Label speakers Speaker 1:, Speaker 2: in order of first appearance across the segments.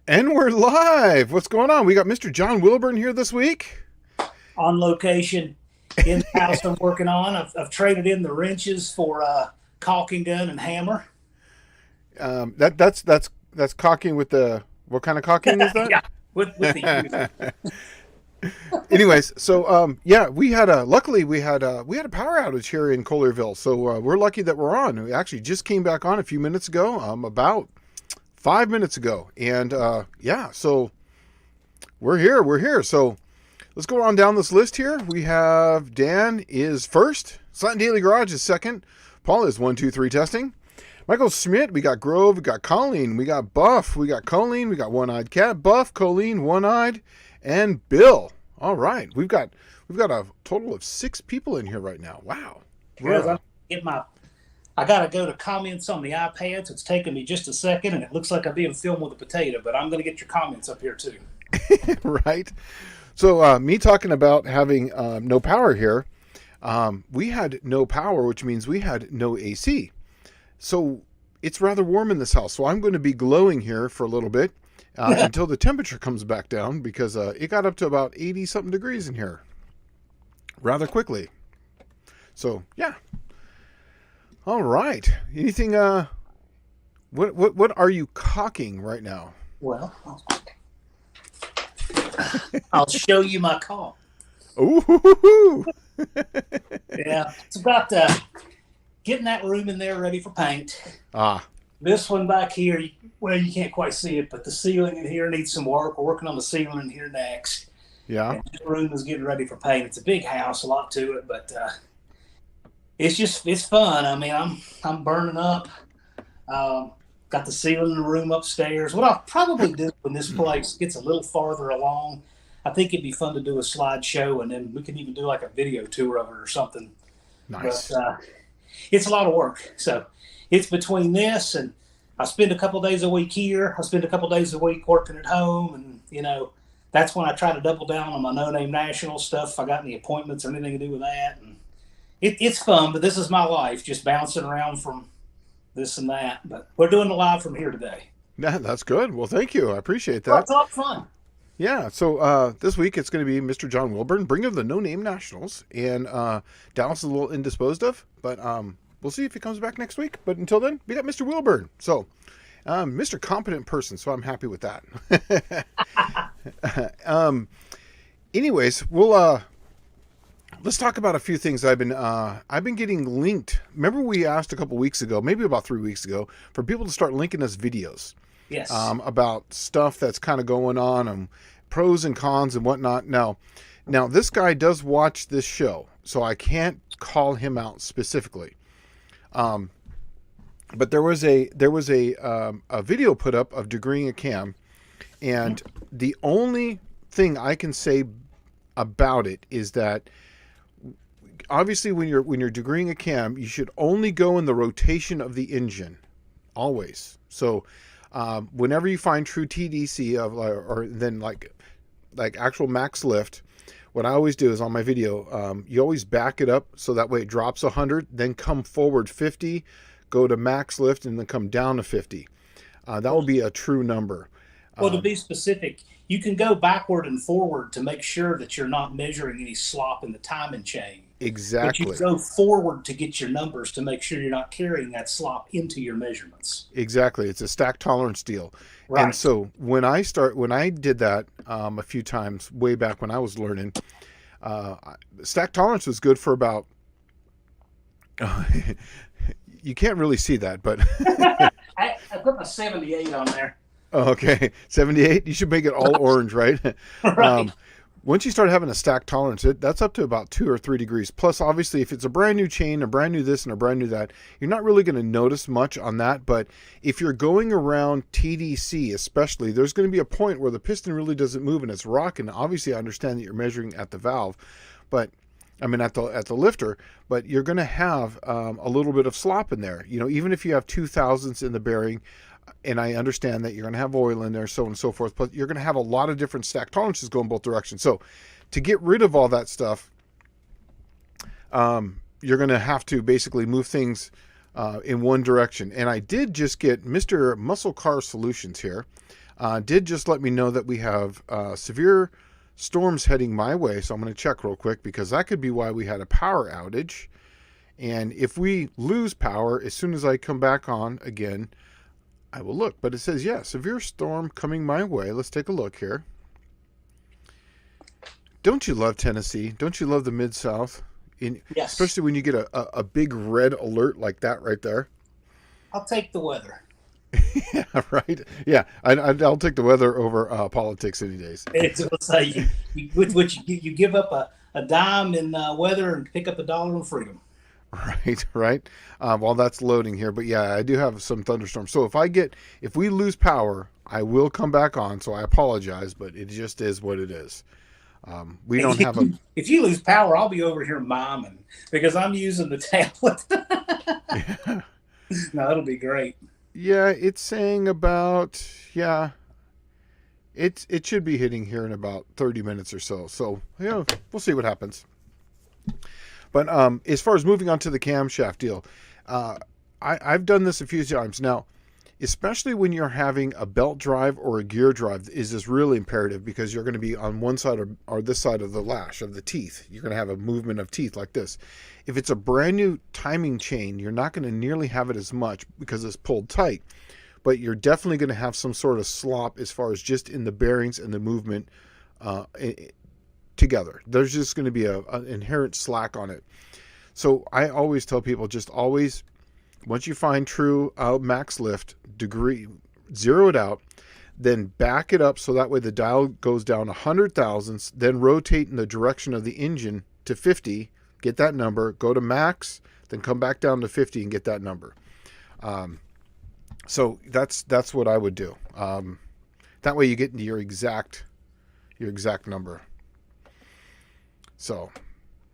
Speaker 1: And we're live. What's going on? We got Mr. John Wilburn here this week.
Speaker 2: On location in the house I'm working on. I've traded in the wrenches for caulking gun and hammer.
Speaker 1: That's caulking with the what kind of caulking is that?
Speaker 2: Yeah, with the user.
Speaker 1: Anyways, so yeah, we had a power outage here in Collierville, so we're lucky that we're on. We actually just came back on a few minutes ago, about 5 minutes ago, and yeah, so we're here. We're here. So let's go on down this list here. We have Dan is first. Sutton Daily Garage is second. Paul is 1, 2, 3 testing. Michael Schmidt, we got Grove, we got Colleen, we got Buff, we got Colleen, we got One-Eyed Cat, Buff, Colleen, One-Eyed, and Bill. All right, we've got a total of 6 people in here right now. Wow.
Speaker 2: Because I gotta go to comments on the iPad, so it's taking me just a second, and it looks like I'm being filmed with a potato. But I'm gonna get your comments up here too.
Speaker 1: Right. So me talking about having no power here, we had no power, which means we had no AC. So it's rather warm in this house. So I'm going to be glowing here for a little bit until the temperature comes back down, because it got up to about 80 something degrees in here rather quickly. So yeah. All right. Anything? What are you caulking right now?
Speaker 2: Well, I'll show you my caulk.
Speaker 1: Ooh.
Speaker 2: Yeah, it's about getting that room in there ready for paint.
Speaker 1: Ah.
Speaker 2: This one back here, well, you can't quite see it, but the ceiling in here needs some work. We're working on the ceiling in here next.
Speaker 1: Yeah.
Speaker 2: And the room is getting ready for paint. It's a big house, a lot to it, but it's fun. I mean, I'm burning up. Got the ceiling in the room upstairs. What I'll probably do when this place gets a little farther along, I think it'd be fun to do a slideshow, and then we can even do like a video tour of it or something.
Speaker 1: Nice.
Speaker 2: But it's a lot of work. So it's between this and I spend a couple days a week here. I spend a couple days a week working at home, and that's when I try to double down on my No Name National stuff. If I got any appointments or anything to do with that, and it's fun. But this is my life, just bouncing around from this and that. But we're doing it live from here today.
Speaker 1: Yeah, that's good. Well, thank you. I appreciate
Speaker 2: Well,
Speaker 1: that.
Speaker 2: it's a lot of fun.
Speaker 1: Yeah, so this week it's going to be Mr. John Wilburn, bringer of the No Name Nationals, and Dallas is a little indisposed of, but we'll see if he comes back next week. But until then, we got Mr. Wilburn. So, Mr. Competent Person, so I'm happy with that. Anyways, we'll let's talk about a few things I've been getting linked. Remember we asked a couple weeks ago, maybe about 3 weeks ago, for people to start linking us videos.
Speaker 2: Yes.
Speaker 1: About stuff that's kind of going on, and pros and cons and whatnot. Now this guy does watch this show, so I can't call him out specifically. But there was a video put up of degreeing a cam, and the only thing I can say about it is that obviously when you're degreeing a cam, you should only go in the rotation of the engine, always. So whenever you find true TDC or then like actual max lift, what I always do is on my video, you always back it up so that way it drops 100, then come forward 50, go to max lift, and then come down to 50. That will be a true number.
Speaker 2: Well, to be specific, you can go backward and forward to make sure that you're not measuring any slop in the timing chain.
Speaker 1: Exactly.
Speaker 2: But you go forward to get your numbers to make sure you're not carrying that slop into your measurements.
Speaker 1: Exactly. It's a stack tolerance deal.
Speaker 2: Right.
Speaker 1: And so when I did that a few times way back when I was learning, stack tolerance was good for about, you can't really see that, but
Speaker 2: I put my 78 on there.
Speaker 1: Okay, 78. You should make it all orange, right?
Speaker 2: Right.
Speaker 1: Once you start having a stack tolerance, that's up to about 2 or 3 degrees. Plus, obviously, if it's a brand new chain, a brand new this, and a brand new that, you're not really going to notice much on that. But if you're going around TDC, especially, there's going to be a point where the piston really doesn't move and it's rocking. Obviously, I understand that you're measuring at the valve, but I mean at the lifter, but you're going to have a little bit of slop in there. Even if you have 2,000ths in the bearing. And I understand that you're going to have oil in there, so on and so forth, but you're going to have a lot of different stack tolerances going both directions. So to get rid of all that stuff, you're going to have to basically move things in one direction. And I did just get Mr. Muscle Car Solutions here. did just let me know that we have severe storms heading my way. So I'm going to check real quick because that could be why we had a power outage. And if we lose power, as soon as I come back on again, I will look. But it says, yeah, severe storm coming my way. Let's take a look here. Don't you love Tennessee? Don't you love the Mid-South?
Speaker 2: Yes.
Speaker 1: Especially when you get a big red alert like that right there.
Speaker 2: I'll take the weather.
Speaker 1: Yeah, right. Yeah, I'll take the weather over politics any days.
Speaker 2: It's gonna say you give up a dime in weather and pick up $1 in freedom.
Speaker 1: Right, right. While that's loading here, but yeah, I do have some thunderstorms. So if we lose power, I will come back on. So I apologize, but it just is what it is. We don't have a.
Speaker 2: If you lose power, I'll be over here miming because I'm using the tablet.
Speaker 1: Yeah.
Speaker 2: No, it'll be great.
Speaker 1: Yeah, it's saying about it should be hitting here in about 30 minutes or so. So yeah, we'll see what happens. But as far as moving on to the camshaft deal, I've done this a few times now. Especially when you're having a belt drive or a gear drive, is this really imperative because you're going to be on one side or this side of the lash of the teeth. You're going to have a movement of teeth like this. If it's a brand new timing chain, you're not going to nearly have it as much because it's pulled tight, but you're definitely going to have some sort of slop as far as just in the bearings and the movement together. There's just going to be an inherent slack on it. So I always tell people just always, once you find true max lift degree, zero it out, then back it up so that way the dial goes down 100 thousandths, then rotate in the direction of the engine to 50, get that number, go to max, then come back down to 50 and get that number. So that's what I would do. That way you get into your exact number. So,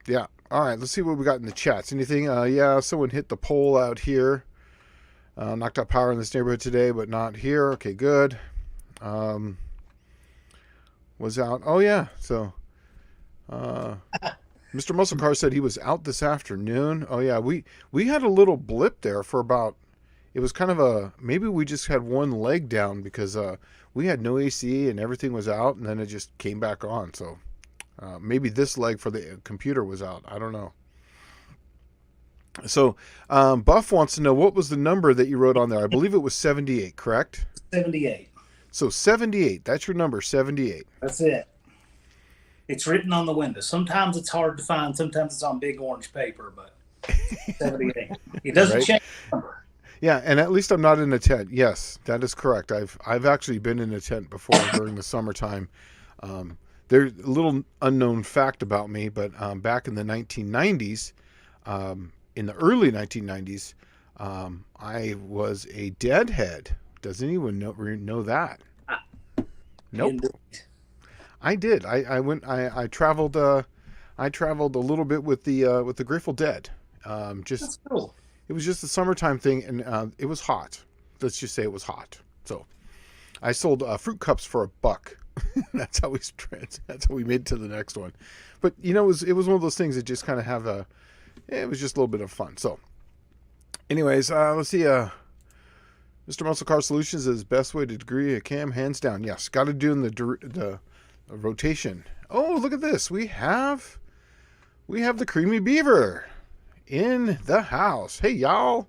Speaker 1: yeah. All right, let's see what we got in the chats. Anything? Yeah, someone hit the pole out here. Knocked out power in this neighborhood today, but not here. Okay, good. Was out. Oh, yeah. So, Mr. Muscle Car said he was out this afternoon. Oh, yeah. We had a little blip there for about, it was kind of maybe we just had one leg down because we had no AC and everything was out, and then it just came back on. So, maybe this leg for the computer was out. I don't know. So Buff wants to know what was the number that you wrote on there. I believe it was 78, correct?
Speaker 2: 78.
Speaker 1: So 78. That's your number, 78.
Speaker 2: That's it. It's written on the window. Sometimes it's hard to find. Sometimes it's on big orange paper, but 78. It doesn't change the number.
Speaker 1: Yeah, and at least I'm not in a tent. Yes, that is correct. I've actually been in a tent before during the summertime. There's a little unknown fact about me, but back in the 1990s, in the early 1990s, I was a deadhead. Does anyone know that? Nope.
Speaker 2: Indeed.
Speaker 1: I did. I traveled. I traveled a little bit with the Grateful Dead.
Speaker 2: That's cool.
Speaker 1: It was just a summertime thing, and it was hot. Let's just say it was hot. So I sold fruit cups for $1. That's how we made it to the next one. But it was one of those things that just kind of it was just a little bit of fun. So anyways, let's see. Mr. Muscle Car Solutions is best way to degree a cam, hands down. Yes, got to do in the rotation. Oh, look at this. We have the Creamy Beaver in the house. Hey, y'all.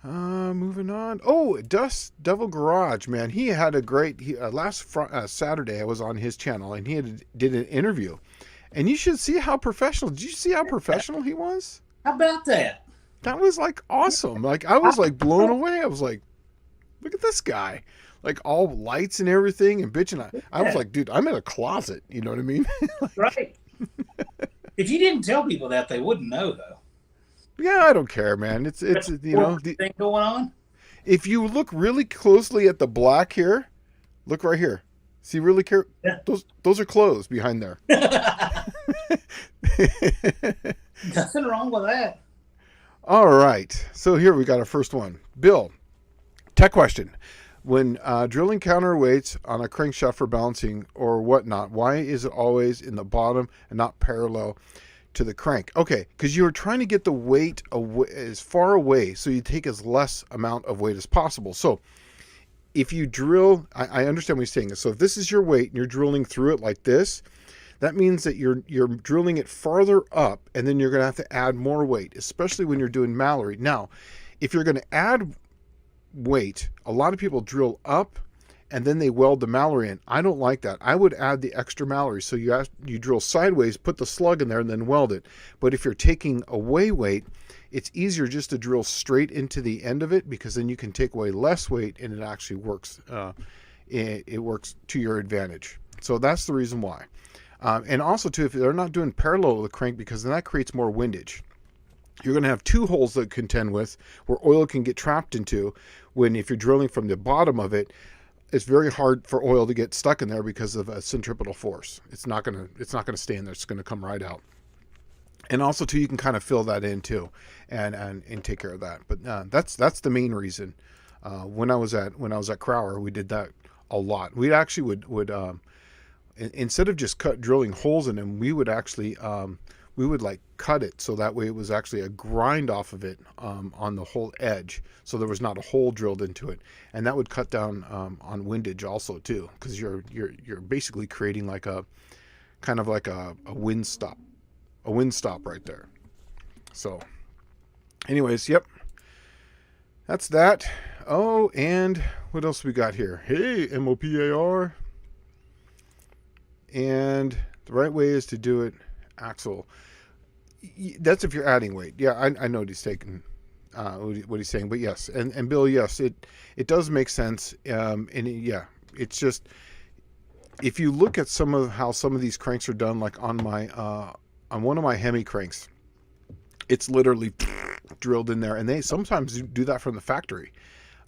Speaker 1: Moving on. Oh, Dust Devil Garage, man. He had a great, last Saturday I was on his channel and he did an interview. And you should see how professional. Did you see how professional he was?
Speaker 2: How about that?
Speaker 1: That was like awesome. Like I was like blown away. I was like, look at this guy. Like all lights and everything and bitching. I was like, dude, I'm in a closet. You know what I mean?
Speaker 2: Right. If you didn't tell people that, they wouldn't know, though.
Speaker 1: Yeah, I don't care, man. It's
Speaker 2: thing going on.
Speaker 1: If you look really closely at the black here, look right here. See, really care.
Speaker 2: Yeah.
Speaker 1: Those are clothes behind there.
Speaker 2: Nothing wrong with that.
Speaker 1: All right. So here we got our first one. Bill, tech question. When drilling counterweights on a crankshaft for balancing or whatnot, why is it always in the bottom and not parallel to the crank? Okay, because you're trying to get the weight away, as far away so you take as less amount of weight as possible. So if you drill, I understand what you're saying. So if this is your weight and you're drilling through it like this, that means that you're drilling it farther up, and then you're going to have to add more weight, especially when you're doing Mallory. Now, if you're going to add weight, a lot of people drill up and then they weld the Mallory in. I don't like that. I would add the extra Mallory. So you drill sideways, put the slug in there, and then weld it. But if you're taking away weight, it's easier just to drill straight into the end of it, because then you can take away less weight and it actually works. It works to your advantage. So that's the reason why. And also, too, if they're not doing parallel to the crank, because then that creates more windage. You're going to have two holes to contend with where oil can get trapped into, when if you're drilling from the bottom of it, it's very hard for oil to get stuck in there because of a centripetal force. It's not going to stay in there. It's going to come right out. And also, too, you can kind of fill that in too, and take care of that. But that's the main reason. When I was at Crowder, we did that a lot. We actually would instead of just drilling holes in them, we would actually we would like cut it so that way it was actually a grind off of it on the whole edge, so there was not a hole drilled into it, and that would cut down on windage also too, because you're basically creating like a kind of like a wind stop right there. So anyways, yep, that's that. Oh, and what else we got here? Hey, MOPAR. And the right way is to do it, Axel. That's if you're adding weight. Yeah, I know what he's taking, what he's saying. But yes, and Bill, yes, it does make sense. Yeah, it's just, if you look at how some of these cranks are done, like on one of my Hemi cranks, it's literally drilled in there, and they sometimes do that from the factory.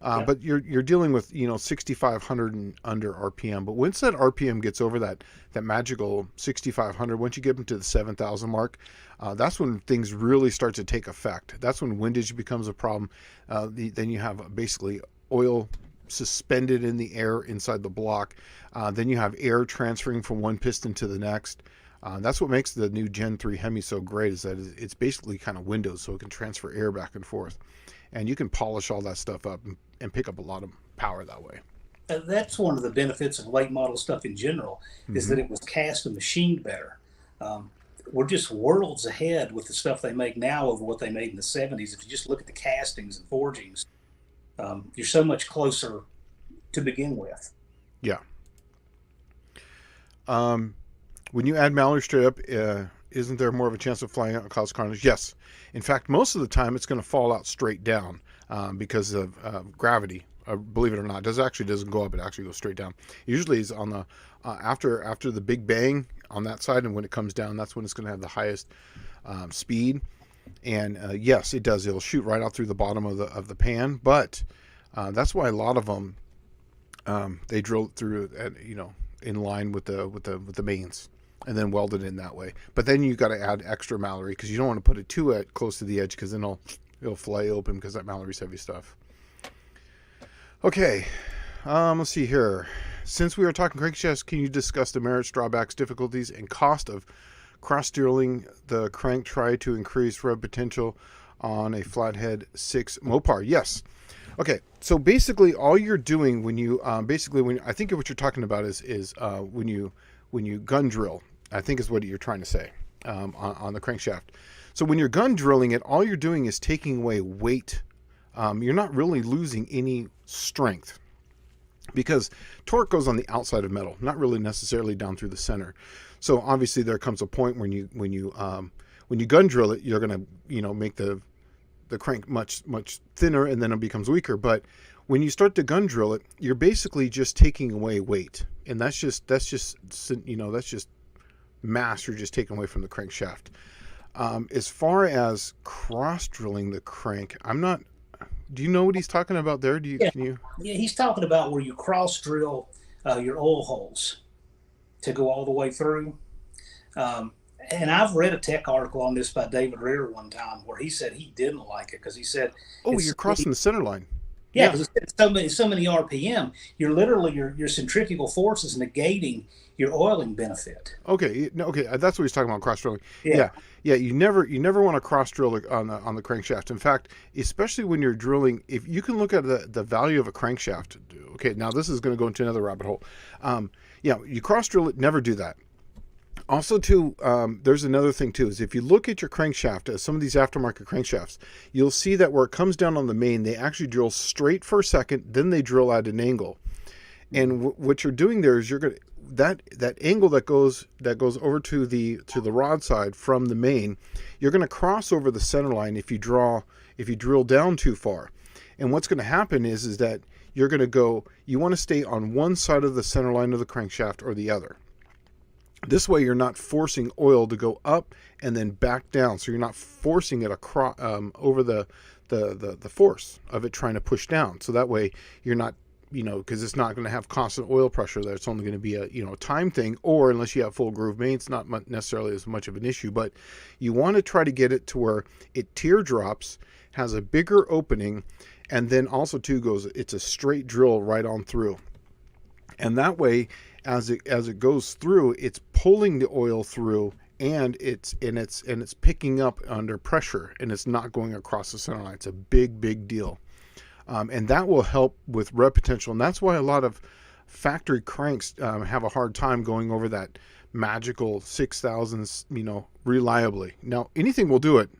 Speaker 1: But you're dealing with 6,500 and under RPM. But once that RPM gets over that magical 6,500, once you get them to the 7,000 mark, that's when things really start to take effect. That's when windage becomes a problem. Then you have basically oil suspended in the air inside the block. Then you have air transferring from one piston to the next. That's what makes the new Gen 3 Hemi so great, is that it's basically kind of windows, so it can transfer air back and forth. And you can polish all that stuff up and pick up a lot of power that way.
Speaker 2: That's one of the benefits of late model stuff in general, is that it was cast and machined better. We're just worlds ahead with the stuff they make now over what they made in the 70s. If you just look at the castings and forgings, you're so much closer to begin with.
Speaker 1: Yeah. When you add Mallory straight up, isn't there more of a chance of flying out and cause carnage? Yes. In fact, most of the time it's going to fall out straight down because of gravity. Believe it or not, doesn't go up. It actually goes straight down. Usually it's on the after the big bang on that side, and when it comes down, that's when it's going to have the highest speed. And yes, it does. It'll shoot right out through the bottom of the pan. But that's why a lot of them they drill through in line with the mains, and then weld it in that way. But then you got to add extra Mallory, because you don't want to put it too close to the edge, because then it'll flay open, because that Mallory's heavy stuff. Okay, let's see here. Since we are talking crankshafts, can you discuss the merits, drawbacks, difficulties, and cost of cross-drilling the crank? Try to increase rev potential on a flathead 6 Mopar. Yes. Okay, so basically all you're doing when you I think what you're talking about is when you gun drill, I think is what you're trying to say on the crankshaft. So when you're gun drilling it, all you're doing is taking away weight. You're not really losing any strength, because torque goes on the outside of metal, not really necessarily down through the center. So obviously there comes a point when you gun drill it, you're going to make the crank much thinner, and then it becomes weaker. But when you start to gun drill it, you're basically just taking away weight, and that's just mass you're just taking away from the crankshaft. As far as cross drilling the crank, I'm not. Do you know what he's talking about there?
Speaker 2: Yeah, he's talking about where you cross drill your oil holes to go all the way through. And I've read a tech article on this by David Rear one time, where he said he didn't like it, because he said,
Speaker 1: "Oh, you're crossing the center line."
Speaker 2: Yeah, because it's so many RPM. You're literally your centrifugal force is negating your oiling benefit.
Speaker 1: Okay, no, okay, that's what he's talking about, cross drilling.
Speaker 2: Yeah.
Speaker 1: Yeah, yeah, you never want to cross drill on the crankshaft. In fact, especially when you're drilling, if you can look at the value of a crankshaft. Okay, now this is going to go into another rabbit hole. Yeah, you cross drill it. Never do that. Also, too, there's another thing too. Is if you look at your crankshaft, some of these aftermarket crankshafts, you'll see that where it comes down on the main, they actually drill straight for a second, then they drill at an angle. And what you're doing there is you're going to that angle that goes over to the rod side from the main, you're going to cross over the center line if you drill down too far. And what's going to happen is that you're going to go. You want to stay on one side of the center line of the crankshaft or the other. This way, you're not forcing oil to go up and then back down. So you're not forcing it across over the force of it trying to push down. So that way, you're not, because it's not going to have constant oil pressure there. It's only going to be a time thing, or unless you have full groove main, it's not necessarily as much of an issue. But you want to try to get it to where it teardrops, has a bigger opening, and then also too it's a straight drill right on through. And that way, as it goes through, it's pulling the oil through, and it's picking up under pressure, and it's not going across the center line. It's a big deal, and that will help with rev potential. And that's why a lot of factory cranks have a hard time going over that magical 6,000, reliably. Now anything will do it,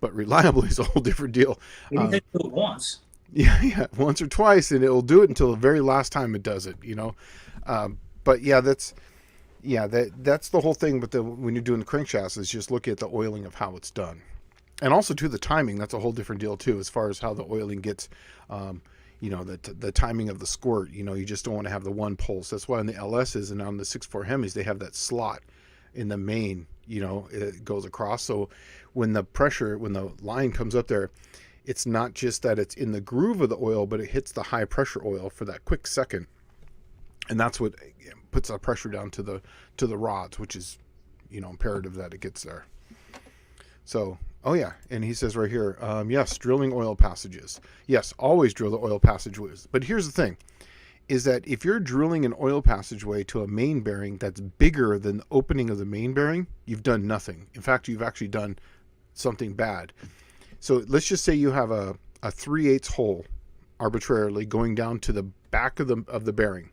Speaker 1: but reliably is a whole different deal.
Speaker 2: Anything do it once.
Speaker 1: Yeah, once or twice, and it will do it until the very last time it does it. But yeah, that's the whole thing. But when you're doing the crankshafts, is just look at the oiling of how it's done, and also to the timing. That's a whole different deal too, as far as how the oiling gets. The timing of the squirt. You just don't want to have the one pulse. That's why on the LSs and on the 6.4 Hemis they have that slot in the main. It goes across. So when the line comes up there, it's not just that it's in the groove of the oil, but it hits the high pressure oil for that quick second. And that's what puts that pressure down to the rods, which is, imperative that it gets there. So, oh yeah, and he says right here, yes, drilling oil passages. Yes, always drill the oil passageways. But here's the thing, is that if you're drilling an oil passageway to a main bearing that's bigger than the opening of the main bearing, you've done nothing. In fact, you've actually done something bad. So let's just say you have a 3/8 hole arbitrarily going down to the back of the bearing,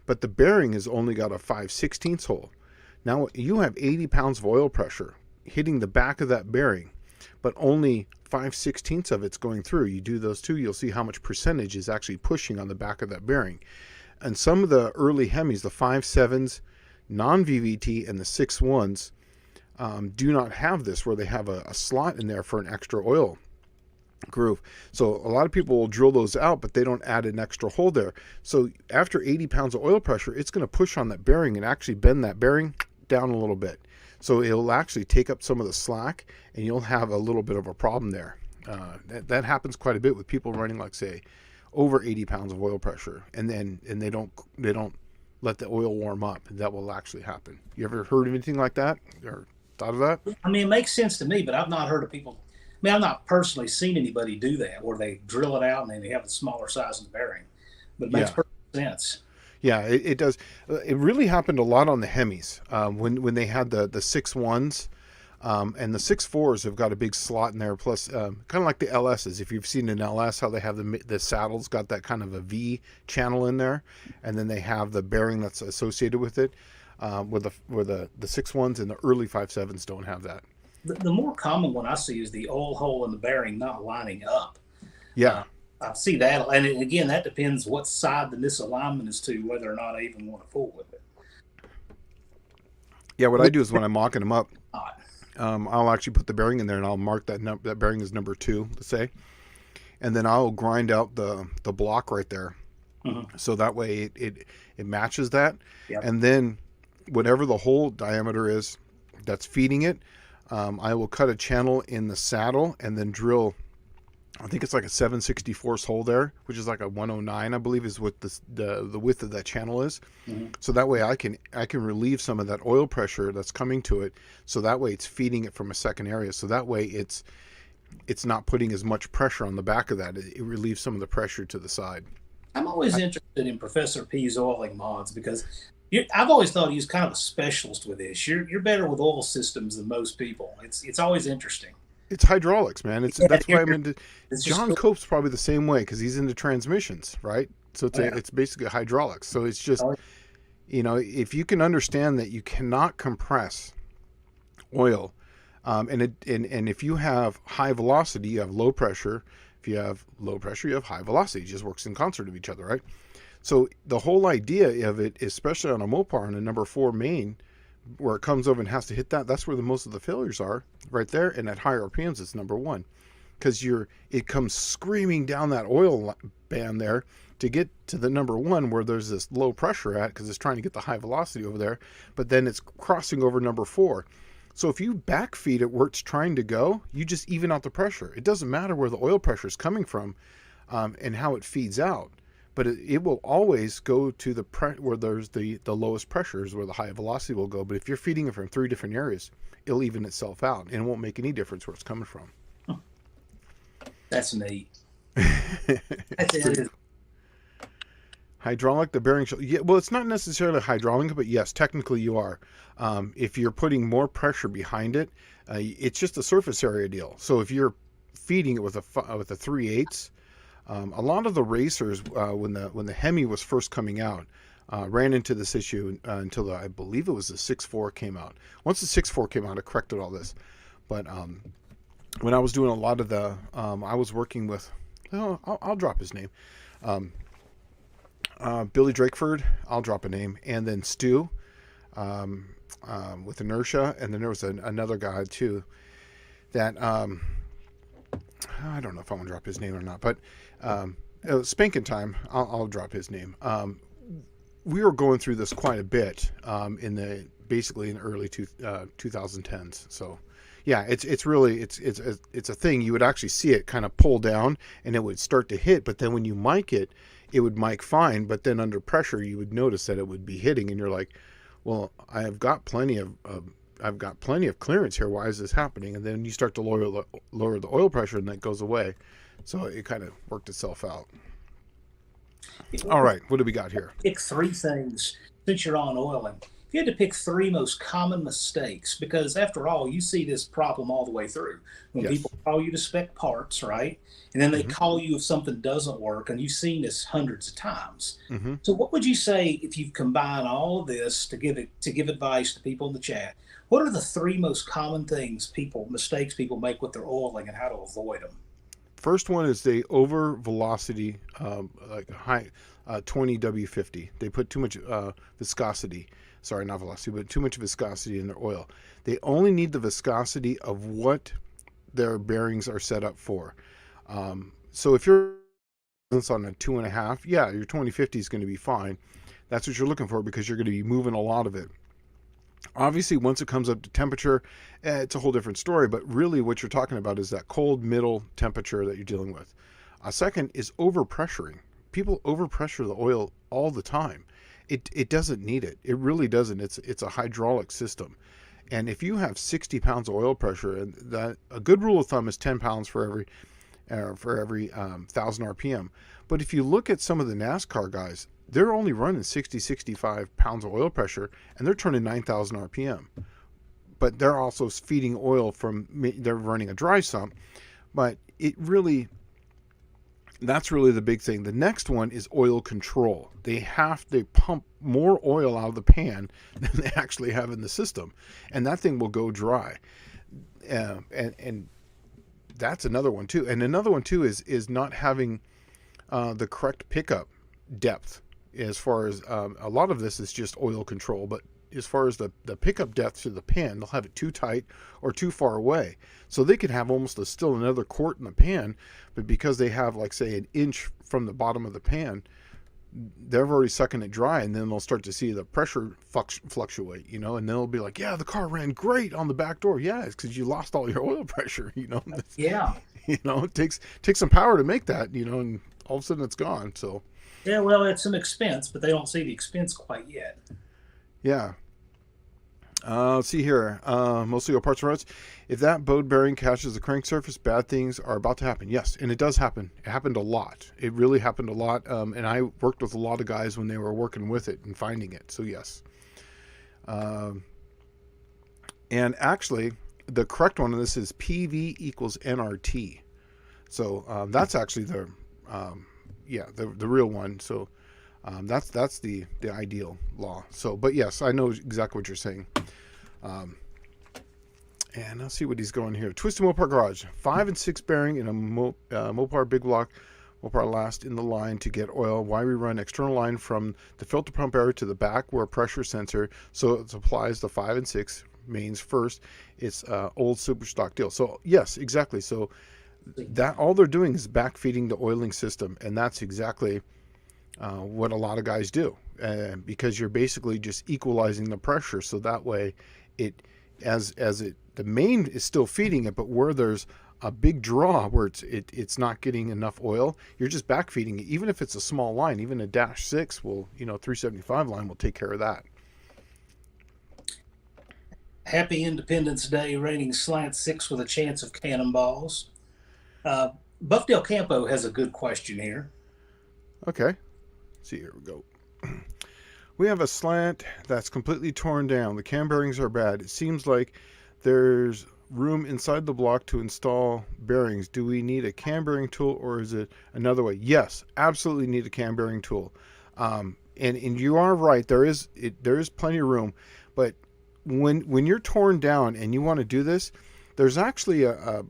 Speaker 1: but the bearing has only got a 5/16 hole. Now you have 80 pounds of oil pressure hitting the back of that bearing, but only 5/16 of it's going through. You do those two, you'll see how much percentage is actually pushing on the back of that bearing. And some of the early Hemis, the 5.7s, non-VVT, and the 6.1s, do not have this, where they have a slot in there for an extra oil groove. So a lot of people will drill those out, but they don't add an extra hole there. So after 80 pounds of oil pressure, it's going to push on that bearing and actually bend that bearing down a little bit. So it'll actually take up some of the slack, and you'll have a little bit of a problem there. That happens quite a bit with people running, like, say, over 80 pounds of oil pressure, and they don't let the oil warm up. That will actually happen. You ever heard of anything like that, or thought of that?
Speaker 2: I mean, it makes sense to me, but I've not heard of people. I mean, I've not personally seen anybody do that, where they drill it out and then they have a smaller size of the bearing. But it makes perfect sense.
Speaker 1: Yeah, it does. It really happened a lot on the Hemis when they had the 6.1s, and the 6.4s have got a big slot in there. Plus, kind of like the LSs. If you've seen an LS, how they have the saddle's got that kind of a V channel in there, and then they have the bearing that's associated with it. Where the 6.1s and the early 5.7s don't have that.
Speaker 2: The more common one I see is the oil hole in the bearing not lining up.
Speaker 1: Yeah.
Speaker 2: I see that. And again, that depends what side the misalignment is to, whether or not I even want to fool with it.
Speaker 1: Yeah, what I do is when I'm mocking them up, I'll actually put the bearing in there, and I'll mark that bearing is number 2, let's say. And then I'll grind out the block right there. Mm-hmm. So that way it matches that. Yep. And then whatever the hole diameter is that's feeding it, I will cut a channel in the saddle and then drill, I think it's like a 7/64 hole there, which is like a 109, I believe, is what the width of that channel is. Mm-hmm. So that way I can relieve some of that oil pressure that's coming to it. So that way it's feeding it from a second area. So that way it's it's not putting as much pressure on the back of that. It relieves some of the pressure to the side.
Speaker 2: I'm always interested in Professor P's oiling mods because I've always thought he was kind of a specialist with this. You're better with oil systems than most people. It's always interesting.
Speaker 1: It's hydraulics, man.
Speaker 2: Yeah,
Speaker 1: That's why I'm into.
Speaker 2: it's just
Speaker 1: John
Speaker 2: cool.
Speaker 1: Cope's probably the same way because he's into transmissions, right? So
Speaker 2: Yeah.
Speaker 1: it's basically hydraulics. So it's just,
Speaker 2: Oh,
Speaker 1: if you can understand that you cannot compress oil, and if you have high velocity, you have low pressure. If you have low pressure, you have high velocity. It just works in concert of each other, right? So the whole idea of it, especially on a Mopar and a number 4 main, where it comes over and has to hit that, that's where the most of the failures are, right there. And at higher RPMs, it's number 1, because it comes screaming down that oil band there to get to the number 1 where there's this low pressure at, because it's trying to get the high velocity over there, but then it's crossing over number 4. So if you backfeed it where it's trying to go, you just even out the pressure. It doesn't matter where the oil pressure is coming from, and how it feeds out, but it will always go to where there's the lowest pressure is where the high velocity will go. But if you're feeding it from 3 different areas, it'll even itself out, and it won't make any difference where it's coming from.
Speaker 2: that's neat. That's
Speaker 1: It's pretty
Speaker 2: it.
Speaker 1: hydraulic. The bearing, yeah. Well, it's not necessarily hydraulic, but yes, technically you are. If you're putting more pressure behind it, it's just a surface area deal. So if you're feeding it with a 3/8, a lot of the racers, when the Hemi was first coming out, ran into this issue until I believe it was the 6.4 came out. Once the 6.4 came out, it corrected all this. But when I was doing a lot of I was working with, I'll drop his name, Billy Drakeford. I'll drop a name, and then Stu, with Inertia, and then there was another guy too that I don't know if I want to drop his name or not, but Spankin' Time, I'll drop his name. We were going through this quite a bit basically in the early 2010s. So yeah, it's really it's a thing. You would actually see it kind of pull down, and it would start to hit, but then when you mic it, it would mic fine, but then under pressure, you would notice that it would be hitting, and you're like, well, I've got plenty of clearance here. Why is this happening? And then you start to lower the oil pressure, and that goes away. So it kind of worked itself out. All right, what do we got here?
Speaker 2: Pick 3 things since you're on oiling. If you had to pick 3 most common mistakes, because after all, you see this problem all the way through. When
Speaker 1: Yes.
Speaker 2: people call you to spec parts, right? And then they
Speaker 1: Mm-hmm.
Speaker 2: call you if something doesn't work, and you've seen this hundreds of times.
Speaker 1: Mm-hmm.
Speaker 2: So what would you say if you combine all of this to give advice to people in the chat? What are the 3 most common mistakes people make with their oiling and how to avoid them?
Speaker 1: First one is they over velocity, like high 20 W50. They put too much viscosity. Sorry, not velocity, but too much viscosity in their oil. They only need the viscosity of what their bearings are set up for. So if you're on a 2.5, yeah, your 2050 is going to be fine. That's what you're looking for because you're going to be moving a lot of it. Obviously, once it comes up to temperature, it's a whole different story. But really, what you're talking about is that cold middle temperature that you're dealing with. A second is overpressuring. People overpressure the oil all the time. It doesn't need it. It really doesn't. It's a hydraulic system. And if you have 60 pounds of oil pressure, and that a good rule of thumb is 10 pounds for every 1,000 RPM. But if you look at some of the NASCAR guys, they're only running 60, 65 pounds of oil pressure, and they're turning 9,000 RPM. But they're also feeding oil they're running a dry sump. But that's really the big thing. The next one is oil control. They pump more oil out of the pan than they actually have in the system, and that thing will go dry. And that's another one too. And another one too is not having the correct pickup depth. As far as a lot of this is just oil control, but as far as the pickup depth to the pan, they'll have it too tight or too far away. So they could have almost still another quart in the pan, but because they have, like, say, an inch from the bottom of the pan, they're already sucking it dry, and then they'll start to see the pressure fluctuate, and then they'll be like, yeah, the car ran great on the back door. Yeah, it's because you lost all your oil pressure,
Speaker 2: Yeah.
Speaker 1: It takes some power to make that, and all of a sudden it's gone. So
Speaker 2: Yeah, well, it's some expense, but they don't see the expense quite yet.
Speaker 1: yeah. Let's see here. Mostly all parts and rods. If that bowed bearing catches the crank surface, bad things are about to happen. Yes, and it does happen. It happened a lot. It really happened a lot. And I worked with a lot of guys when they were working with it and finding it. So yes. And actually, the correct one on this is PV equals NRT. So that's actually the real one. So that's the ideal law. So, but yes, I know exactly what you're saying. And let's see what he's going here. Twisted Mopar Garage, 5 and 6 bearing in a Mopar big block. Mopar last in the line to get oil. Why we run external line from the filter pump area to the back where pressure sensor, so it supplies the 5 and 6 mains first. It's old super stock deal. So yes, exactly. So that all they're doing is backfeeding the oiling system, and that's exactly what a lot of guys do, because you're basically just equalizing the pressure, so that way the main is still feeding it, but where there's a big draw where it's not getting enough oil, you're just backfeeding it. Even if it's a small line, even a -6 will, 375 line will take care of that.
Speaker 2: Happy Independence Day, raining slant 6 with a chance of cannonballs. Buck Del Campo has a good question here.
Speaker 1: Okay, let's see, here we go. We have a slant that's completely torn down. The cam bearings are bad. It seems like there's room inside the block to install bearings. Do we need a cam bearing tool, or is it another way? Yes, absolutely need a cam bearing tool. And you are right. There is plenty of room, but when you're torn down and you want to do this, there's actually a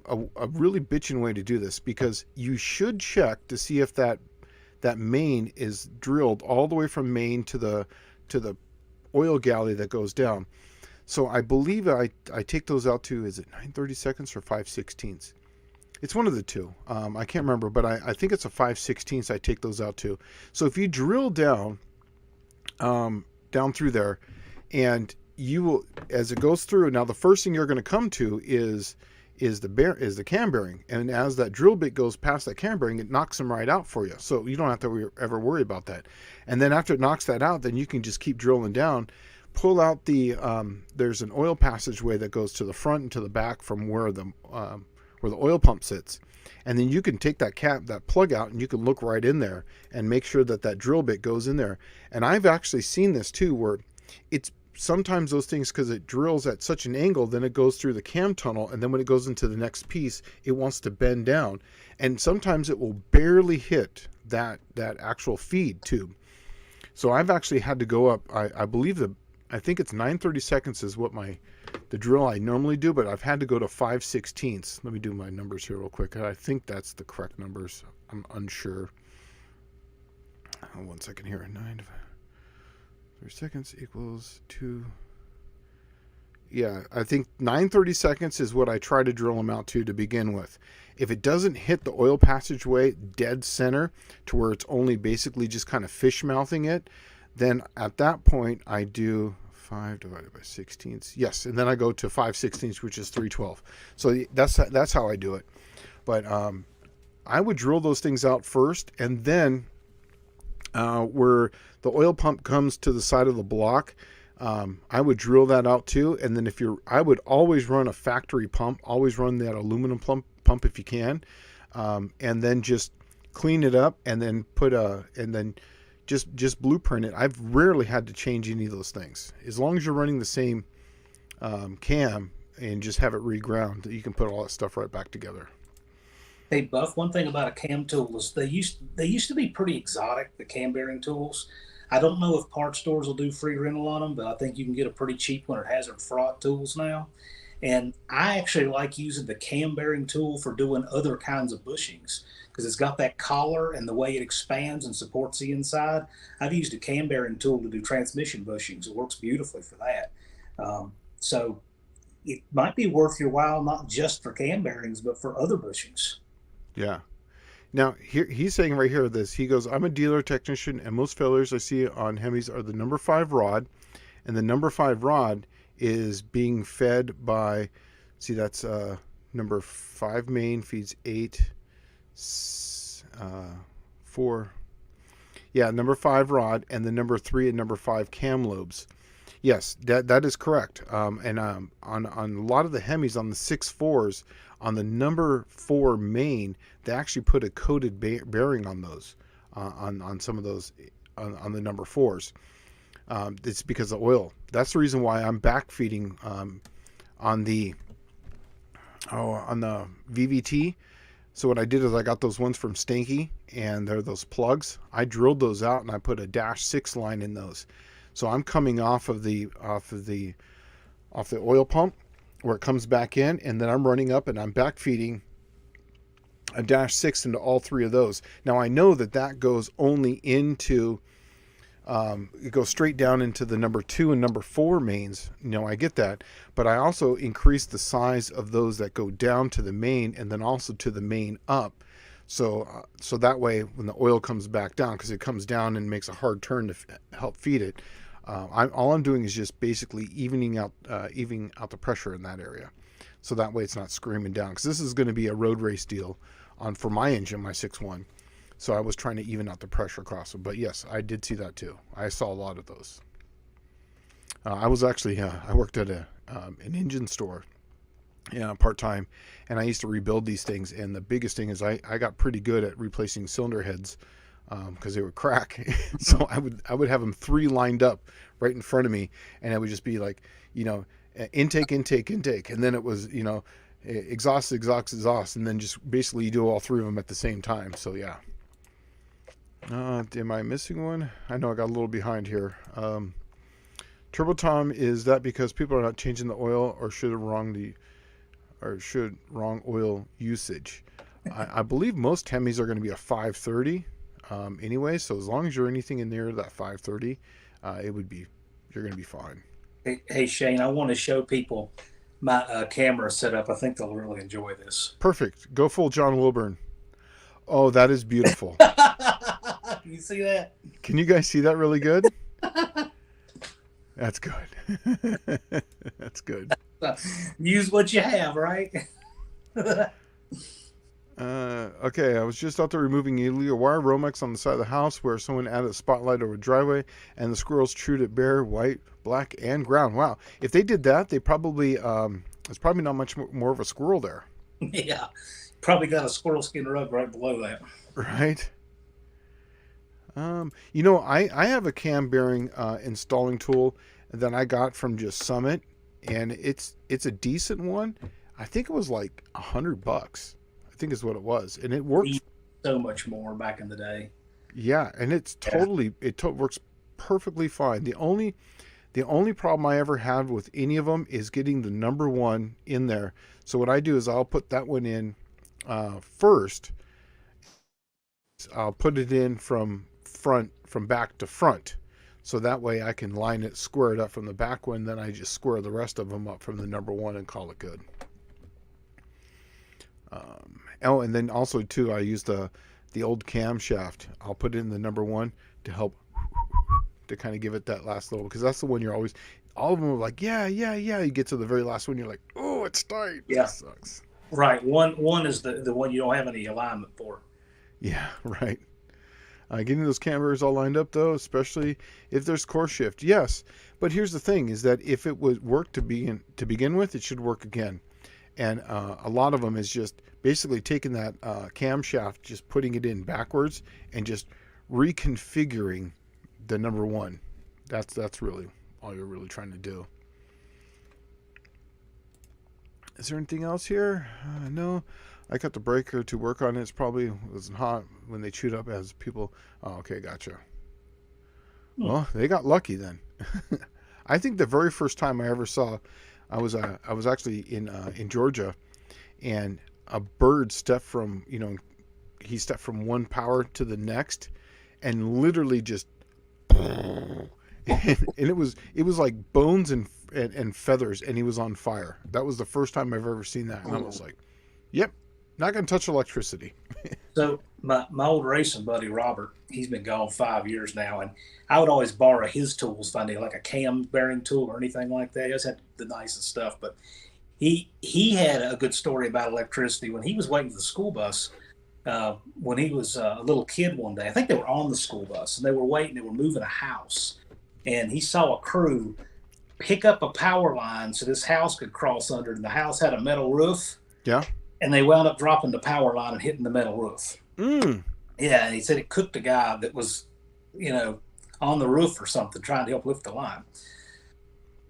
Speaker 1: really bitchin' way to do this, because you should check to see if that main is drilled all the way from main to the oil galley that goes down. So I believe I take those out to, is it 9/32 or 5/16? It's one of the two. I can't remember, but I think it's a 5/16 I take those out to. So if you drill down through there, and you will, as it goes through, now the first thing you're going to come to is the cam bearing, and as that drill bit goes past that cam bearing, it knocks them right out for you, so you don't have to ever worry about that. And then after it knocks that out, then you can just keep drilling down, pull out the there's an oil passageway that goes to the front and to the back from where the oil pump sits, and then you can take that plug out, and you can look right in there and make sure that drill bit goes in there. And I've actually seen this too, where it's sometimes those things, because it drills at such an angle, then it goes through the cam tunnel, and then when it goes into the next piece, it wants to bend down, and sometimes it will barely hit that actual feed tube. So I've actually had to go up, I believe I think it's 9/32 is what the drill I normally do, but I've had to go to 5/16. Let me do my numbers here real quick. I think that's the correct numbers. I'm unsure. 1 second here. 9/32 equals 2. Yeah, I think 9/32 is what I try to drill them out to begin with. If it doesn't hit the oil passageway dead center to where it's only basically just kind of fish mouthing it, then at that point I do 5 divided by 16. Yes, and then I go to 5/16, which is 312. So that's how I do it. But I would drill those things out first, and then where the oil pump comes to the side of the block, I would drill that out too. And then I would always run a factory pump, always run that aluminum pump if you can, and then just clean it up, and then just blueprint it. I've rarely had to change any of those things. As long as you're running the same cam and just have it reground, you can put all that stuff right back together.
Speaker 2: Hey Buff, one thing about a cam tool is they used to be pretty exotic, the cam bearing tools. I don't know if parts stores will do free rental on them, but I think you can get a pretty cheap one at Hazard Fraud Tools now. And I actually like using the cam bearing tool for doing other kinds of bushings, because it's got that collar and the way it expands and supports the inside. I've used a cam bearing tool to do transmission bushings. It works beautifully for that. So it might be worth your while, not just for cam bearings, but for other bushings.
Speaker 1: Yeah. Now, here he's saying right here this. He goes, I'm a dealer technician, and most failures I see on Hemis are the number 5 rod, and the number 5 rod is being fed by, see, that's number 5 main feeds 8, 4. Yeah, number 5 rod, and the number 3 and number 5 cam lobes. Yes, that is correct. On a lot of the Hemis on the 6.4s, on the number 4 main, they actually put a coated bearing on those, on some of those, on the number 4s. It's because of oil. That's the reason why I'm backfeeding on the on the VVT. So what I did is I got those ones from Stanky, and they're those plugs. I drilled those out and I put a -6 line in those. So I'm coming off of the oil pump where it comes back in, and then I'm running up and I'm backfeeding a -6 into all three of those. Now I know that goes only into it goes straight down into the number 2 and number 4 mains. I get that, but I also increase the size of those that go down to the main and then also to the main up. So that way, when the oil comes back down, because it comes down and makes a hard turn to help feed it, all I'm doing is just basically evening out the pressure in that area. So that way it's not screaming down. Because this is going to be a road race deal for my engine, my 6.1. So I was trying to even out the pressure across them. But yes, I did see that too. I saw a lot of those. I was actually, I worked at an engine store, part-time, and I used to rebuild these things. And the biggest thing is I got pretty good at replacing cylinder heads because they would crack. So I would have them 3 lined up right in front of me, and it would just be like, intake, intake, intake. And then it was, exhaust, exhaust, exhaust. And then just basically you do all 3 of them at the same time. So yeah. Am I missing one? I know I got a little behind here. Turbo Tom, is that because people are not changing the oil, or should wrong oil usage? I believe most Hemis are going to be a 530 anyway. So as long as you're anything in there that 530, you're going to be fine.
Speaker 2: Hey Shane, I want to show people my camera setup. I think they'll really enjoy this.
Speaker 1: Perfect. Go full John Wilburn. Oh, that is beautiful.
Speaker 2: Can you see that?
Speaker 1: Can you guys see that really good? That's good. That's good.
Speaker 2: Use what you have, right?
Speaker 1: Okay, I was just out there removing illegal wire Romex on the side of the house where someone added a spotlight over a driveway, and the squirrels chewed it bare, white, black, and brown. Wow. If they did that, they probably, there's probably not much more of a squirrel there.
Speaker 2: Yeah. Probably got a squirrel skin rug right below that.
Speaker 1: Right. I have a cam bearing installing tool that I got from just Summit, and it's a decent one. I think it was like $100. I think is what it was, and it works
Speaker 2: so much more back in the day.
Speaker 1: Yeah, and it's works perfectly fine. The only problem I ever had with any of them is getting the number 1 in there. So what I do is I'll put that one in first. I'll put it in from back to front, so that way I can line it, square it up from the back one. Then I just square the rest of them up from the number 1 and call it good. And then also too, I use the old camshaft. I'll put it in the number 1 to help to kind of give it that last little, because that's the one you're always. All of them are like, yeah. You get to the very last one, you're like, oh, it's tight.
Speaker 2: Yeah,
Speaker 1: that sucks.
Speaker 2: Right. One is the one you don't have any alignment for.
Speaker 1: Yeah, right. Getting those cameras all lined up, though, especially if there's core shift, yes. But here's the thing: is that if it would work to begin with, it should work again. And a lot of them is just basically taking that camshaft, just putting it in backwards, and just reconfiguring the number 1. That's really all you're really trying to do. Is there anything else here? No. I got the breaker to work on it. It's probably wasn't hot when they chewed up as people. Oh, okay, gotcha. Well, they got lucky then. I think the very first time I ever saw, I was actually in Georgia, and a bird stepped from one power to the next, and literally just, and it was like bones and feathers, and he was on fire. That was the first time I've ever seen that, and I was like, yep. Not going to touch electricity.
Speaker 2: So my old racing buddy, Robert, he's been gone 5 years now, and I would always borrow his tools if I need like a cam bearing tool or anything like that. He always had the nicest stuff, but he had a good story about electricity when he was waiting for the school bus. When he was a little kid one day, I think they were on the school bus, and they were waiting. They were moving a house, and he saw a crew pick up a power line so this house could cross under it. And the house had a metal roof.
Speaker 1: Yeah.
Speaker 2: And they wound up dropping the power line and hitting the metal roof.
Speaker 1: Mm.
Speaker 2: Yeah, and he said it cooked a guy that was, on the roof or something trying to help lift the line.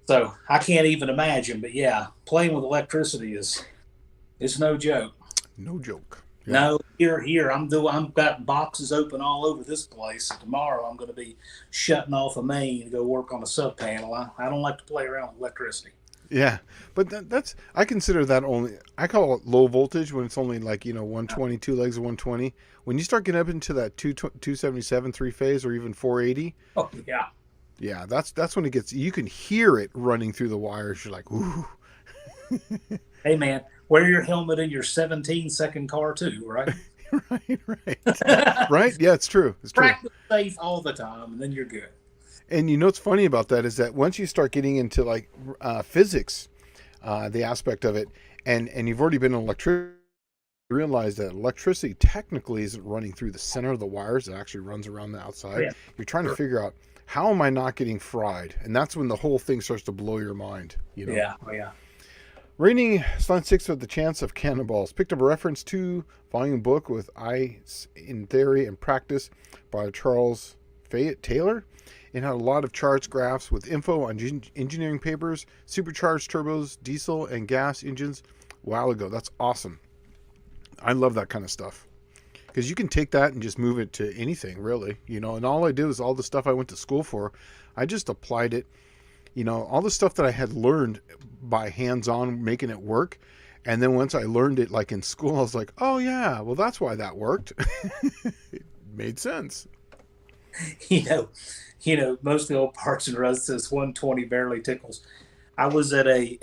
Speaker 2: So I can't even imagine, but yeah, playing with electricity it's no joke.
Speaker 1: No joke. Yeah.
Speaker 2: No, here I've got boxes open all over this place. And tomorrow I'm going to be shutting off a main to go work on a sub panel. I don't like to play around with electricity.
Speaker 1: Yeah, but that's I consider that only. I call it low voltage when it's only like 120, two legs of 120. When you start getting up into that 277 three phase or even 480.
Speaker 2: Oh yeah.
Speaker 1: Yeah, that's when it gets. You can hear it running through the wires. You're like, ooh.
Speaker 2: Hey man, wear your helmet in your 17-second car too, right?
Speaker 1: right. Right? Yeah, it's true. It's true.
Speaker 2: Practice safe all the time, and then you're good.
Speaker 1: And what's funny about that is that once you start getting into like physics, the aspect of it, and you've already been in electricity, you realize that electricity technically isn't running through the center of the wires. It actually runs around the outside.
Speaker 2: Yeah.
Speaker 1: You're trying to figure out, how am I not getting fried? And that's when the whole thing starts to blow your mind.
Speaker 2: Yeah. Oh yeah.
Speaker 1: Raining Slant 6 with the Chance of Cannonballs. Picked up a reference to volume book with Ice in Theory and Practice by Charles Fayette Taylor. It had a lot of charts, graphs with info on engineering papers, supercharged turbos, diesel and gas engines a while ago. That's awesome. I love that kind of stuff. Because you can take that and just move it to anything, really. And all I did was all the stuff I went to school for. I just applied it. All the stuff that I had learned by hands-on making it work. And then once I learned it like in school, I was like, oh yeah, well that's why that worked. It made sense.
Speaker 2: Most of the old parts and runs says 120 barely tickles. I was at a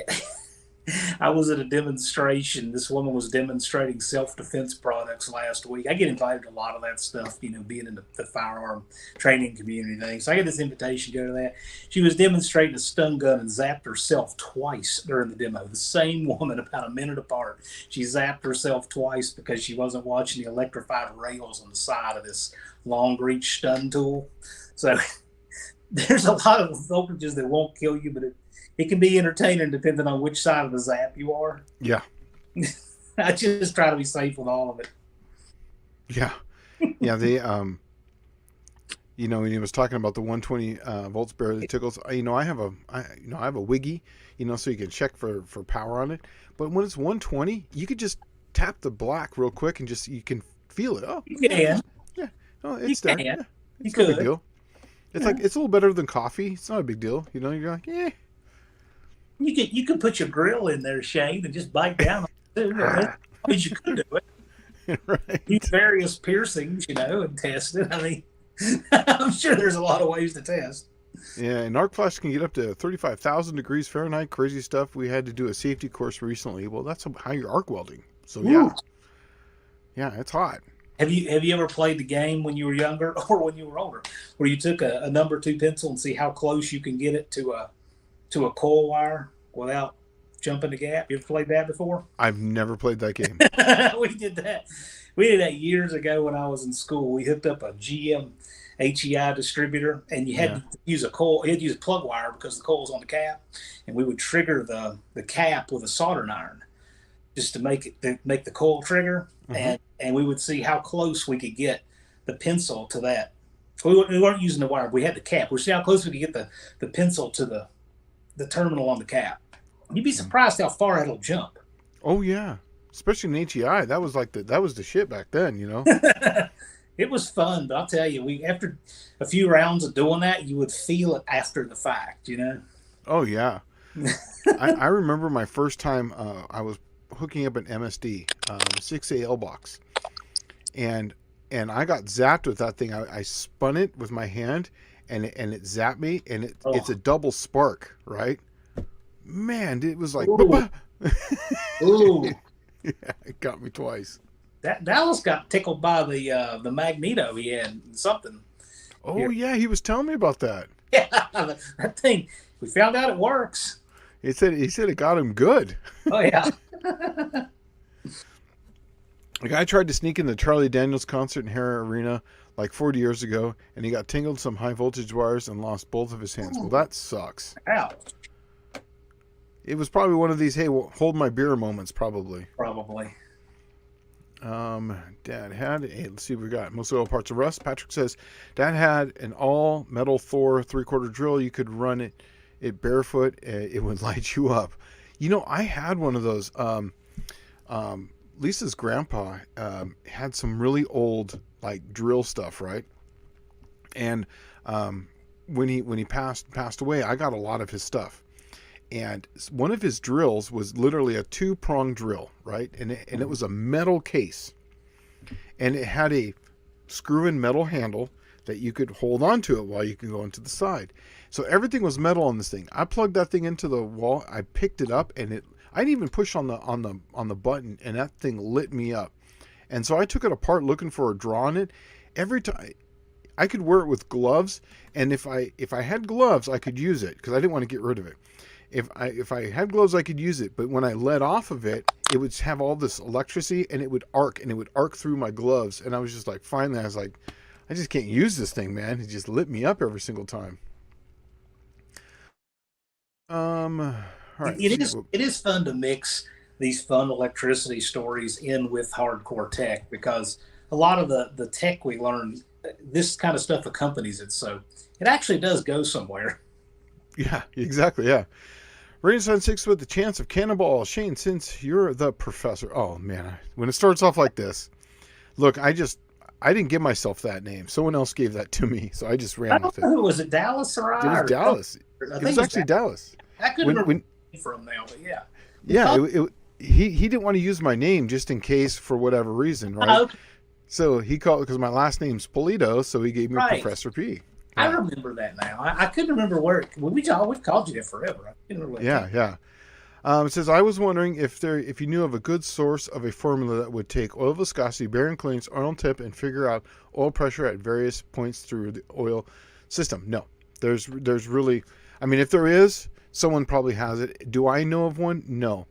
Speaker 2: demonstration. This woman was demonstrating self-defense products last week. I get invited to a lot of that stuff, being in the firearm training community thing. So I get this invitation to go to that. She was demonstrating a stun gun and zapped herself twice during the demo. The same woman, about a minute apart. She zapped herself twice because she wasn't watching the electrified rails on the side of this long reach stun tool. So there's a lot of voltages that won't kill you, but it can be entertaining depending on which side of the zap you are.
Speaker 1: Yeah.
Speaker 2: I just try to be safe with all of it.
Speaker 1: Yeah. Yeah. They, when he was talking about the 120 volts barely tickles, I have a Wiggy, so you can check for power on it. But when it's 120, you could just tap the black real quick and you can feel it. Oh,
Speaker 2: you can.
Speaker 1: Yeah. Oh, it's there. Yeah. It's
Speaker 2: no
Speaker 1: big deal. It's like, it's a little better than coffee. It's not a big deal. You're like, yeah.
Speaker 2: You can put your grill in there, Shane, and just bite down on it too. I mean, you could do it.
Speaker 1: Right.
Speaker 2: Use various piercings, and test it. I mean, I'm sure there's a lot of ways to test.
Speaker 1: Yeah, and arc flash can get up to 35,000 degrees Fahrenheit. Crazy stuff. We had to do a safety course recently. Well, that's how you're arc welding. So yeah. Ooh. Yeah, it's hot.
Speaker 2: Have you ever played the game when you were younger or when you were older, where you took a number 2 pencil and see how close you can get it to a coil wire without jumping the gap? You ever played that before?
Speaker 1: I've never played that game.
Speaker 2: We did that. We did that years ago when I was in school. We hooked up a GM HEI distributor, and you had to use a coil. You had to use a plug wire because the coil was on the cap, and we would trigger the cap with a soldering iron just to make the coil trigger, and we would see how close we could get the pencil to that. We weren't using the wire. We had the cap. We'd see how close we could get the pencil to the terminal on the cap. You'd be surprised how far it'll jump.
Speaker 1: Oh yeah, especially in HEI. That was the shit back then,
Speaker 2: It was fun, but I'll tell you, after a few rounds of doing that, you would feel it after the fact,
Speaker 1: Oh yeah. I remember my first time I was hooking up an MSD 6AL box, and I got zapped with that thing. I spun it with my hand, and it zapped me, and it's a double spark, right? Man, it was like,
Speaker 2: ooh. Ooh.
Speaker 1: Yeah, it got me twice.
Speaker 2: That Dallas got tickled by the magneto he had something.
Speaker 1: Oh yeah, he was telling me about that.
Speaker 2: Yeah, that thing. We found out it works.
Speaker 1: He said it got him good.
Speaker 2: Oh yeah.
Speaker 1: A guy tried to sneak in the Charlie Daniels concert in Hara Arena like 40 years ago, and he got tangled some high voltage wires and lost both of his hands. Well, that sucks.
Speaker 2: Ouch.
Speaker 1: It was probably one of these, hey, well, hold my beer moments, probably.
Speaker 2: Probably.
Speaker 1: Dad had a, let's see what we got. Most oil parts of rust. Patrick says, Dad had an all metal Thor 3/4 drill. You could run it barefoot. It would light you up. You know, I had one of those. Lisa's grandpa had some really old like drill stuff, right? And when he passed away, I got a lot of his stuff. And one of his drills was literally a 2-prong drill, right? And it was a metal case, and it had a screw-in metal handle that you could hold on to it while you could go into the side. So everything was metal on this thing. I plugged that thing into the wall. I picked it up, and I didn't even push on the button, and that thing lit me up. And so I took it apart looking for a draw on it. Every time I could wear it with gloves, and if I had gloves, I could use it because I didn't want to get rid of it. If I had gloves, I could use it, but when I let off of it, it would have all this electricity, and it would arc through my gloves. And I was just like, finally, I was like, I just can't use this thing, man. It just lit me up every single time. All right.
Speaker 2: It is fun to mix these fun electricity stories in with hardcore tech, because a lot of the tech we learn, this kind of stuff accompanies it, so it actually does go somewhere.
Speaker 1: Yeah, exactly. Yeah. Radius on 6 with the chance of cannonball. Shane, since you're the professor. Oh, man. When it starts off like this, look, I didn't give myself that name. Someone else gave that to me, so I just ran with it.
Speaker 2: Was it Dallas or
Speaker 1: I? It was Dallas. It was actually Dallas.
Speaker 2: I couldn't remember from now, but yeah.
Speaker 1: Yeah, he didn't want to use my name just in case for whatever reason, right?
Speaker 2: Okay.
Speaker 1: So he called, because my last name's Polito, so he gave me Professor P.
Speaker 2: I remember that now. I couldn't remember where. We've called you that forever. I couldn't remember.
Speaker 1: Yeah. It says, I was wondering if you knew of a good source of a formula that would take oil viscosity, bearing clearance, oil temp, and figure out oil pressure at various points through the oil system. No, there's really, I mean, if there is, someone probably has it. Do I know of one? No.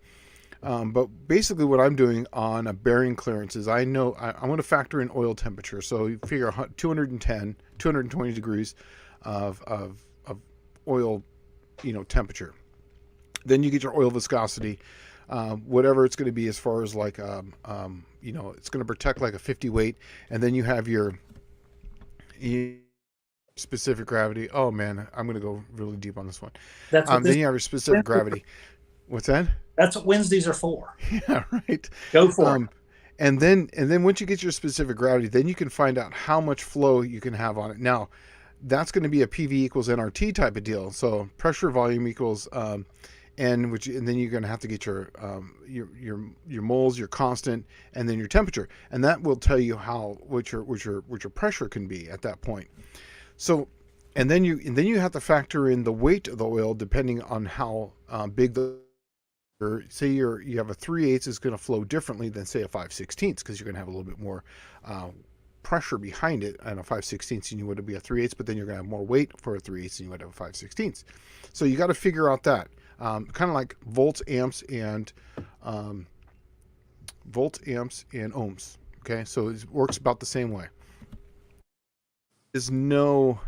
Speaker 1: But basically what I'm doing on a bearing clearance is I know I want to factor in oil temperature. So you figure 220 degrees of oil, temperature. Then you get your oil viscosity, whatever it's going to be as far as like, it's going to protect like a 50 weight. And then you have your specific gravity. Oh man, I'm going to go really deep on this one. Then you have your specific gravity. What's that?
Speaker 2: That's what Wednesdays are for.
Speaker 1: Yeah, right.
Speaker 2: Go for it.
Speaker 1: And then once you get your specific gravity, then you can find out how much flow you can have on it. Now, that's going to be a PV equals nRT type of deal. So pressure volume equals and then you're going to have to get your moles, your constant, and then your temperature, and that will tell you what your pressure can be at that point. So, and then you have to factor in the weight of the oil depending on how big say you have a 3/8 is going to flow differently than say a 5/16, because you're going to have a little bit more pressure behind it on a 5/16 than you would be a 3/8, but then you're going to have more weight for a 3/8 than you would have a 5/16. So you got to figure out that kind of like volts, amps, and ohms. Okay, so it works about the same way. There's no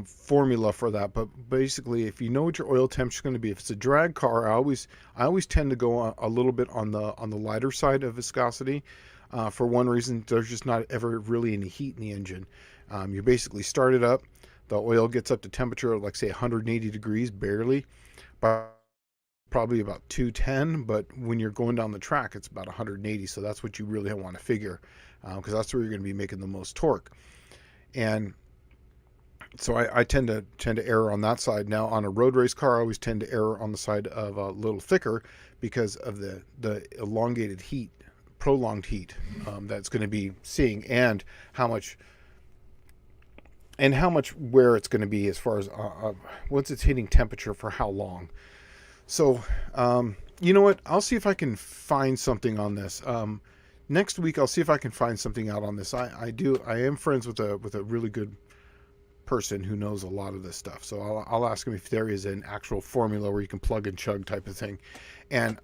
Speaker 1: formula for that, but basically if you know what your oil temperature is going to be, if it's a drag car, I always tend to go a little bit on the lighter side of viscosity, for one reason: there's just not ever really any heat in the engine. You basically start it up, the oil gets up to temperature of like say 180 degrees barely, but probably about 210, but when you're going down the track it's about 180, so that's what you really want to figure, because that's where you're going to be making the most torque. And so I tend to err on that side. Now on a road race car, I always tend to err on the side of a little thicker because of the elongated heat, prolonged heat that's going to be seeing, and how much wear it's going to be as far as once it's hitting temperature for how long. So you know what? I'll see if I can find something on this. Next week I'll see if I can find something out on this. I am friends with a really good person who knows a lot of this stuff, so I'll ask him if there is an actual formula where you can plug and chug type of thing. And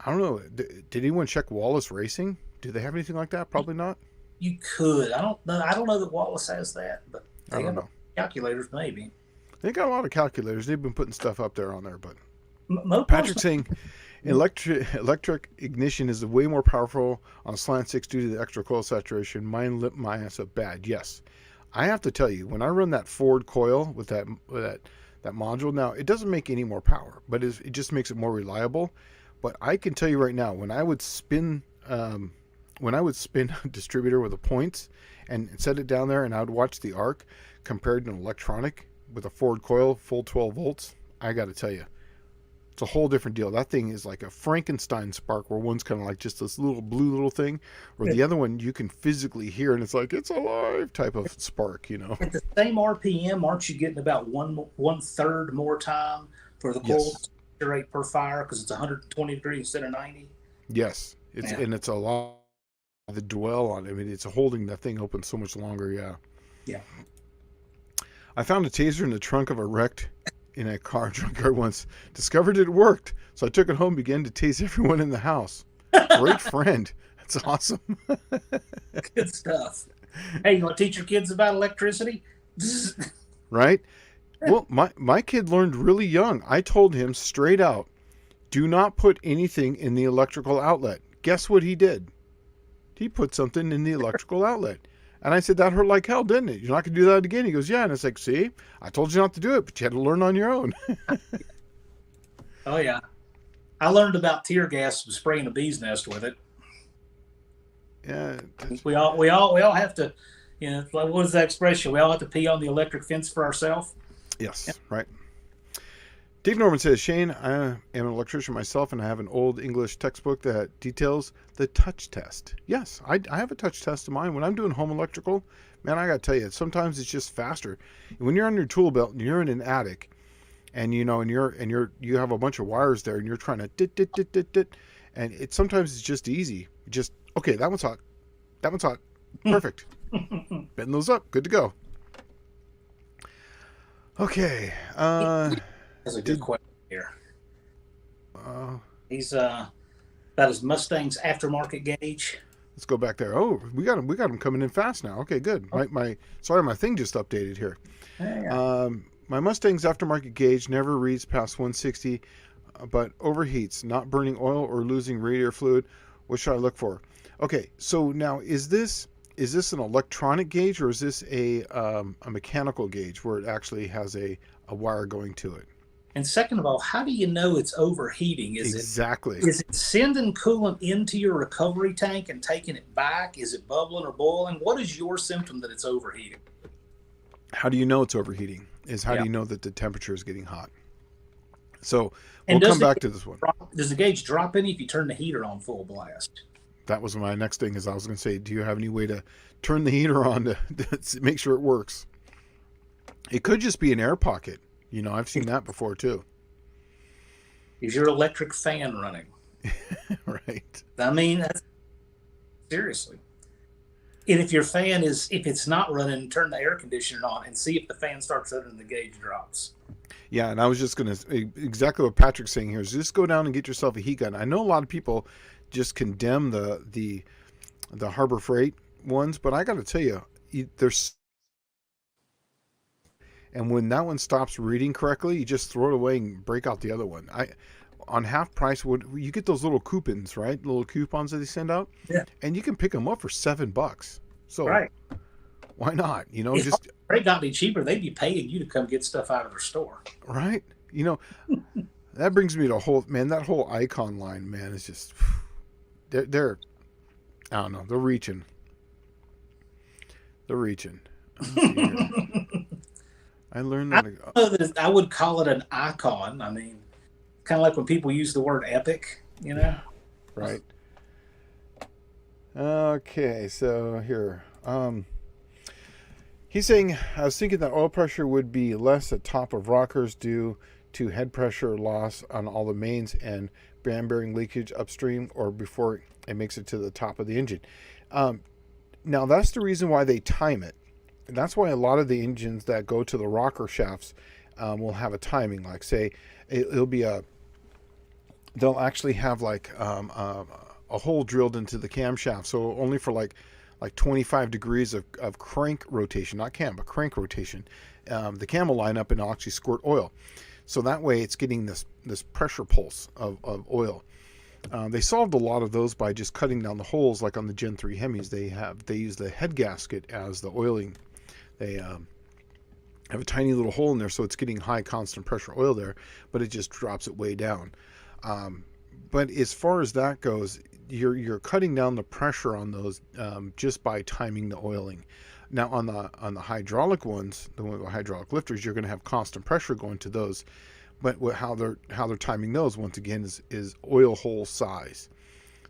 Speaker 1: I don't know, did anyone check Wallace Racing? Do they have anything like that? Probably not.
Speaker 2: You could. I don't know that Wallace has that, but
Speaker 1: I don't know.
Speaker 2: Calculators maybe.
Speaker 1: They got a lot of calculators. They've been putting stuff up there on there, but
Speaker 2: Mopars.
Speaker 1: Patrick's saying electric ignition is way more powerful on a slant six due to the extra coil saturation. Mine lit my ass up bad. Yes, I have to tell you, when I run that Ford coil with that module, now it doesn't make any more power, but it just makes it more reliable. But I can tell you right now, when I would spin a distributor with the points and set it down there, and I would watch the arc compared to an electronic with a Ford coil, full 12 volts, I got to tell you, it's a whole different deal. That thing is like a Frankenstein spark, where one's kind of like just this little blue little thing, or the other one you can physically hear, and it's like it's alive type of spark, you know.
Speaker 2: At the same RPM, aren't you getting about one third more time for the coil rate per fire because it's 120 degrees instead of 90?
Speaker 1: Yes, and it's a lot of the dwell on it. I mean, it's holding that thing open so much longer.
Speaker 2: Yeah.
Speaker 1: I found a taser in the trunk of a wrecked in a car junkyard once. Discovered it worked, so I took it home, began to tase everyone in the house. Great friend. That's awesome.
Speaker 2: Good stuff. Hey, you want to teach your kids about electricity?
Speaker 1: Right? Well, my kid learned really young. I told him straight out, do not put anything in the electrical outlet. Guess what he did? He put something in the electrical outlet. And I said, that hurt like hell, didn't it? You're not going to do that again? He goes, yeah. And it's like, see, I told you not to do it, but you had to learn on your own.
Speaker 2: Oh, yeah. I learned about tear gas from spraying a bee's nest with it.
Speaker 1: Yeah.
Speaker 2: We all have to, what is that expression? We all have to pee on the electric fence for ourselves.
Speaker 1: Yes, right. Dave Norman says, Shane, I am an electrician myself, and I have an old English textbook that details the touch test. Yes, I have a touch test of mine. When I'm doing home electrical, man, I got to tell you, sometimes it's just faster. When you're on your tool belt and you're in an attic, and you have a bunch of wires there, and you're trying to dit, and sometimes it's just easy. Just, okay, that one's hot. That one's hot. Perfect. Bend those up. Good to go. Okay.
Speaker 2: That's a good question here. He's about his Mustang's aftermarket gauge.
Speaker 1: Let's go back there. Oh, we got him coming in fast now. Okay, good. My thing just updated here.
Speaker 2: Yeah.
Speaker 1: My Mustang's aftermarket gauge never reads past 160, but overheats, not burning oil or losing radiator fluid. What should I look for? Okay, so now is this an electronic gauge, or is this a mechanical gauge where it actually has a wire going to it?
Speaker 2: And second of all, how do you know it's overheating? Is it sending coolant into your recovery tank and taking it back? Is it bubbling or boiling? What is your symptom that it's overheating?
Speaker 1: How do you know it's overheating? How do you know that the temperature is getting hot? So we'll come back to this one.
Speaker 2: Does the gauge drop any if you turn the heater on full blast?
Speaker 1: That was my next thing. Is I was going to say, do you have any way to turn the heater on to make sure it works? It could just be an air pocket. I've seen that before too.
Speaker 2: Is your electric fan running?
Speaker 1: Right.
Speaker 2: I mean, seriously. And if your fan if it's not running, turn the air conditioner on and see if the fan starts running and the gauge drops.
Speaker 1: Yeah, and I was just going to, exactly what Patrick's saying here, is just go down and get yourself a heat gun. I know a lot of people just condemn the Harbor Freight ones, but I got to tell you, there's, and when that one stops reading correctly, you just throw it away and break out the other one. On half price, you get those little coupons, right? Little coupons that they send out,
Speaker 2: yeah,
Speaker 1: and you can pick them up for $7. So
Speaker 2: right,
Speaker 1: why not?
Speaker 2: If
Speaker 1: just
Speaker 2: they got any cheaper, they'd be paying you to come get stuff out of their store,
Speaker 1: right? That brings me to that whole Icon line, man, is just they're I don't know, they're reaching. I learned that.
Speaker 2: I would call it an icon. I mean, kind of like when people use the word epic,
Speaker 1: Right. Okay, so here. He's saying, I was thinking that oil pressure would be less at top of rockers due to head pressure loss on all the mains and band bearing leakage upstream or before it makes it to the top of the engine. Now, that's the reason why they time it. And that's why a lot of the engines that go to the rocker shafts will have a timing. Like, say, they'll actually have like a hole drilled into the camshaft. So only for like 25 degrees of crank rotation, not cam, but crank rotation, the cam will line up and it'll actually squirt oil. So that way it's getting this pressure pulse of oil. They solved a lot of those by just cutting down the holes, like on the Gen 3 Hemis. They use the head gasket as the oiling. They have a tiny little hole in there, so it's getting high constant pressure oil there, but it just drops it way down. But as far as that goes, you're cutting down the pressure on those just by timing the oiling. Now on the hydraulic ones, the hydraulic lifters, you're going to have constant pressure going to those. But how they're timing those, once again, is oil hole size.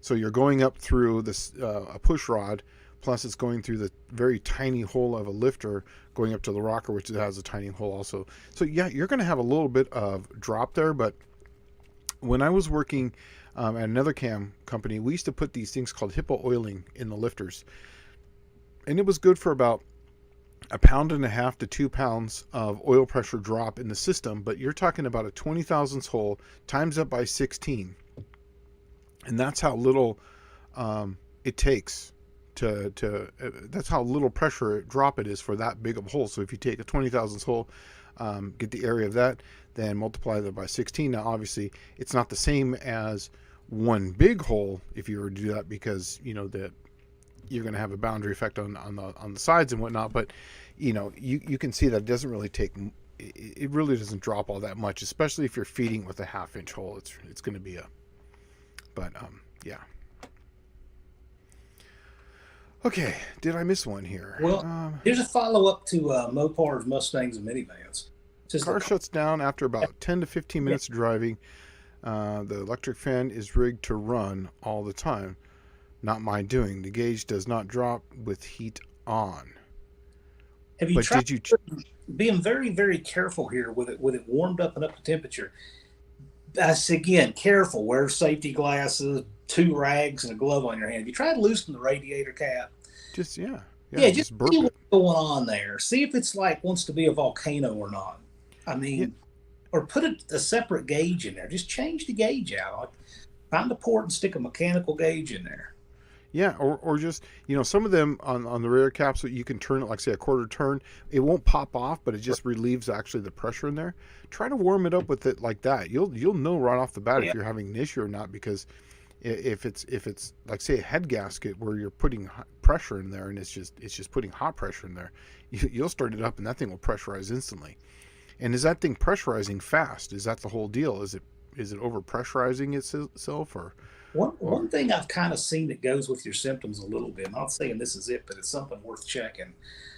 Speaker 1: So you're going up through this a push rod, plus it's going through the very tiny hole of a lifter, going up to the rocker, which has a tiny hole also. So yeah, you're going to have a little bit of drop there. But when I was working at another cam company, we used to put these things called HIPPO oiling in the lifters, and it was good for about 1.5 pounds to 2 pounds of oil pressure drop in the system. But you're talking about a 20 thousandths hole times up by 16, and that's how little it takes to that's how little pressure drop it is for that big of a hole. So if you take a 20 thousandths hole, get the area of that, then multiply that by 16. Now obviously it's not the same as one big hole if you were to do that, because you know that you're going to have a boundary effect on the sides and whatnot. But you know, you can see that it doesn't really take, it really doesn't drop all that much, especially if you're feeding with a 1/2 inch hole. It's going to be but yeah. Okay, did I miss one here?
Speaker 2: Well, here's a follow-up to Mopar's Mustangs and minivans.
Speaker 1: Car shuts down after about 10 to 15 minutes of driving. The electric fan is rigged to run all the time. Not my doing. The gauge does not drop with heat on.
Speaker 2: Have you tried being very, very careful here with it warmed up and up to temperature? That's, again, careful. Wear safety glasses, 2 rags, and a glove on your hand. Have you tried loosening the radiator cap?
Speaker 1: Just
Speaker 2: just
Speaker 1: burp
Speaker 2: see
Speaker 1: it.
Speaker 2: what's going on there. See if it's like wants to be a volcano or not. I mean, or put a separate gauge in there. Just change the gauge out. Like, find a port and stick a mechanical gauge in there.
Speaker 1: Yeah, or just, you know, some of them on the rear caps, you can turn it, like say a quarter turn. It won't pop off, but it just relieves actually the pressure in there. Try to warm it up with it like that. You'll know right off the bat if you're having an issue or not, because if it's like say a head gasket where you're putting pressure in there and it's just putting hot pressure in there, you'll start it up and that thing will pressurize instantly. And is that thing pressurizing fast? Is that the whole deal? Is it over pressurizing itself or?
Speaker 2: One thing I've kind of seen that goes with your symptoms a little bit, not saying this is it, but it's something worth checking.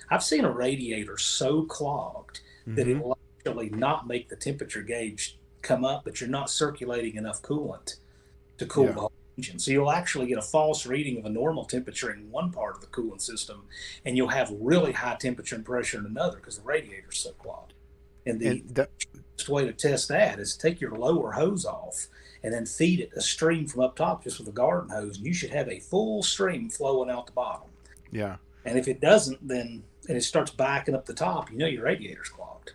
Speaker 2: I've seen a radiator so clogged that it will actually not make the temperature gauge come up, but you're not circulating enough coolant to cool the whole engine. So you'll actually get a false reading of a normal temperature in one part of the coolant system, and you'll have really high temperature and pressure in another because the radiator's so clogged. And the best way to test that is take your lower hose off and then feed it a stream from up top just with a garden hose, and you should have a full stream flowing out the bottom.
Speaker 1: Yeah.
Speaker 2: And if it doesn't, and it starts backing up the top, you know your radiator's clogged.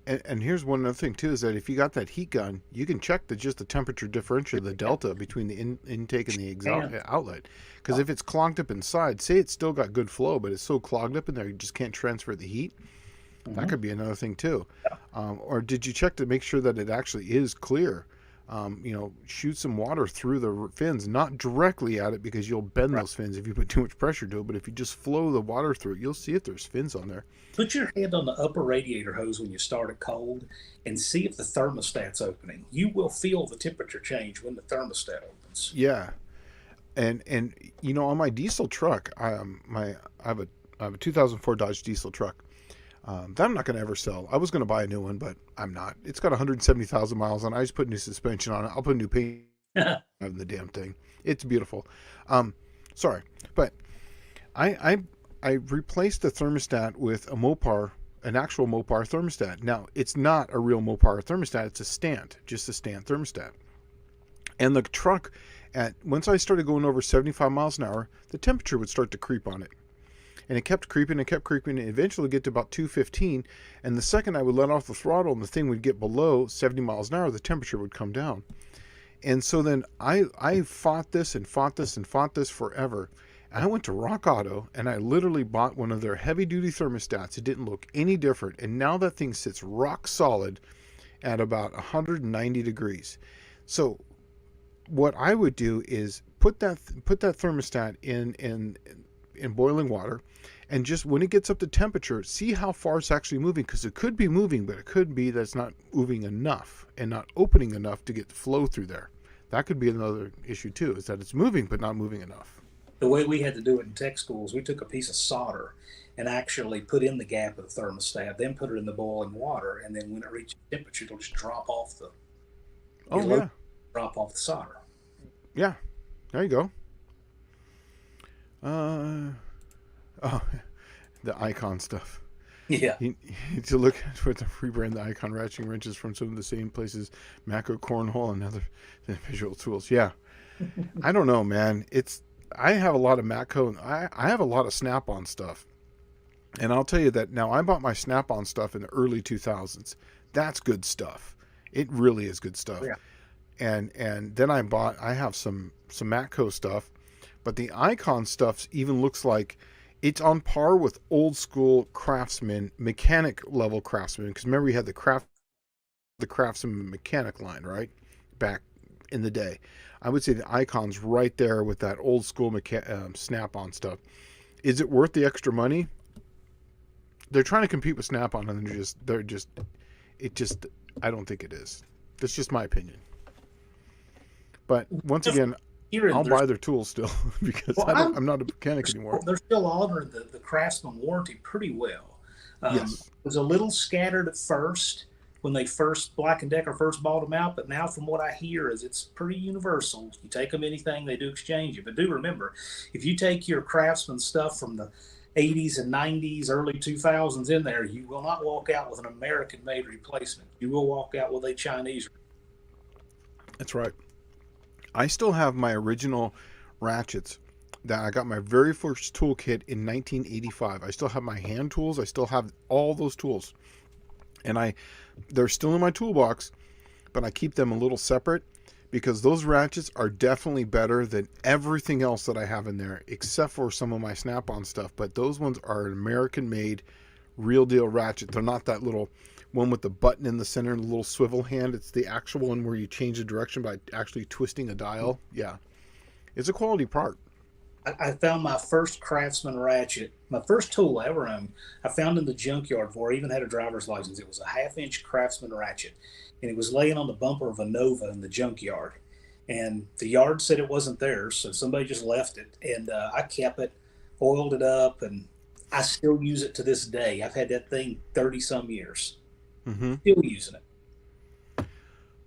Speaker 1: And here's one other thing too, is that if you got that heat gun, you can check the temperature differential, the delta between the intake and the exhaust outlet. Because if it's clogged up inside, say it's still got good flow, but it's so clogged up in there you just can't transfer the heat. That could be another thing too. Or did you check to make sure that it actually is clear? Shoot some water through the fins, not directly at it, because you'll bend those fins if you put too much pressure to it. But if you just flow the water through it, you'll see if there's fins on there.
Speaker 2: Put your hand on the upper radiator hose when you start it cold and see if the thermostat's opening. You will feel the temperature change when the thermostat opens.
Speaker 1: Yeah. And on my diesel truck, I have a 2004 Dodge diesel truck. That I'm not going to ever sell. I was going to buy a new one, but I'm not. It's got 170,000 miles on it. I just put new suspension on it. I'll put new paint on the damn thing. It's beautiful. Sorry, but I replaced the thermostat with a Mopar, an actual Mopar thermostat. Now, it's not a real Mopar thermostat. It's a stand, just a stand thermostat. And the truck, once I started going over 75 miles an hour, the temperature would start to creep on it. And it kept creeping and eventually get to about 215. And the second I would let off the throttle and the thing would get below 70 miles an hour, the temperature would come down. And so then I fought this forever. And I went to Rock Auto and I literally bought one of their heavy duty thermostats. It didn't look any different. And now that thing sits rock solid at about 190 degrees. So what I would do is put that thermostat in boiling water, and just when it gets up to temperature, see how far it's actually moving, because it could be moving, but it could be that it's not moving enough and not opening enough to get flow through there. That could be another issue too, is that it's moving but not moving enough.
Speaker 2: The way we had to do it in tech schools, we took a piece of solder and actually put in the gap of the thermostat, then put it in the boiling water, and then when it reaches temperature, it'll just drop off the
Speaker 1: Oh yeah,
Speaker 2: drop off the solder.
Speaker 1: yeah. There you go. Oh, the Icon stuff.
Speaker 2: Yeah.
Speaker 1: You need to look at what the rebrand the Icon ratcheting wrenches from some of the same places, Macro Cornhole and other visual tools. Yeah, I don't know, man. I have a lot of Matco. I have a lot of Snap-on stuff, and I'll tell you that now. I bought my Snap-on stuff in the early 2000s. That's good stuff. It really is good stuff.
Speaker 2: Yeah.
Speaker 1: And then I have some Matco stuff, but the Icon stuff even looks like it's on par with old school Craftsman, mechanic level Craftsman. Because remember, we had the Craftsman mechanic line, right? Back in the day. I would say the Icon's right there with that old school Snap-on stuff. Is it worth the extra money? They're trying to compete with Snap-on, and I don't think it is. That's just my opinion. But once again, I'll buy their tools still because I'm not a mechanic anymore.
Speaker 2: They're still honoring the Craftsman warranty pretty well.
Speaker 1: Yes.
Speaker 2: It was a little scattered at first when Black & Decker first bought them out, but now from what I hear is it's pretty universal. You take them anything, they do exchange it. But do remember, if you take your Craftsman stuff from the 80s and 90s, early 2000s in there, you will not walk out with an American-made replacement. You will walk out with a Chinese.
Speaker 1: That's right. I still have my original ratchets that I got my very first toolkit in 1985. I still have my hand tools. I still have all those tools. And they're still in my toolbox, but I keep them a little separate because those ratchets are definitely better than everything else that I have in there, except for some of my Snap-on stuff. But those ones are an American-made, real deal ratchet. They're not that little one with the button in the center and the little swivel hand. It's the actual one where you change the direction by actually twisting a dial. Yeah. It's a quality part.
Speaker 2: I found my first Craftsman ratchet, my first tool I ever owned, I found in the junkyard before I even had a driver's license. It was a 1/2-inch Craftsman ratchet, and it was laying on the bumper of a Nova in the junkyard. And the yard said it wasn't theirs, so somebody just left it. And I kept it, oiled it up, and I still use it to this day. I've had that thing 30-some years.
Speaker 1: Mm-hmm.
Speaker 2: Still using it.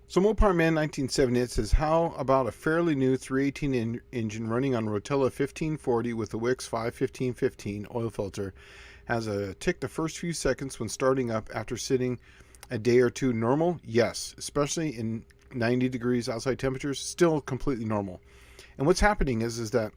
Speaker 1: So Mopar Man 1978 says, how about a fairly new 318 engine running on Rotella 1540 with a Wix 51515 oil filter has a tick the first few seconds when starting up after sitting a day or two? Normal? Yes, especially in 90 degrees outside temperatures, still completely normal. And what's happening is that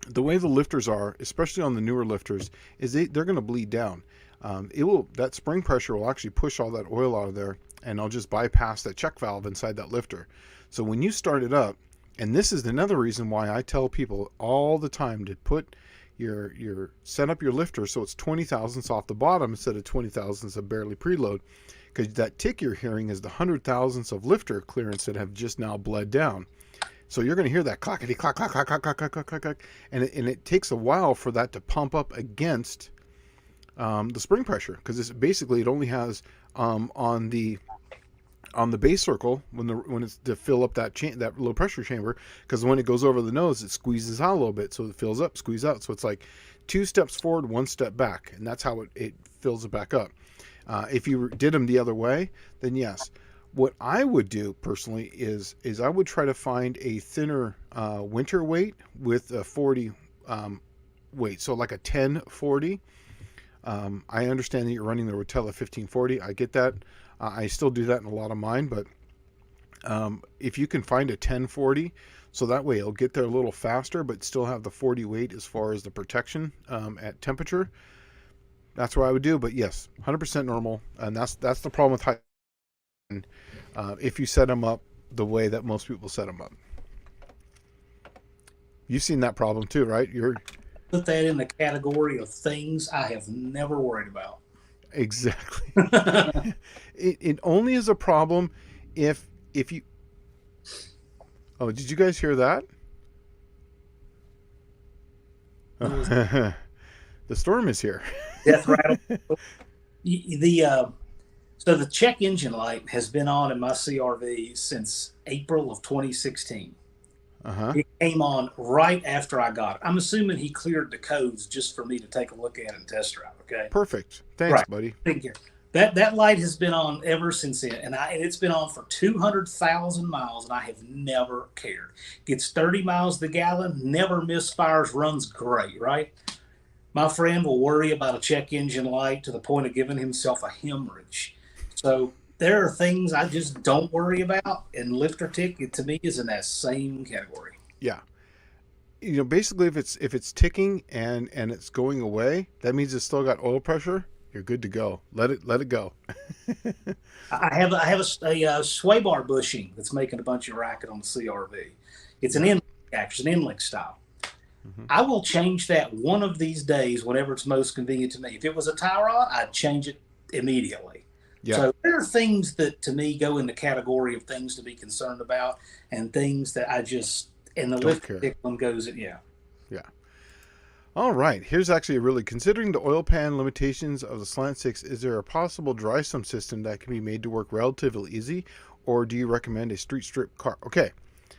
Speaker 1: the way the lifters are, especially on the newer lifters, is they're going to bleed down. That spring pressure will actually push all that oil out of there, and I'll just bypass that check valve inside that lifter. So when you start it up, and this is another reason why I tell people all the time to put set up your lifter so it's 20 thousandths off the bottom instead of 20 thousandths of barely preload, because that tick you're hearing is the 100 thousandths of lifter clearance that have just now bled down. So you're going to hear that clackety clack clack clack clack clack clack clack clack, and it takes a while for that to pump up against the spring pressure, because it only has on the base circle when it's to fill up that low pressure chamber, because when it goes over the nose it squeezes out a little bit, so it fills up, squeeze out, so it's like 2 steps forward, 1 step back, and that's how it fills it back up. If you did them the other way, then yes. What I would do personally is I would try to find a thinner winter weight with a 40 weight, so like a 1040. I understand that you're running the Rotella 1540. I get that. I still do that in a lot of mine, but if you can find a 1040, so that way it'll get there a little faster, but still have the 40 weight as far as the protection at temperature, that's what I would do. But yes, 100% normal, and that's the problem with high. If you set them up the way that most people set them up, you've seen that problem too, right?
Speaker 2: Put that in the category of things I have never worried about.
Speaker 1: exactly. It only is a problem if you. Oh, did you guys hear that?
Speaker 2: What was
Speaker 1: The storm is here.
Speaker 2: death rattle? The so the check engine light has been on in my CRV since April of 2016.
Speaker 1: Uh-huh.
Speaker 2: It came on right after I got it. I'm assuming he cleared the codes just for me to take a look at and test drive. Okay.
Speaker 1: Perfect. Thanks,
Speaker 2: Right.
Speaker 1: buddy.
Speaker 2: Thank you. That light has been on ever since then, and it's been on for 200,000 miles, and I have never cared. Gets 30 miles the gallon, never misfires, runs great. Right. My friend will worry about a check engine light to the point of giving himself a hemorrhage. So there are things I just don't worry about, and lifter tick to me is in that same category.
Speaker 1: Yeah. Basically, if it's ticking and it's going away, that means it's still got oil pressure. You're good to go. Let it go.
Speaker 2: I have a sway bar bushing that's making a bunch of racket on the CRV. It's an
Speaker 1: Yeah.
Speaker 2: actually an inlink style.
Speaker 1: Hmm.
Speaker 2: I will change that one of these days whenever it's most convenient to me. If it was a tie rod, I'd change it immediately.
Speaker 1: Yeah.
Speaker 2: So there are things that to me go in the category of things to be concerned about and things that I just, and the
Speaker 1: Don't
Speaker 2: lift
Speaker 1: care.
Speaker 2: tick one goes, yeah.
Speaker 1: Yeah. All right. Here's actually a really considering the oil pan limitations of the Slant Six. Is there a possible dry sump system that can be made to work relatively easy, or do you recommend a street strip car? Okay,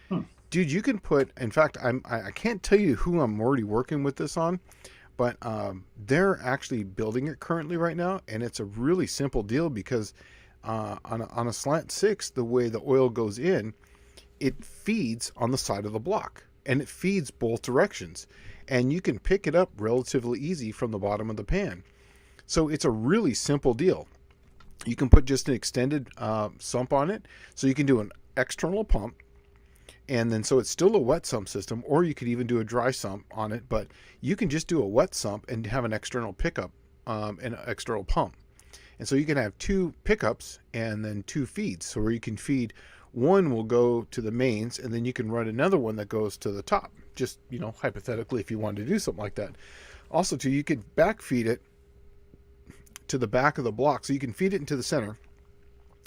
Speaker 2: Hmm.
Speaker 1: dude, you can put. In fact, I can't tell you who I'm already working with this on, but they're actually building it currently right now, and it's a really simple deal because on a Slant Six, the way the oil goes in, it feeds on the side of the block, and it feeds both directions, and you can pick it up relatively easy from the bottom of the pan. So it's a really simple deal. You can put just an extended sump on it, so you can do an external pump, and then so it's still a wet sump system, or you could even do a dry sump on it, but you can just do a wet sump and have an external pickup and an external pump. And so you can have two pickups and then two feeds. So where you can feed one will go to the mains, and then you can run another one that goes to the top. Just, hypothetically, if you wanted to do something like that. Also, too, you could backfeed it to the back of the block. So you can feed it into the center.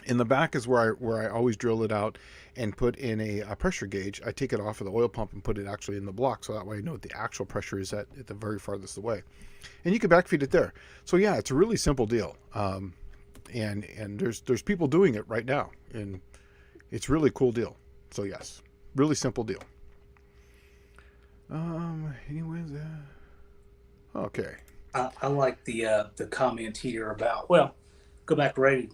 Speaker 1: In the back is where I always drill it out and put in a pressure gauge. I take it off of the oil pump and put it actually in the block, so that way I know what the actual pressure is at the very farthest away. And you can backfeed it there. So yeah, it's a really simple deal. And there's people doing it right now, and it's really a cool deal. So yes, really simple deal. Anyways, okay.
Speaker 2: I like the comment here about, well, go back to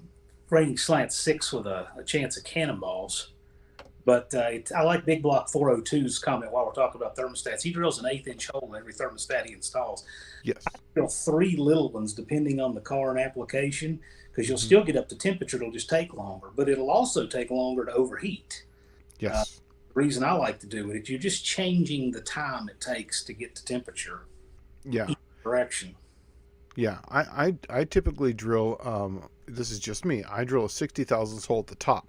Speaker 2: rating Slant Six with a chance of cannonballs. But I like Big Block 402's comment while we're talking about thermostats. He drills an 1/8 hole in every thermostat he installs.
Speaker 1: Yes.
Speaker 2: Drill 3 little ones depending on the car and application because you'll
Speaker 1: Mhm.
Speaker 2: still get up to temperature. It'll just take longer, but it'll also take longer to overheat.
Speaker 1: Yes.
Speaker 2: The reason I like to do it, you're just changing the time it takes to get to temperature.
Speaker 1: Yeah.
Speaker 2: Direction.
Speaker 1: Yeah. I typically drill. This is just me. I drill a 60 thousandths hole at the top.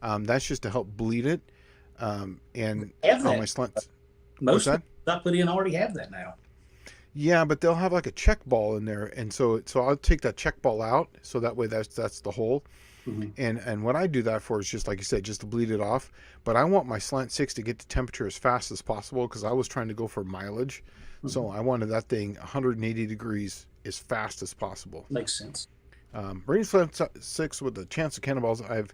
Speaker 1: That's just to help bleed it. And
Speaker 2: Have
Speaker 1: on
Speaker 2: that.
Speaker 1: my slants.
Speaker 2: Most
Speaker 1: that?
Speaker 2: I put in already have that now.
Speaker 1: Yeah, but they'll have like a check ball in there, and so I'll take that check ball out, so that way that's the hole.
Speaker 2: Mhm.
Speaker 1: And what I do that for is just like you said, just to bleed it off. But I want my Slant Six to get to temperature as fast as possible because I was trying to go for mileage, so I wanted that thing 180 degrees as fast as possible.
Speaker 2: Makes sense.
Speaker 1: Rating Slant Six with a chance of cannonballs. I've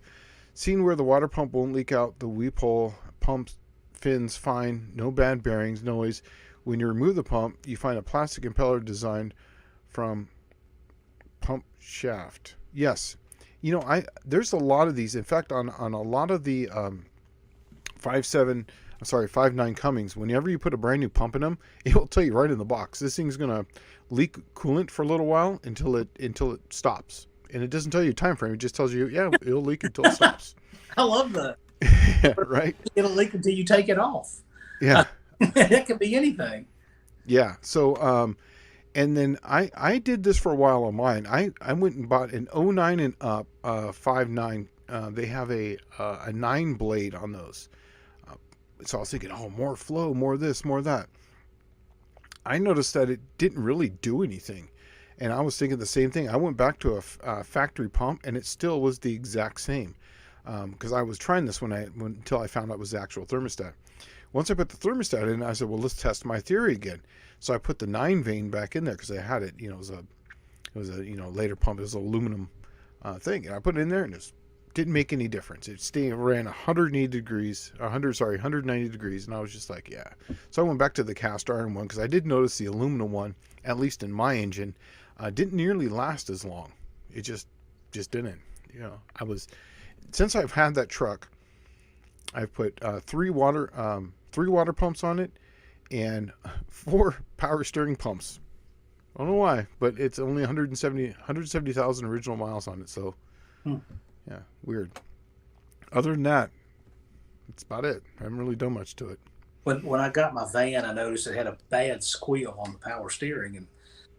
Speaker 1: seen where the water pump won't leak out. The weep hole pumps fins fine, no bad bearings, noise. When you remove the pump, you find a plastic impeller designed from pump shaft. Yes, there's a lot of these. In fact, on a lot of the 5.9 Cummings, whenever you put a brand new pump in them, it will tell you right in the box. This thing's gonna leak coolant for a little while until it stops, and it doesn't tell you a time frame. It just tells you, yeah, it'll leak until it stops.
Speaker 2: I love that.
Speaker 1: Right?
Speaker 2: It'll leak until you take it off.
Speaker 1: Yeah.
Speaker 2: That could be anything.
Speaker 1: Yeah. So, and then I did this for a while on mine. I went and bought an 09 and up 5.9. They have a 9 blade on those. So I was thinking, oh, more flow, more this, more that. I noticed that it didn't really do anything. And I was thinking the same thing. I went back to a factory pump, and it still was the exact same. Because I was trying this until I found out it was the actual thermostat. Once I put the thermostat in, I said, well, let's test my theory again. So I put the 9 vein back in there because I had it. You know, it was a later pump. It was an aluminum thing, and I put it in there, and it didn't make any difference. It ran 190 degrees, 190 degrees, and I was just like, yeah. So I went back to the cast iron one because I did notice the aluminum one, at least in my engine, didn't nearly last as long. It just didn't. You know, since I've had that truck, I've put 3 water pumps on it and 4 power steering pumps. I don't know why, but it's only 170,000 original miles on it. So, yeah, weird. Other than that, that's about it. I haven't really done much to it.
Speaker 2: When I got my van, I noticed it had a bad squeal on the power steering, and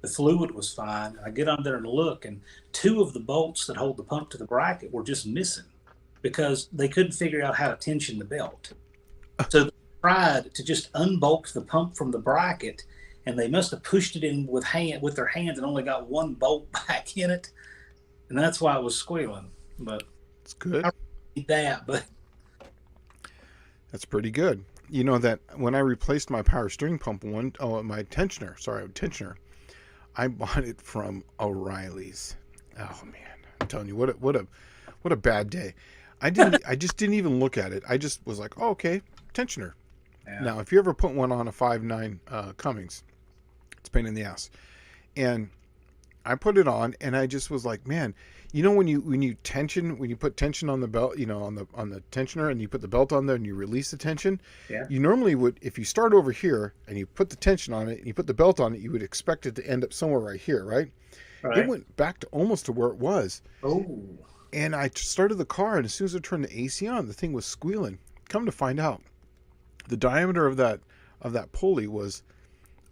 Speaker 2: the fluid was fine. And I get on there and look, and 2 of the bolts that hold the pump to the bracket were just missing because they couldn't figure out how to tension the belt. So they tried to just unbolt the pump from the bracket, and they must have pushed it in with their hands and only got 1 bolt back in it, and that's why it was squealing. But
Speaker 1: it's good.
Speaker 2: I don't need that, but
Speaker 1: that's pretty good. You know that when I replaced my power steering pump my tensioner, I bought it from O'Reilly's. Oh man, I'm telling you, what a bad day. I just didn't even look at it. I just was like, oh, okay, tensioner. Yeah. Now, if you ever put one on a 5.9 Cummins, it's a pain in the ass. And I put it on, and I just was like, man, you know when you put tension on the belt, you know, on the tensioner, and you put the belt on there and you release the tension.
Speaker 2: Yeah.
Speaker 1: You normally would, if you start over here and you put the tension on it and you put the belt on it, you would expect it to end up somewhere right here, right? Right. It went back to almost to where it was.
Speaker 2: Oh.
Speaker 1: And I started the car, and as soon as I turned the AC on, the thing was squealing. Come to find out, the diameter of that pulley was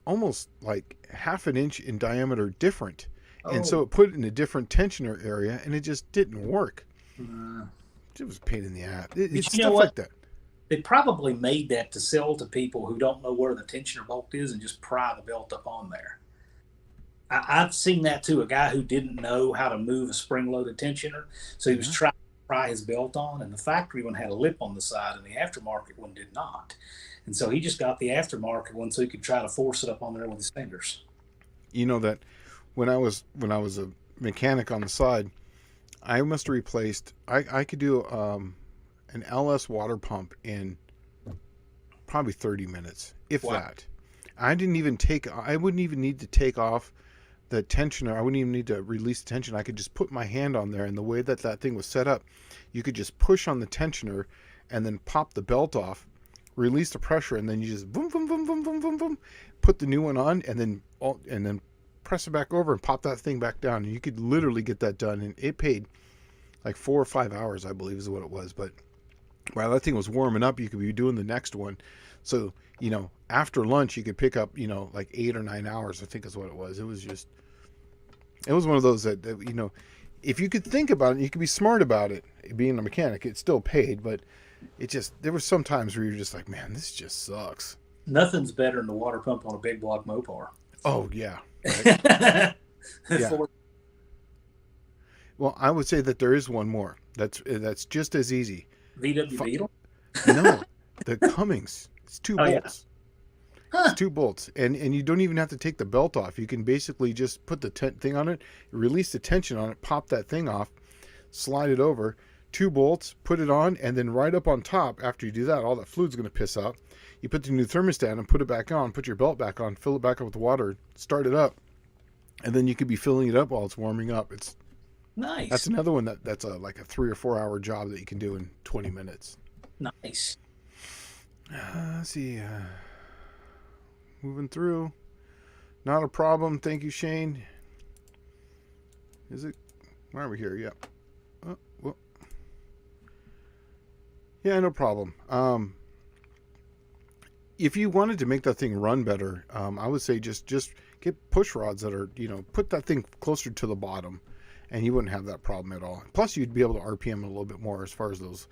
Speaker 1: almost like 1/2 inch in diameter different. Oh. And so it put it in a different tensioner area, and it just didn't work. It was a pain in the ass. It's stuff like that.
Speaker 2: They probably made that to sell to people who don't know where the tensioner bolt is and just pry the belt up on there. I've seen that too. A guy who didn't know how to move a spring-loaded tensioner, so he was trying to pry his belt on, and the factory one had a lip on the side, and the aftermarket one did not. And so he just got the aftermarket one so he could try to force it up on there with his fingers.
Speaker 1: You know that when I was a mechanic on the side, I must have replaced. I could do an LS water pump in probably 30 minutes, if that. I wouldn't even need to take off the tensioner. I wouldn't even need to release the tension. I could just put my hand on there, and the way that thing was set up, you could just push on the tensioner and then pop the belt off, release the pressure, and then you just boom, boom, boom, boom, boom, boom, boom, put the new one on, and then press it back over and pop that thing back down. And you could literally get that done, and it paid like 4 or 5 hours, I believe is what it was. But while that thing was warming up, you could be doing the next one. So, you know, after lunch, you could pick up, you know, like 8 or 9 hours, I think is what it was. It was one of those that, you know, if you could think about it, you could be smart about it. Being a mechanic, it still paid, but there were some times where you're just like, man, this just sucks.
Speaker 2: Nothing's better than the water pump on a big block Mopar.
Speaker 1: Oh, yeah. Right? Yeah. Well, I would say that there is one more. That's just as easy.
Speaker 2: VW Beetle?
Speaker 1: No, the Cummins. It's 2 bolts. Yeah. It's 2 bolts, and you don't even have to take the belt off. You can basically just put the thing on it, release the tension on it, pop that thing off, slide it over, 2 bolts, put it on, and then right up on top, after you do that, all that fluid's going to piss out. You put the new thermostat and put it back on, put your belt back on, fill it back up with water, start it up, and then you could be filling it up while it's warming up. It's
Speaker 2: nice.
Speaker 1: That's another one that's like a 3 or 4 hour job that you can do in 20 minutes.
Speaker 2: Nice.
Speaker 1: Let's see. Moving through. Not a problem. Thank you, Shane. Is it? Why are we here? Yeah. Oh, well. Yeah, no problem. If you wanted to make that thing run better, I would say just get push rods that are, you know, put that thing closer to the bottom, and you wouldn't have that problem at all. Plus, you'd be able to RPM a little bit more as far as those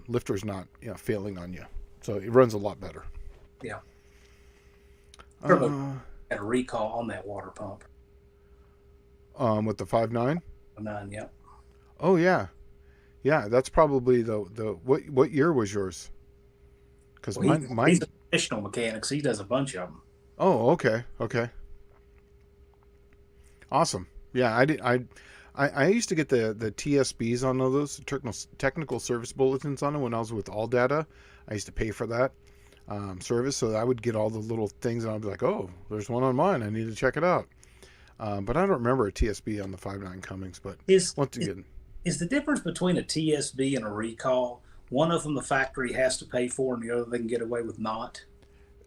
Speaker 1: lifters not, you know, failing on you. So it runs a lot better.
Speaker 2: Yeah. Had a recall on that water pump.
Speaker 1: With the 5.9.
Speaker 2: 9, yeah.
Speaker 1: Oh yeah, yeah. That's probably the what year was yours? Because
Speaker 2: Well, he's
Speaker 1: mine.
Speaker 2: a professional mechanic, so he does a bunch of them.
Speaker 1: Oh, okay, okay, awesome. Yeah, I did. I used to get the TSBs on those technical service bulletins on them when I was with All Data. I used to pay for that service, so I would get all the little things, and I'd be like, "Oh, there's one on mine. I need to check it out." But I don't remember a TSB on the 5.9 Cummings. But
Speaker 2: Is,
Speaker 1: once
Speaker 2: is
Speaker 1: again,
Speaker 2: is the difference between a TSB and a recall? One of them the factory has to pay for, and the other they can get away with not.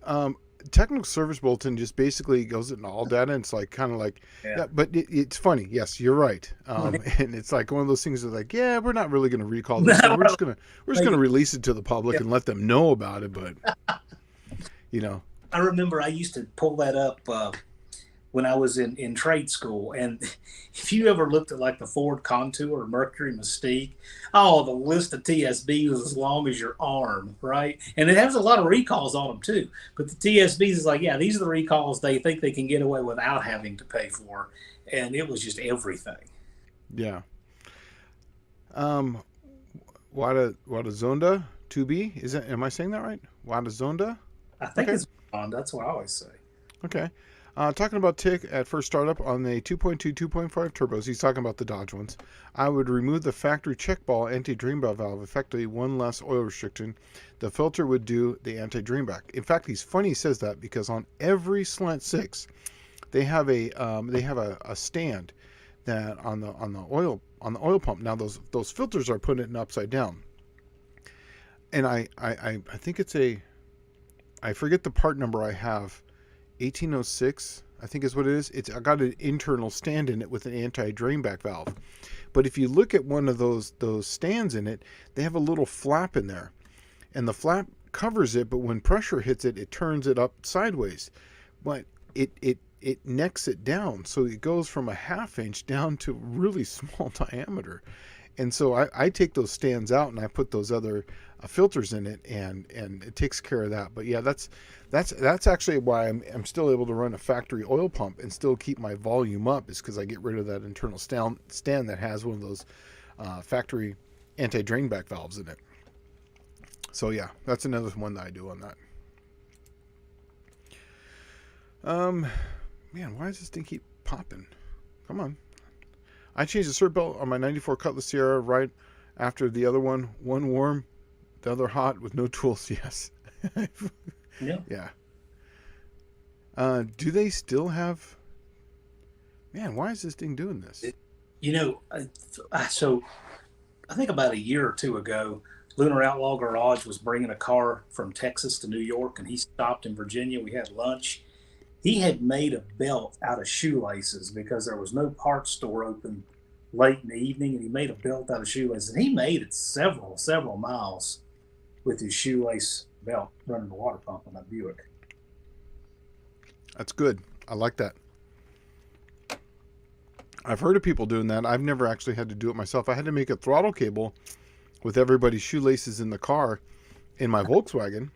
Speaker 1: um, technical service bulletin just basically goes into All Data. And it's like kind of like,
Speaker 2: Yeah.
Speaker 1: yeah, but it's funny. Yes, you're right. And it's like one of those things that's like, yeah, we're not really going to recall this thing.
Speaker 2: No,
Speaker 1: We're just gonna release it to the public
Speaker 2: yeah.
Speaker 1: and let them know about it. But you know,
Speaker 2: I remember I used to pull that up when I was in trade school. And if you ever looked at like the Ford Contour or Mercury Mystique, oh, the list of TSBs was as long as your arm, right? And it has a lot of recalls on them too. But the TSBs is like, yeah, these are the recalls they think they can get away without having to pay for. And it was just everything.
Speaker 1: yeah. Um, Wada Zonda 2B, is that? Am I saying that right? Wada Zonda.
Speaker 2: I think
Speaker 1: Okay.
Speaker 2: it's on. That's what I always say.
Speaker 1: Okay. Talking about tick at first startup on the 2.2, 2.5 turbos, he's talking about the Dodge ones. I would remove the factory check ball anti-drain valve, effectively one less oil restriction. The filter would do the anti-drain back. In fact, he's funny he says that because on every Slant 6, they have a stand that on the oil pump. Now those filters are put in upside down, and I think it's I forget the part number I have. 1806, I think is what it is. I got an internal stand in it with an anti-drain back valve. But if you look at one of those stands in it, they have a little flap in there, and the flap covers it. But when pressure hits it, it turns it up sideways. But it necks it down, so it goes from a half inch down to really small diameter. And so I take those stands out and I put those other filters in it, and it takes care of that. But yeah, that's actually why I'm still able to run a factory oil pump and still keep my volume up, is because I get rid of that internal stand that has one of those factory anti-drain back valves in it. So yeah, that's another one that I do on that. Um, Man, why does this thing keep popping? Come on. I changed the cert belt on my 94 Cutlass Sierra right after the other one. One warm, the other hot with no tools. Yes.
Speaker 2: Yeah.
Speaker 1: Yeah. Do they still have? Man, why is this thing doing this?
Speaker 2: You know, so I think about a year or two ago, Lunar Outlaw Garage was bringing a car from Texas to New York, and he stopped in Virginia. We had lunch. He had made a belt out of shoelaces because there was no parts store open late in the evening, and he made a belt out of shoelaces. And he made it several miles with his shoelace belt running the water pump on that Buick.
Speaker 1: That's good. I like that. I've heard of people doing that. I've never actually had to do it myself. I had to make a throttle cable with everybody's shoelaces in the car in my Volkswagen.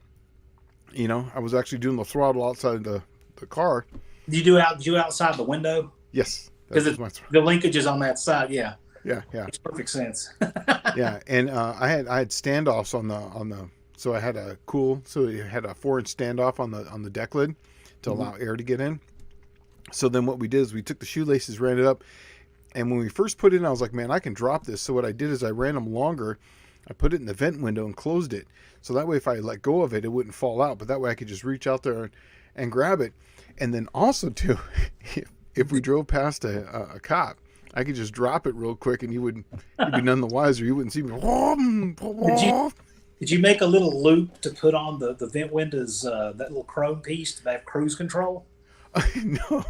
Speaker 1: You know, I was actually doing the throttle outside the car.
Speaker 2: Did you outside the window?
Speaker 1: Yes,
Speaker 2: Because the linkage is on that side. Yeah,
Speaker 1: yeah, yeah,
Speaker 2: makes perfect sense.
Speaker 1: yeah. And I had standoffs on the. So I had so it had a 4-inch standoff on the deck lid to allow air to get in. So then what we did is we took the shoelaces, ran it up, and when we first put it in, I was like, man, I can drop this. So what I did is I ran them longer. I put it in the vent window and closed it. So that way, if I let go of it, it wouldn't fall out. But that way I could just reach out there and grab it. And then also too, if we drove past a cop, I could just drop it real quick, and you'd be none the wiser. You wouldn't see me.
Speaker 2: Did you make a little loop to put on the vent windows, that little chrome piece to have cruise control?
Speaker 1: No,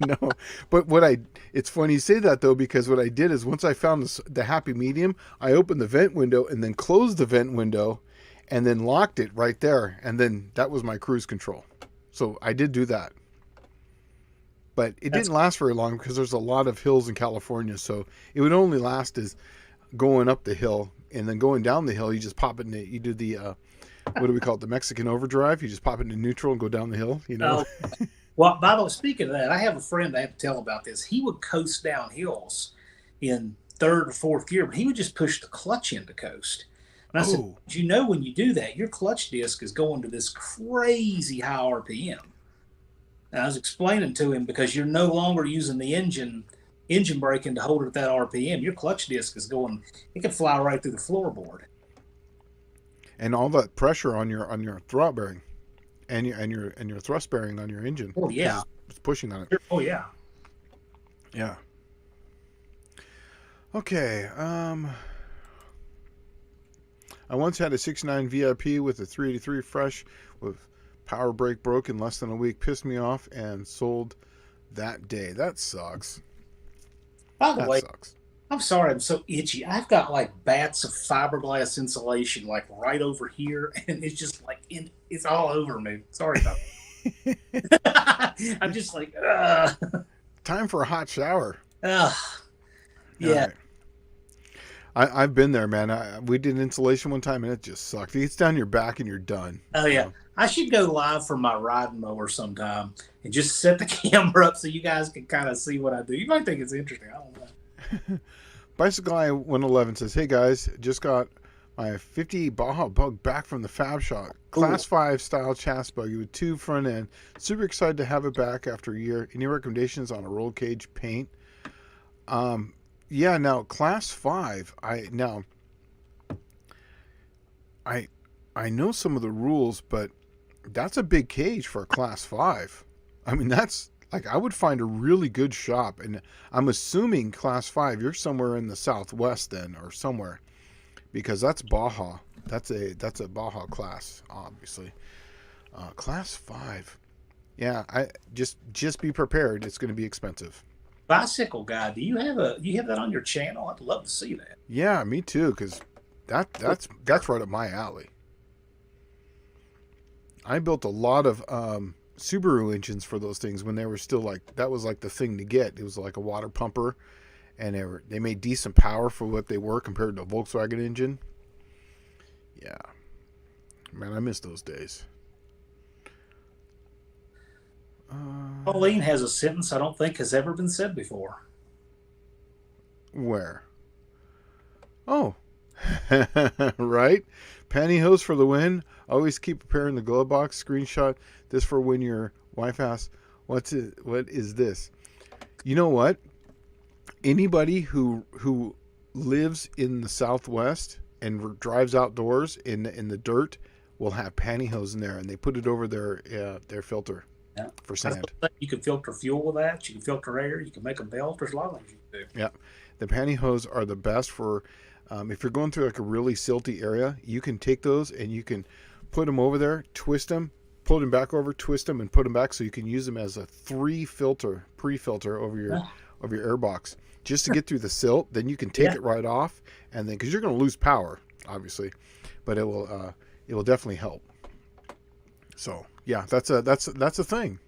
Speaker 1: no. But it's funny you say that though, because what I did is once I found the happy medium, I opened the vent window and then closed the vent window and then locked it right there. And then that was my cruise control. So I did do that. But it didn't last very long because there's a lot of hills in California. So it would only last as going up the hill, and then going down the hill, you just pop it in you do the, what do we call it? The Mexican overdrive. You just pop it into neutral and go down the hill, you know?
Speaker 2: Oh, Well, by the way, speaking of that, I have a friend I have to tell about this. He would coast down hills in third or fourth gear, but he would just push the clutch into coast. And I said,
Speaker 1: Oh,
Speaker 2: you know, when you do that, your clutch disc is going to this crazy high RPM. And I was explaining to him because you're no longer using the engine braking to hold it at that RPM. Your clutch disc is going; it can fly right through the floorboard.
Speaker 1: and all that pressure on your throttle bearing and your thrust bearing on your engine.
Speaker 2: Oh yeah,
Speaker 1: It's pushing on it.
Speaker 2: oh yeah.
Speaker 1: Yeah. Okay. I once had a 69 VIP with a 383 fresh with power brake broke in less than a week. Pissed me off and sold that day. That sucks.
Speaker 2: By the
Speaker 1: That
Speaker 2: way,
Speaker 1: sucks.
Speaker 2: I'm sorry, I'm so itchy. I've got like bats of fiberglass insulation like right over here, and it's just like it's all over me. Sorry about that. I'm just like,
Speaker 1: Time for a hot shower.
Speaker 2: ugh.
Speaker 1: All
Speaker 2: Yeah.
Speaker 1: right. I've been there, man. We did insulation one time and it just sucked. It gets down your back and you're done.
Speaker 2: Oh yeah. I should go live from my riding mower sometime and just set the camera up so you guys can kind of see what I do. You might think it's interesting. I don't know.
Speaker 1: Bicycle Guy 111 says, "Hey guys, just got my 50 Baja Bug back from the Fab Shop. Class 5 style chassis buggy with tube front end. Super excited to have it back after a year. Any recommendations on a roll cage paint?" Yeah, now Class 5, I know some of the rules, but that's a big cage for a Class 5. I mean, that's like I would find a really good shop, and I'm assuming Class 5 you're somewhere in the Southwest then or somewhere, because that's Baja. That's a Baja class, obviously. Class 5. Yeah, I just be prepared. It's going to be expensive.
Speaker 2: Bicycle Guy, do you have that on your channel? I'd love to see that.
Speaker 1: Yeah, me too, because that's right up my alley. I built a lot of Subaru engines for those things when they were still like that was like the thing to get. It was like a water pumper, and they made decent power for what they were compared to a Volkswagen engine. Yeah, man, I miss those days.
Speaker 2: Pauline has a sentence I don't think has ever been said before.
Speaker 1: Where? Oh, right. Pantyhose for the win. Always keep preparing the glove box. Screenshot this for when your wife asks, "What is this?" You know what? Anybody who lives in the Southwest and drives outdoors in the dirt will have pantyhose in there, and they put it over their filter
Speaker 2: Yeah.
Speaker 1: for sand.
Speaker 2: You can filter fuel with that. You can filter air. You can make a belt. There's a lot of things you can do.
Speaker 1: Yeah, the pantyhose are the best for if you're going through like a really silty area. You can take those and you can put them over there, twist them, pull them back over, twist them, and put them back so you can use them as a pre-filter over your air box just to get through the silt. Then you can take it right off, and then because you're going to lose power, obviously, but it will definitely help. So yeah, that's a thing.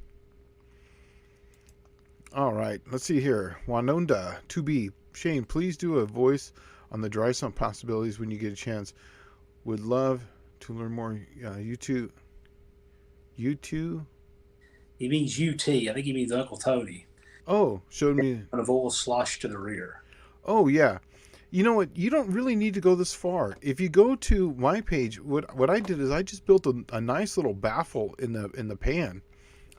Speaker 1: All right, let's see here. Wanonda 2B Shane, please do a voice on the dry sump possibilities when you get a chance. Would love to learn more. You two.
Speaker 2: He means UT. I think he means Uncle Tony.
Speaker 1: Oh, showed me.
Speaker 2: Of oil sloshed to the rear.
Speaker 1: Oh yeah. You know what? You don't really need to go this far. If you go to my page, what I did is I just built a nice little baffle in the pan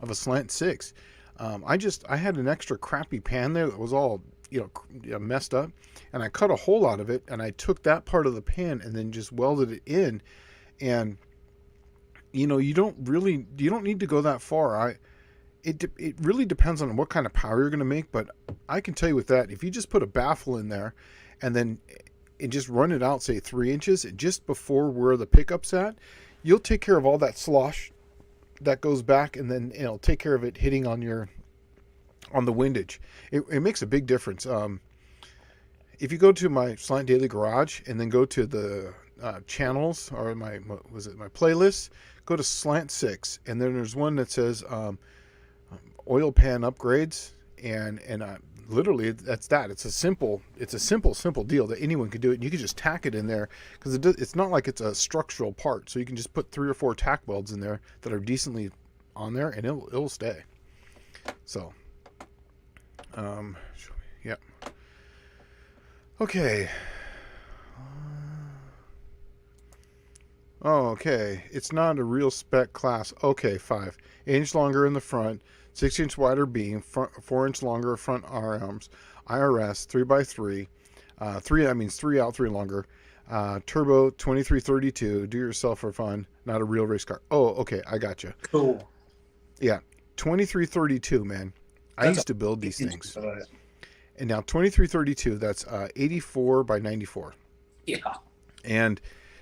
Speaker 1: of a slant 6. I had an extra crappy pan there that was all messed up, and I cut a hole out of it, and I took that part of the pan and then just welded it in, and you don't need to go that far. It really depends on what kind of power you're going to make, but I can tell you with that, if you just put a baffle in there and then just run it out, say 3 inches, just before where the pickup's at, you'll take care of all that slosh that goes back, and then it'll take care of it hitting on the windage. It makes a big difference. If you go to my Slant Daily Garage and then go to the channels or my playlist, go to Slant 6, and then there's one that says oil pan upgrades, and literally that's that. It's a simple deal that anyone could do it. And you can just tack it in there because it's not like it's a structural part, so you can just put 3 or 4 tack welds in there that are decently on there, and it'll stay. So, yeah. Okay. Oh, okay. It's not a real spec class. Okay, 5. 8-inch longer in the front, 6-inch wider beam, 4-inch longer front arms, IRS 3x3, 3. That means 3 out, 3 longer. Turbo 2332. Do yourself for fun. Not a real race car. Oh, okay. I got you.
Speaker 2: Cool.
Speaker 1: Yeah, 2332, man. I
Speaker 2: That's
Speaker 1: used to build these
Speaker 2: a-
Speaker 1: things. And now 2332, that's 84 by 94.
Speaker 2: Yeah.
Speaker 1: And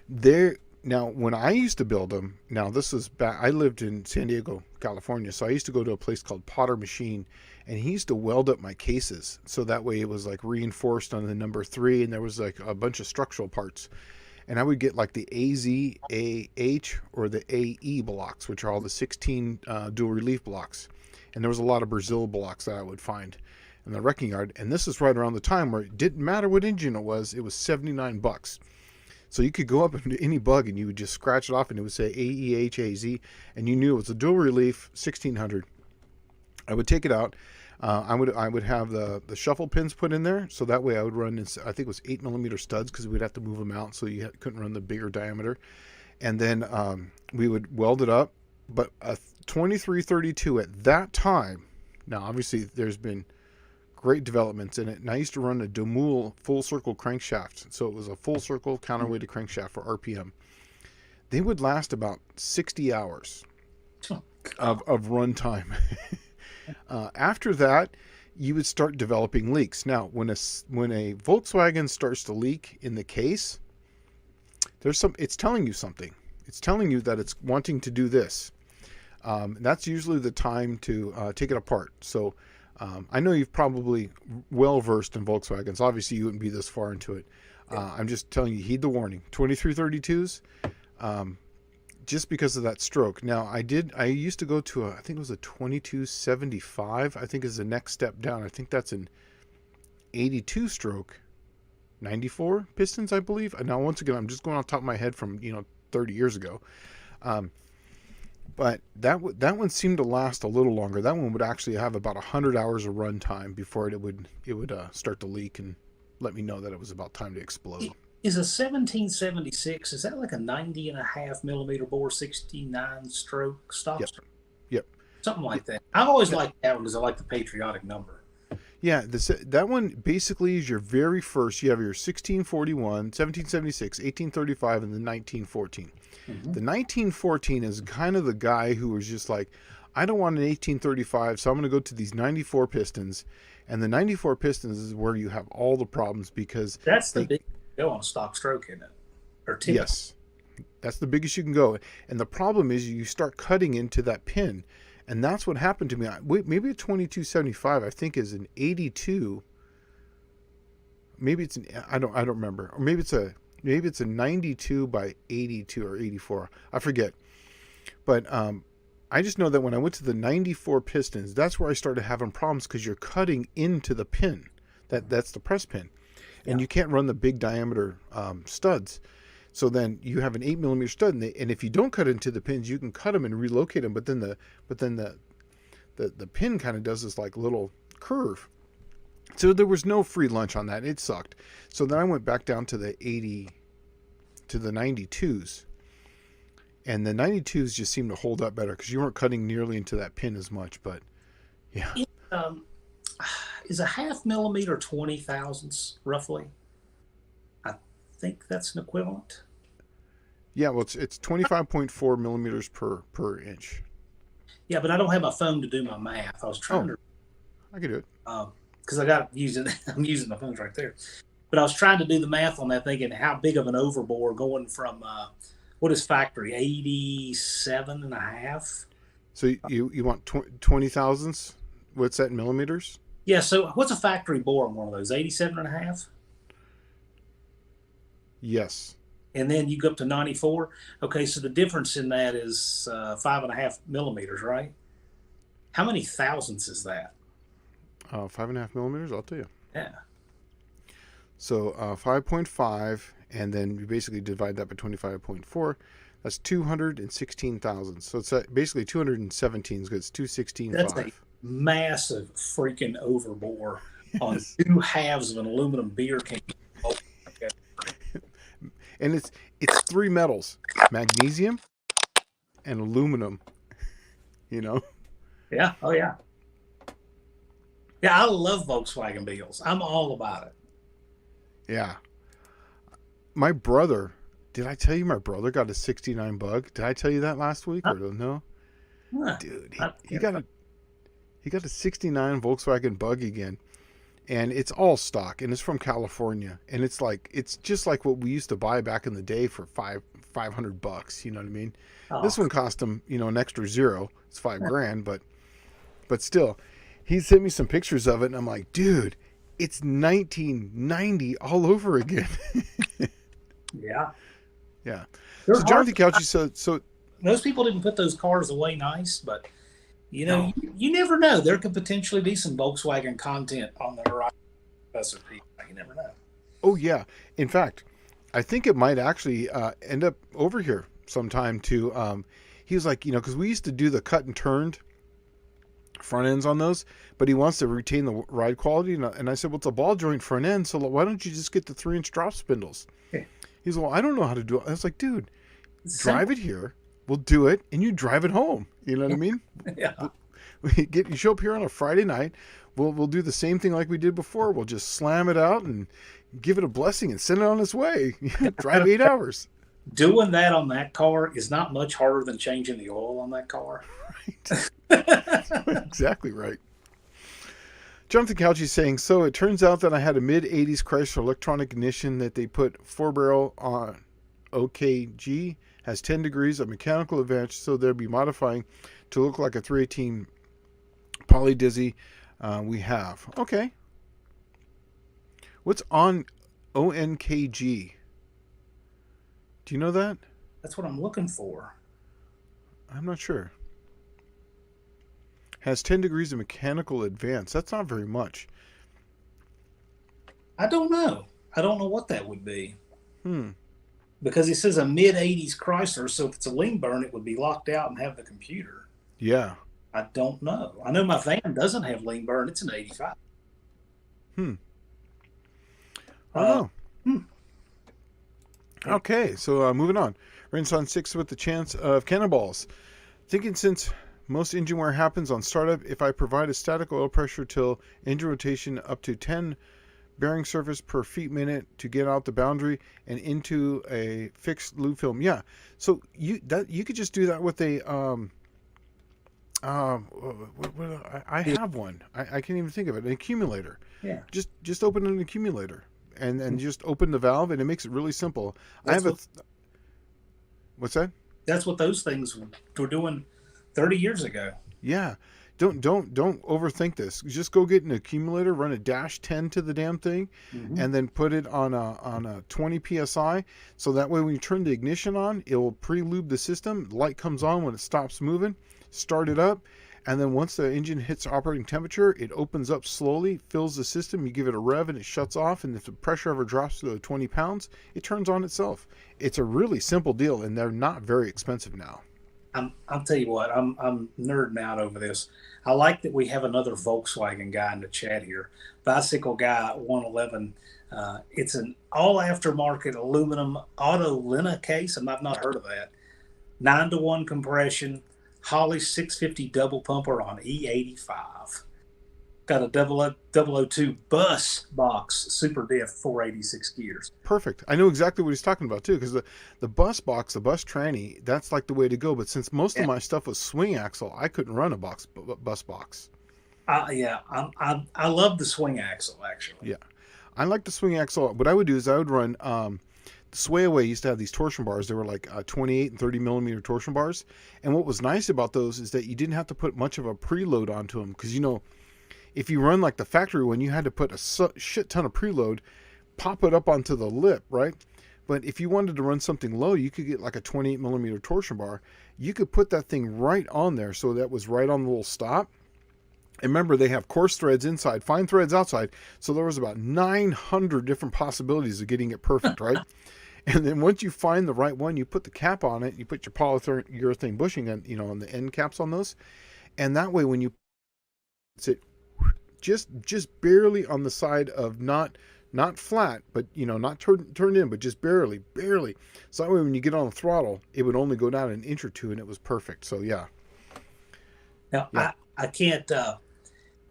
Speaker 1: there now when I used to build them, now this is back I lived in San Diego, California, so I used to go to a place called Potter Machine, and he used to weld up my cases so that way it was like reinforced on the number 3, and there was like a bunch of structural parts. And I would get like the AZAH or the AE blocks, which are all the 16 dual relief blocks. And there was a lot of Brazil blocks that I would find in the wrecking yard. And this is right around the time where it didn't matter what engine it was $79. So you could go up into any bug and you would just scratch it off and it would say AEHAZ, and you knew it was a dual relief 1600. I would take it out. I would have the shuffle pins put in there, so that way I would run. I think it was 8mm studs because we'd have to move them out, so you couldn't run the bigger diameter. And then we would weld it up. But a 2332 at that time. Now, obviously, there's been great developments in it, and I used to run a Demul full circle crankshaft, so it was a full circle counterweighted crankshaft for RPM. They would last about 60 hours of run time. After that, you would start developing leaks. Now, when a Volkswagen starts to leak in the case, it's telling you something. It's telling you that it's wanting to do this. That's usually the time to take it apart. So I know you've probably well versed in Volkswagens. Obviously, you wouldn't be this far into it. I'm just telling you, heed the warning. 2332s. Just because of that stroke. Now, I used to go to I think it was a 2275, I think is the next step down. I think that's an 82 stroke, 94 pistons, I believe. Now, once again, I'm just going off the top of my head from, 30 years ago. But that one seemed to last a little longer. That one would actually have about 100 hours of run time before it would start to leak and let me know that it was about time to explode.
Speaker 2: Is a 1776, is that like a 90.5mm bore, 69 stroke stop
Speaker 1: Yep.
Speaker 2: stroke?
Speaker 1: Yep.
Speaker 2: Something like that. I've always liked that one because I like the patriotic number.
Speaker 1: Yeah, that one basically is your very first. You have your 1641, 1776, 1835, and the 1914. The 1914 is kind of the guy who was just like, I don't want an 1835, so I'm going to go to these 94 pistons. And the 94 pistons is where you have all the problems because
Speaker 2: That's the big go on stock stroke, isn't it? Or tip.
Speaker 1: Yes, that's the biggest you can go. And the problem is you start cutting into that pin. And that's what happened to me. Maybe a 2275, I think, is an 82. Maybe it's I don't remember. Or maybe it's a 92 by 82 or 84. I forget. But I just know that when I went to the 94 pistons, that's where I started having problems because you're cutting into the pin. That's the press pin, and you can't run the big diameter studs. So then you have an 8mm stud, and if you don't cut into the pins, you can cut them and relocate them. But then the pin kind of does this like little curve. So there was no free lunch on that. It sucked. So then I went back down to the 92s, and the 92s just seemed to hold up better because you weren't cutting nearly into that pin as much. But yeah,
Speaker 2: Is a 0.5mm 20 thousandths roughly? I think that's an equivalent.
Speaker 1: yeah. Well, it's 25.4 millimeters per inch.
Speaker 2: Yeah, but I don't have my phone to do my math. I was trying to.
Speaker 1: I could do it.
Speaker 2: Because I'm using my phones right there. But I was trying to do the math on that, thinking how big of an overbore going from what is factory 87 and a half.
Speaker 1: So you want 20 thousandths? What's that in millimeters?
Speaker 2: Yeah. So what's a factory bore on one of those? 87 and a half.
Speaker 1: Yes.
Speaker 2: And then you go up to 94. Okay, so the difference in that is 5.5 millimeters, right? How many thousandths is that?
Speaker 1: 5.5 millimeters. I'll tell you.
Speaker 2: Yeah.
Speaker 1: So 5.5, and then you basically divide that by 25.4. That's 216 thousandths. So it's basically 217 because it's 216.5.
Speaker 2: massive freaking overbore on
Speaker 1: Yes.
Speaker 2: two halves of an aluminum beer can. Oh,
Speaker 1: And it's three metals: magnesium and aluminum. You know.
Speaker 2: yeah. Oh, yeah. Yeah, I love Volkswagen Beetles. I'm all about it.
Speaker 1: Yeah. My brother. Did I tell you my brother got a '69 Bug? Did I tell you that last week
Speaker 2: Huh?
Speaker 1: or no?
Speaker 2: Huh.
Speaker 1: Dude, he
Speaker 2: Yeah.
Speaker 1: got a '69 Volkswagen Bug again, and it's all stock, and it's from California, and it's just like what we used to buy back in the day for 500 bucks. You know what I mean?
Speaker 2: Oh,
Speaker 1: This one cost him, an extra zero. It's $5,000, but still, he sent me some pictures of it, and I'm like, dude, it's 1990 all over again.
Speaker 2: yeah.
Speaker 1: Yeah.
Speaker 2: They're
Speaker 1: So
Speaker 2: hard.
Speaker 1: Jonathan Couchy, so
Speaker 2: Most people didn't put those cars away nice, but
Speaker 1: no.
Speaker 2: you never know. There could potentially be some Volkswagen content on the horizon. You never know.
Speaker 1: Oh yeah. In fact, I think it might actually end up over here sometime too. He was like, because we used to do the cut and turned front ends on those, but he wants to retain the ride quality. And I said, well, it's a ball joint front end, so why don't you just get the 3-inch drop spindles?
Speaker 2: Yeah.
Speaker 1: He's like, well, I don't know how to do it. I was like, dude,
Speaker 2: It's
Speaker 1: drive
Speaker 2: simple.
Speaker 1: it here. We'll do it, and you drive it home. You know what I mean?
Speaker 2: Yeah.
Speaker 1: You show up here on a Friday night. We'll do the same thing like we did before. We'll just slam it out and give it a blessing and send it on its way. Drive 8 hours.
Speaker 2: Doing that on that car is not much harder than changing the oil on that car.
Speaker 1: Right. Exactly right. Jonathan Couch is saying, so it turns out that I had a mid-'80s Chrysler electronic ignition that they put 4-barrel on OKG, has 10 degrees of mechanical advantage, so they'll be modifying to look like a 318 Poly Dizzy we have. Okay. What's on ONKG? Do you know that?
Speaker 2: That's what I'm looking for.
Speaker 1: I'm not sure. Has 10 degrees of mechanical advance. That's not very much.
Speaker 2: I don't know. I don't know what that would be
Speaker 1: Hmm.
Speaker 2: because it says a mid '80s Chrysler. So if it's a lean burn, it would be locked out and have the computer.
Speaker 1: Yeah.
Speaker 2: I don't know. I know my van doesn't have lean burn. It's an '85.
Speaker 1: Hmm. I don't
Speaker 2: Uh,
Speaker 1: know.
Speaker 2: hmm.
Speaker 1: Okay, so moving on. Renaissance 6 with the chance of cannonballs. Thinking since most engine wear happens on startup, if I provide a static oil pressure till engine rotation up to 10 bearing surface per feet minute to get out the boundary and into a fixed lube film. Yeah, so you could just do that with a I have one. I can't even think of it. An accumulator.
Speaker 2: Yeah.
Speaker 1: Just open an accumulator and just open the valve, and it makes it really simple.
Speaker 2: That's
Speaker 1: What's that?
Speaker 2: that's what those things were doing 30 years ago.
Speaker 1: Yeah. Don't overthink this. Just go get an accumulator, run a dash 10 to the damn thing,
Speaker 2: Mm-hmm.
Speaker 1: and then put it on a 20 psi. So that way, when you turn the ignition on, it will pre-lube the system. The light comes on when it stops moving. Start it up, and then once the engine hits operating temperature, it opens up slowly, fills the system. You give it a rev, and it shuts off. And if the pressure ever drops to 20 pounds, it turns on itself. It's a really simple deal, and they're not very expensive now.
Speaker 2: I'll tell you what, I'm nerding out over this. I like that we have another Volkswagen guy in the chat here. Bicycle Guy 111. It's an all aftermarket aluminum Autolina case, and I've not heard of that. 9-to-1 compression, Holley 650 double pumper on E85. Got a 002 bus box super diff 486 gears.
Speaker 1: Perfect. I know exactly what he's talking about too, because the bus box, the bus tranny, that's like the way to go. But since most
Speaker 2: Yeah.
Speaker 1: of my stuff was swing axle, I couldn't run a bus box.
Speaker 2: Yeah, I love the swing axle actually.
Speaker 1: Yeah, I like the swing axle. What I would do is I would run. The Swayaway used to have these torsion bars. They were like 28 and 30 millimeter torsion bars. And what was nice about those is that you didn't have to put much of a preload onto them, because if you run like the factory one, you had to put a shit ton of preload, pop it up onto the lip, right? But if you wanted to run something low, you could get like a 28 millimeter torsion bar. You could put that thing right on there, so that was right on the little stop. And remember, they have coarse threads inside, fine threads outside. So there was about 900 different possibilities of getting it perfect, right? And then once you find the right one, you put the cap on it. You put your polyurethane bushing on, on the end caps on those. And that way, when you it just barely on the side of not flat, but not turned in, but just barely. So that way when you get on the throttle, it would only go down an inch or two, and it was perfect. So yeah.
Speaker 2: Now,
Speaker 1: Yeah.
Speaker 2: I can't.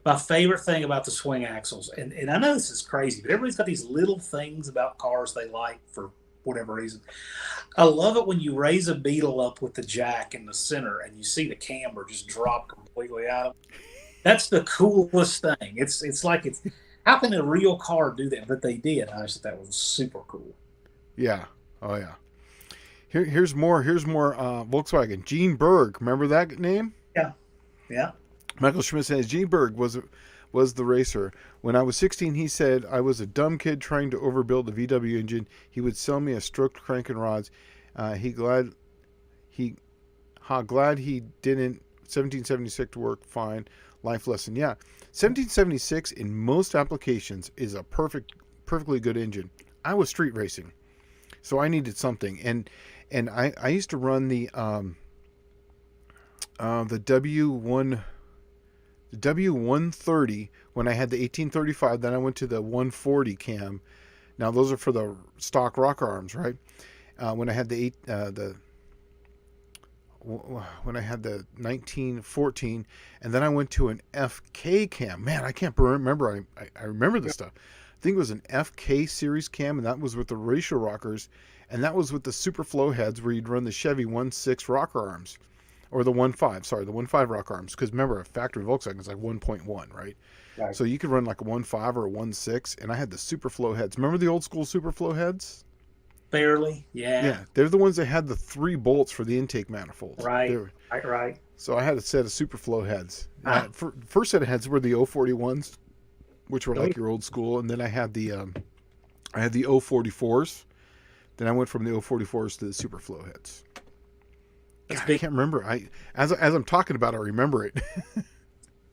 Speaker 2: My favorite thing about the swing axles, and I know this is crazy, but everybody's got these little things about cars they like for whatever reason. I love it when you raise a Beetle up with the jack in the center and you see the camber just drop completely out of it. That's the coolest thing. It's like it's how can a real car do that? But they did. I just thought that was super cool.
Speaker 1: Yeah. Oh yeah. Here's more Volkswagen. Gene Berg, remember that name?
Speaker 2: Yeah, yeah.
Speaker 1: Michael Schmidt says Gene Berg was the racer. When I was 16, he said I was a dumb kid trying to overbuild a VW engine. He would sell me a stroked crank and rods. Glad he didn't. 1776 worked fine. Life lesson. Yeah, 1776 in most applications is a perfectly good engine. I was street racing, so I needed something, and I used to run the W1. The W130 when I had the 1835. Then I went to the 140 cam. Now those are for the stock rocker arms, right? When I had when I had the 1914, and then I went to an FK cam. Man, I can't remember. I remember this stuff. I think it was an FK series cam, and that was with the ratio rockers, and that was with the super flow heads where you'd run the Chevy 1.6 rocker arms. Or the 1.5, sorry, the 1.5 rock arms. Because remember, a factory Volkswagen is like 1.1, right?
Speaker 2: Right.
Speaker 1: So you could run like a 1.5 or a 1.6, and I had the Superflow heads. Remember the old school Superflow heads?
Speaker 2: Barely, yeah.
Speaker 1: Yeah, they're the ones that had the 3 bolts for the intake manifolds.
Speaker 2: Right, right.
Speaker 1: So I had a set of Superflow heads. First set of heads were the 041s, which were like your old school, and then I had the 044s. Then I went from the 044s to the Superflow heads. God, I can't remember. As I'm talking about, I remember it.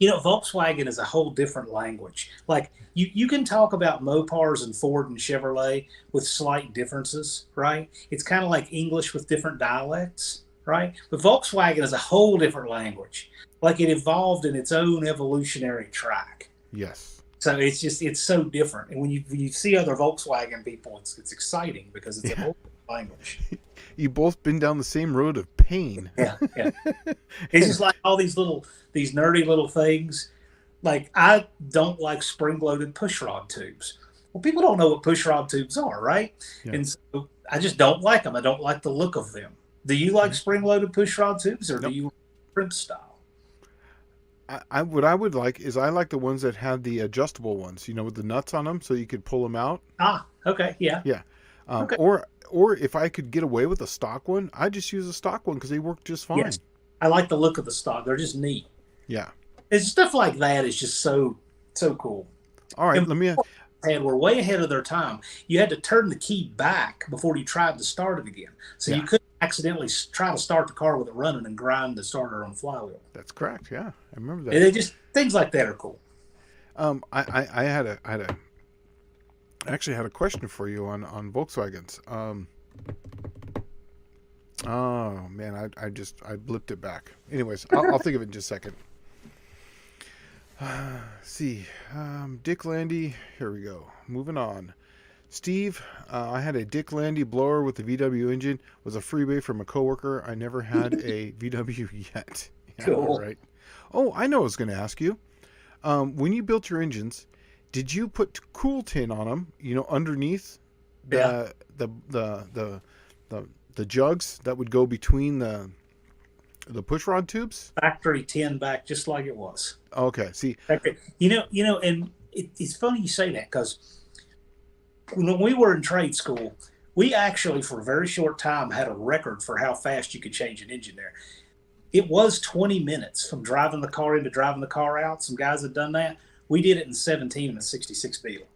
Speaker 2: Volkswagen is a whole different language. Like you can talk about Mopars and Ford and Chevrolet with slight differences, right? It's kind of like English with different dialects, right? But Volkswagen is a whole different language. Like it evolved in its own evolutionary track.
Speaker 1: Yes.
Speaker 2: So it's so different. And when you see other Volkswagen people, it's exciting because it's a whole different language.
Speaker 1: You both been down the same road of pain.
Speaker 2: Yeah. It's just like all these nerdy little things. Like I don't like spring-loaded pushrod tubes. Well, people don't know what pushrod tubes are, right? Yeah. And so I just don't like them. I don't like the look of them. Do you like spring-loaded pushrod tubes, or do you like print style?
Speaker 1: What I would like is I like the ones that had the adjustable ones, with the nuts on them, so you could pull them out.
Speaker 2: Okay, yeah.
Speaker 1: Yeah. Okay. Or if I could get away with a stock one, I just use a stock one because they work just fine. Yes.
Speaker 2: I like the look of the stock. They're just neat.
Speaker 1: Yeah.
Speaker 2: It's stuff like that is just so cool.
Speaker 1: All right,
Speaker 2: were way ahead of their time. You had to turn the key back before you tried to start it again. So you couldn't accidentally try to start the car with it running and grind the starter on the flywheel.
Speaker 1: That's correct. Yeah, I remember that.
Speaker 2: And they just things like that are cool.
Speaker 1: I actually had a question for you on Volkswagens. Oh man, I blipped it back. Anyways, I'll think of it in just a second. See, Dick Landy. Here we go. Moving on. Steve, I had a Dick Landy blower with the VW engine. Was a freebie from a coworker. I never had a VW yet. Yeah,
Speaker 2: cool.
Speaker 1: Right. Oh, I know. I was going to ask you. When you built your engines, did you put cool tin on them? Underneath the jugs that would go between the pushrod tubes.
Speaker 2: Factory tin back, just like it was.
Speaker 1: Okay. See.
Speaker 2: And it's funny you say that because when we were in trade school, we actually for a very short time had a record for how fast you could change an engine there. It was 20 minutes from driving the car in to driving the car out. Some guys had done that. We did it in 17 in a 66 Beetle.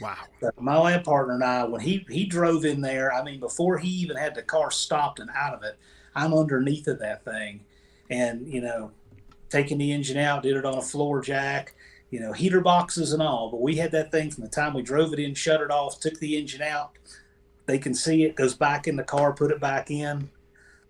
Speaker 1: Wow.
Speaker 2: So my lab partner and I, when he drove in there, before he even had the car stopped and out of it, I'm underneath of that thing and, taking the engine out, did it on a floor jack, heater boxes and all. But we had that thing from the time we drove it in, shut it off, took the engine out. They can see it, goes back in the car, put it back in.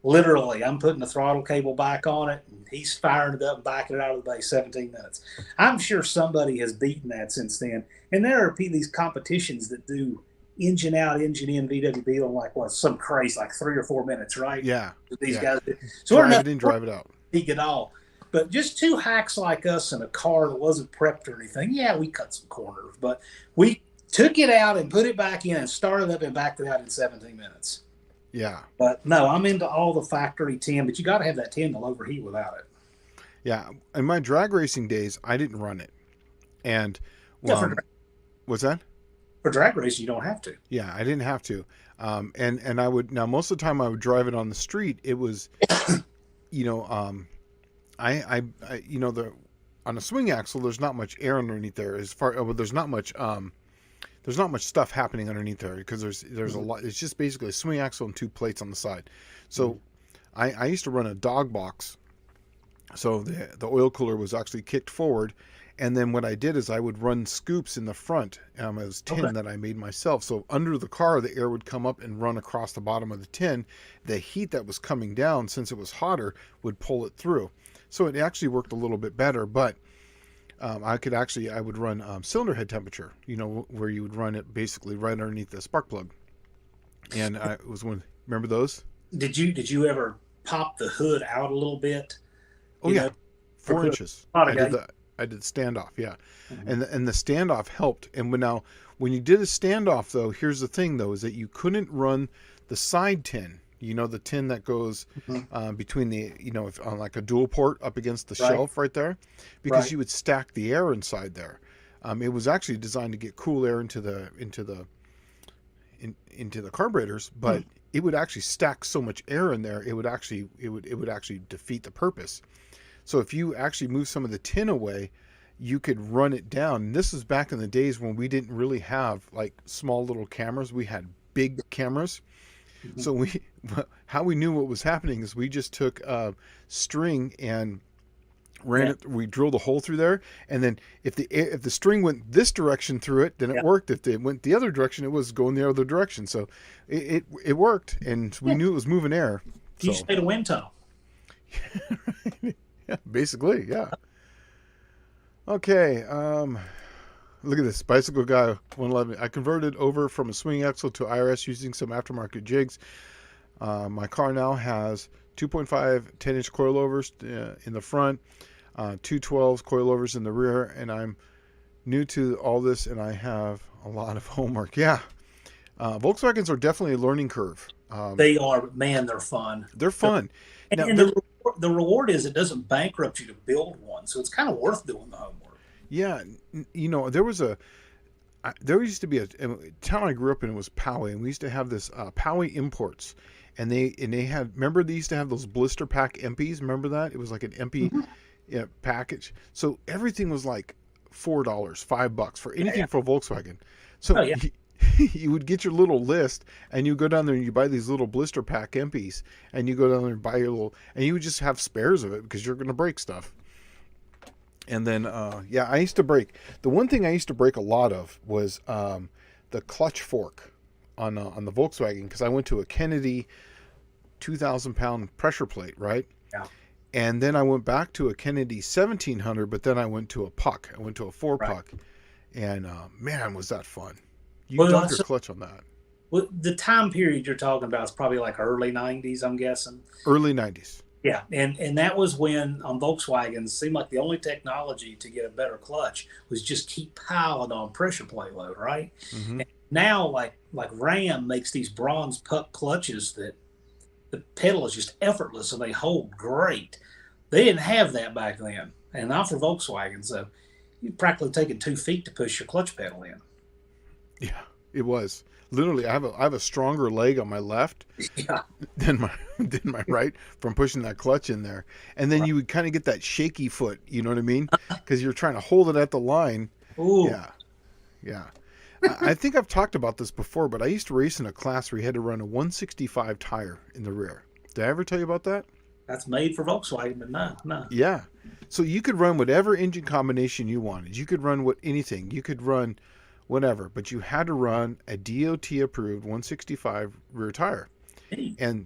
Speaker 2: Literally, I'm putting the throttle cable back on it, and he's firing it up and backing it out of the bay 17 minutes. I'm sure somebody has beaten that since then. And there are these competitions that do engine out, engine in VWB on like what some crazy like 3 or 4 minutes, right?
Speaker 1: Yeah.
Speaker 2: These
Speaker 1: Yeah.
Speaker 2: guys do. So we're
Speaker 1: Drive
Speaker 2: not
Speaker 1: it in, drive it out.
Speaker 2: big at all. But just two hacks like us in a car that wasn't prepped or anything, yeah, we cut some corners, but we took it out and put it back in and started up and backed it out in 17 minutes.
Speaker 1: Yeah.
Speaker 2: But no, I'm into all the factory 10, but you got to have that 10 to overheat without it.
Speaker 1: Yeah. In my drag racing days, I didn't run it. And,
Speaker 2: Yeah,
Speaker 1: well, what's that?
Speaker 2: for drag racing, you don't have to.
Speaker 1: Yeah, I didn't have to. And I would, now most of the time I would drive it on the street. It was, you know, you know, on a swing axle, there's not much air underneath there well, there's not much stuff happening underneath there because there's a lot. It's just basically a swing axle and two plates on the side. So I used to run a dog box. So the oil cooler was actually kicked forward. And then what I did is I would run scoops in the front. It was tin that I made myself. So under the car, the air would come up and run across the bottom of the tin. The heat that was coming down, since it was hotter, would pull it through. So it actually worked a little bit better. But I would run cylinder head temperature, you know, where you would run it basically right underneath the spark plug. And remember those?
Speaker 2: Did you ever pop the hood out a little bit?
Speaker 1: Oh, yeah. 4 inches. I did the standoff, yeah.
Speaker 2: Mm-hmm.
Speaker 1: And the standoff helped. And when you did a standoff, though, here's the thing, though, is that you couldn't run the side tin. You know, the tin that goes between the, you know, on like a dual port up against the shelf right there, because you would stack the air inside there. It was actually designed to get cool air into the carburetors, but it would actually stack so much air in there, it would actually defeat the purpose. So if you actually move some of the tin away, you could run it down. And this was back in the days when we didn't really have like small little cameras. We had big cameras. Mm-hmm. So how we knew what was happening is we just took string and ran it. We drilled a hole through there, and then if the string went this direction through it, then it worked. If it went the other direction, it was going the other direction. So it worked, and we knew it was moving air.
Speaker 2: You stayed a wind tunnel.
Speaker 1: Yeah, basically, yeah. Okay, look at this. Bicycle Guy 111. I converted over from a swing axle to IRS using some aftermarket jigs. My car now has 2.5 10-inch coilovers in the front, 2 12 coilovers in the rear, and I'm new to all this, and I have a lot of homework. Yeah. Volkswagens are definitely a learning curve.
Speaker 2: They are, man, they're fun.
Speaker 1: They're fun.
Speaker 2: And the reward is it doesn't bankrupt you to build one, so it's kind of worth doing the homework.
Speaker 1: Yeah, you know, there used to be a town I grew up in. It was Poway, and we used to have this Poway Imports, and they had, remember they used to have those blister pack MPs. Remember that? It was like an MP package. So everything was like $4, $5 for anything for Volkswagen. So you would get your little list, and you go down there and you buy these little blister pack MPs, and you go down there and buy your little, and you would just have spares of it because you're going to break stuff. And then, I used to break. The one thing I used to break a lot of was the clutch fork on the Volkswagen, because I went to a Kennedy 2,000-pound pressure plate, right?
Speaker 2: Yeah.
Speaker 1: And then I went back to a Kennedy 1,700, but then I went to a puck. I went to a 4-puck, and man, was that fun! You dug your clutch on that.
Speaker 2: Well, the time period you're talking about is probably like early 90s, I'm guessing.
Speaker 1: Early 90s.
Speaker 2: Yeah, and that was when on Volkswagens it seemed like the only technology to get a better clutch was just keep piling on pressure plate load, right? Mm-hmm. Now, like Ram makes these bronze puck clutches that the pedal is just effortless and they hold great. They didn't have that back then, and not for Volkswagen. So you're practically taking 2 feet to push your clutch pedal in.
Speaker 1: Yeah, it was. Literally, I have a stronger leg on my left than my right from pushing that clutch in there. And then you would kind of get that shaky foot, you know what I mean? Because you're trying to hold it at the line.
Speaker 2: Ooh.
Speaker 1: Yeah. I think I've talked about this before, but I used to race in a class where you had to run a 165 tire in the rear. Did I ever tell you about that?
Speaker 2: That's made for Volkswagen, but no.
Speaker 1: Yeah. So you could run whatever engine combination you wanted. You could run anything. You could run whatever, but you had to run a DOT approved 165 rear tire. And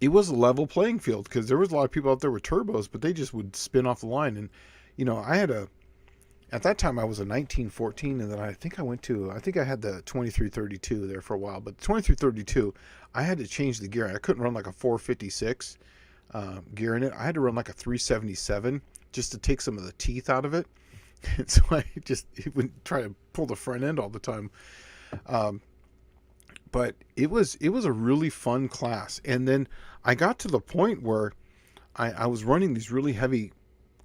Speaker 1: it was a level playing field because there was a lot of people out there with turbos, but they just would spin off the line. And I had at that time I was a 1914, and then I think I had the 2332 there for a while, but the 2332 I had to change the gear. I couldn't run like a 456 gear in it. I had to run like a 377 just to take some of the teeth out of it. And so I just would try to pull the front end all the time. But it was a really fun class. And then I got to the point where I was running these really heavy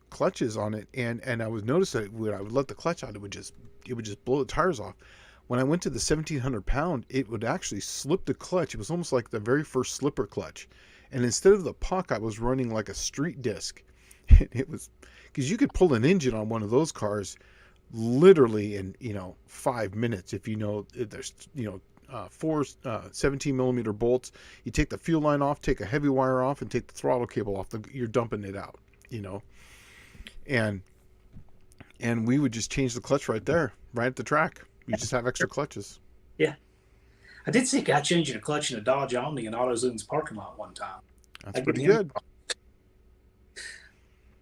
Speaker 1: clutches on it, and I was noticed that when I would let the clutch out, it would just blow the tires off. When I went to the 1700 pound, it would actually slip the clutch. It was almost like the very first slipper clutch. And instead of the puck, I was running like a street disc. It was because you could pull an engine on one of those cars literally in 5 minutes if there's four 17 millimeter bolts. You take the fuel line off, take a heavy wire off, and take the throttle cable off. You're dumping it out, and we would just change the clutch right there, right at the track. We just have extra clutches.
Speaker 2: Yeah. I did see a guy changing a clutch in a Dodge Omni in AutoZone's parking lot one time.
Speaker 1: That's pretty good.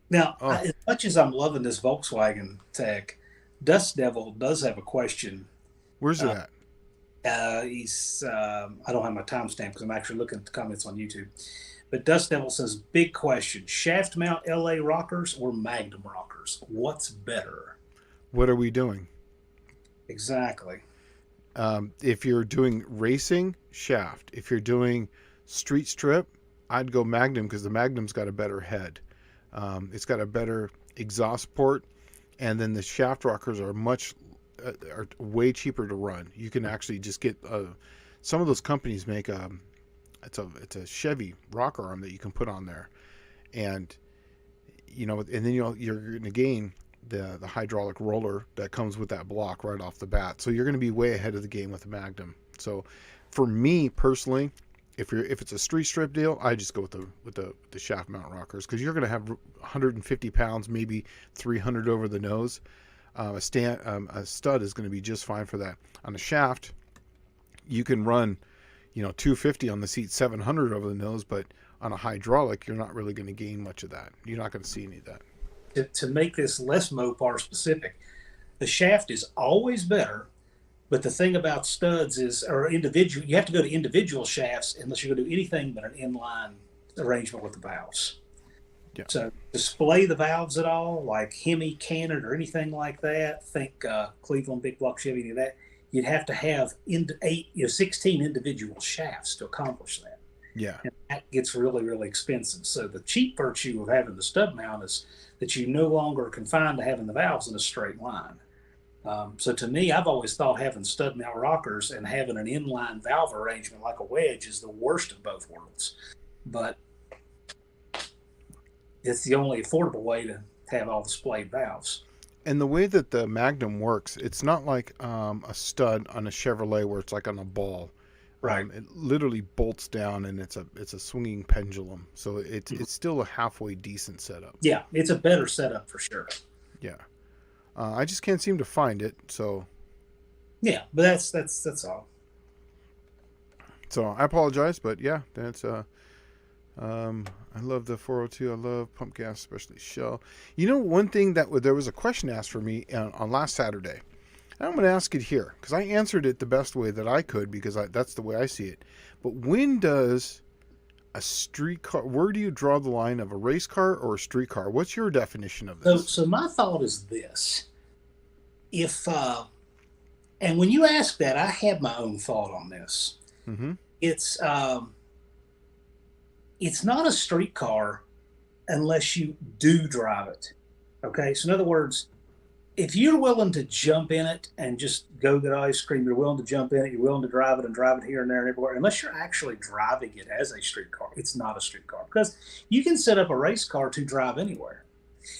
Speaker 2: Now, as much as I'm loving this Volkswagen tech, Dust Devil does have a question.
Speaker 1: Where's it at?
Speaker 2: He's I don't have my timestamp because I'm actually looking at the comments on YouTube. But Dust Devil says, big question: shaft mount LA rockers or Magnum rockers? What's better?
Speaker 1: What are we doing?
Speaker 2: Exactly.
Speaker 1: If you're doing racing, shaft. If you're doing street strip, I'd go Magnum because the Magnum's got a better head. It's got a better exhaust port, and then the shaft rockers are are way cheaper to run. You can actually just get some of those companies make it's a Chevy rocker arm that you can put on there, and then you're going to gain the hydraulic roller that comes with that block right off the bat. So you're going to be way ahead of the game with the Magnum. So for me personally, if it's a street strip deal, I just go with the shaft mount rockers because you're going to have 150 pounds, maybe 300 over the nose. A stud is going to be just fine for that. On a shaft, you can run 250 on the seat, 700 over the nose, but on a hydraulic, you're not really going to gain much of that. You're not going to see any of that.
Speaker 2: To make this less Mopar specific, the shaft is always better, but the thing about studs is, you have to go to individual shafts unless you're going to do anything but an inline arrangement with the valves.
Speaker 1: Yeah.
Speaker 2: So display the valves at all, like Hemi, Canon, or anything like that, think Cleveland, Big Block Chevy, any of that, you'd have to have 16 individual shafts to accomplish that.
Speaker 1: Yeah.
Speaker 2: And that gets really, really expensive. So the cheap virtue of having the stud mount is that you no longer are confined to having the valves in a straight line. So to me, I've always thought having stud mount rockers and having an inline valve arrangement like a wedge is the worst of both worlds. But it's the only affordable way to have all the splayed valves.
Speaker 1: And the way that the Magnum works, it's not like a stud on a Chevrolet where it's like on a ball.
Speaker 2: Right.
Speaker 1: It literally bolts down, and it's a swinging pendulum. So it's still a halfway decent setup.
Speaker 2: Yeah, it's a better setup for sure.
Speaker 1: Yeah. I just can't seem to find it. So.
Speaker 2: Yeah, but that's all.
Speaker 1: So I apologize, but yeah, that's I love the 402. I love pump gas, especially Shell. One thing that there was a question asked for me on last Saturday. And I'm going to ask it here because I answered it the best way that I could because that's the way I see it. But when does a street car, where do you draw the line of a race car or a street car? What's your definition of this?
Speaker 2: So my thought is this. And when you ask that, I have my own thought on this.
Speaker 1: Mm-hmm.
Speaker 2: It's not a street car unless you do drive it. Okay, so in other words, if you're willing to jump in it and just go get ice cream, you're willing to jump in it, you're willing to drive it and drive it here and there and everywhere, unless you're actually driving it as a street car, it's not a street car. Because you can set up a race car to drive anywhere.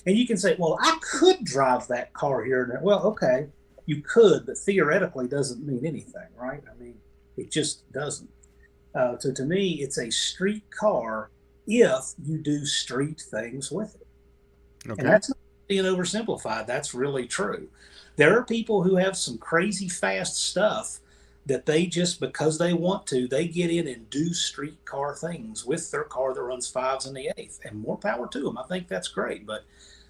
Speaker 2: And you can say, well, I could drive that car here and there. Well, okay, you could, but theoretically doesn't mean anything, right? I mean, it just doesn't. So to me, it's a street car if you do street things with it.
Speaker 1: Okay.
Speaker 2: And that's not being oversimplified. That's really true. There are people who have some crazy fast stuff that they just, because they want to, they get in and do street car things with their car that runs fives in the eighth, and more power to them. I think that's great. But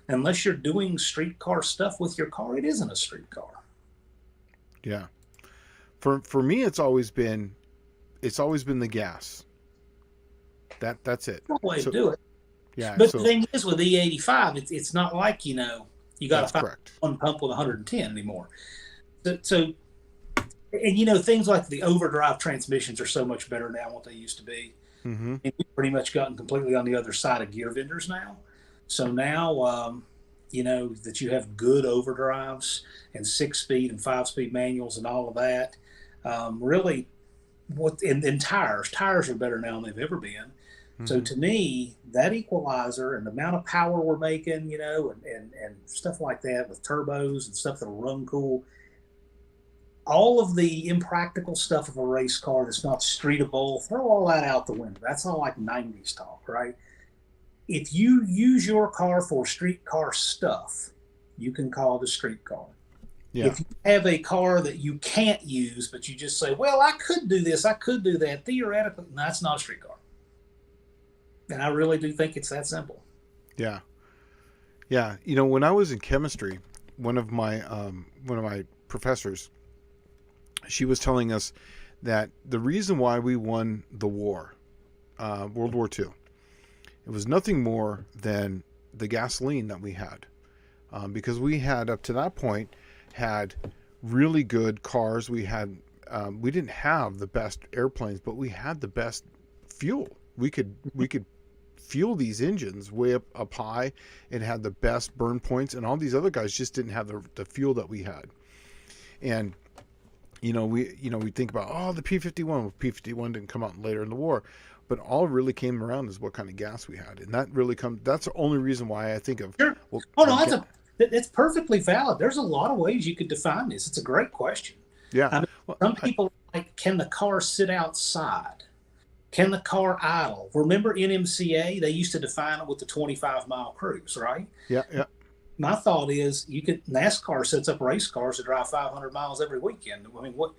Speaker 2: unless you're doing street car stuff with your car, it isn't a street car.
Speaker 1: Yeah. For me, it's always been the gas. That's it.
Speaker 2: No way
Speaker 1: So
Speaker 2: to do it.
Speaker 1: yeah,
Speaker 2: But the
Speaker 1: so
Speaker 2: thing is, with E85, it's not like, you got
Speaker 1: that's
Speaker 2: to find
Speaker 1: correct.
Speaker 2: one pump with 110 anymore. So, and things like the overdrive transmissions are so much better now than what they used to be.
Speaker 1: Mm-hmm.
Speaker 2: And we've pretty much gotten completely on the other side of gear vendors now. So now, that you have good overdrives and 6-speed and 5-speed manuals and all of that. Really, and tires are better now than they've ever been. So
Speaker 1: Mm-hmm.
Speaker 2: to me, that equalizer and the amount of power we're making, and stuff like that with turbos and stuff that'll run cool, all of the impractical stuff of a race car that's not streetable, throw all that out the window. That's all like 90s talk, right? If you use your car for street car stuff, you can call it a street car.
Speaker 1: Yeah.
Speaker 2: If you have a car that you can't use, but you just say, well, I could do this, I could do that, theoretically, no, that's not a street car. And I really do think it's that simple.
Speaker 1: Yeah. Yeah. When I was in chemistry, one of my professors, she was telling us that the reason why we won the war, World War II, it was nothing more than the gasoline that we had, because we had up to that point had really good cars. We didn't have the best airplanes, but we had the best fuel. We could fuel these engines way up high. It had the best burn points, and all these other guys just didn't have the fuel that we had. And we think about the P-51. Well, P-51 didn't come out later in the war, but all really came around is what kind of gas we had, and that's the only reason why I think of.
Speaker 2: Sure.
Speaker 1: Well,
Speaker 2: Oh no, it's perfectly valid. There's a lot of ways you could define this. It's a great question.
Speaker 1: yeah.
Speaker 2: I mean, some people like, can the car sit outside? Can the car idle? Remember NMCA? They used to define it with the 25-mile cruise, right?
Speaker 1: Yeah. Yeah.
Speaker 2: My thought is, NASCAR sets up race cars to drive 500 miles every weekend. I mean, what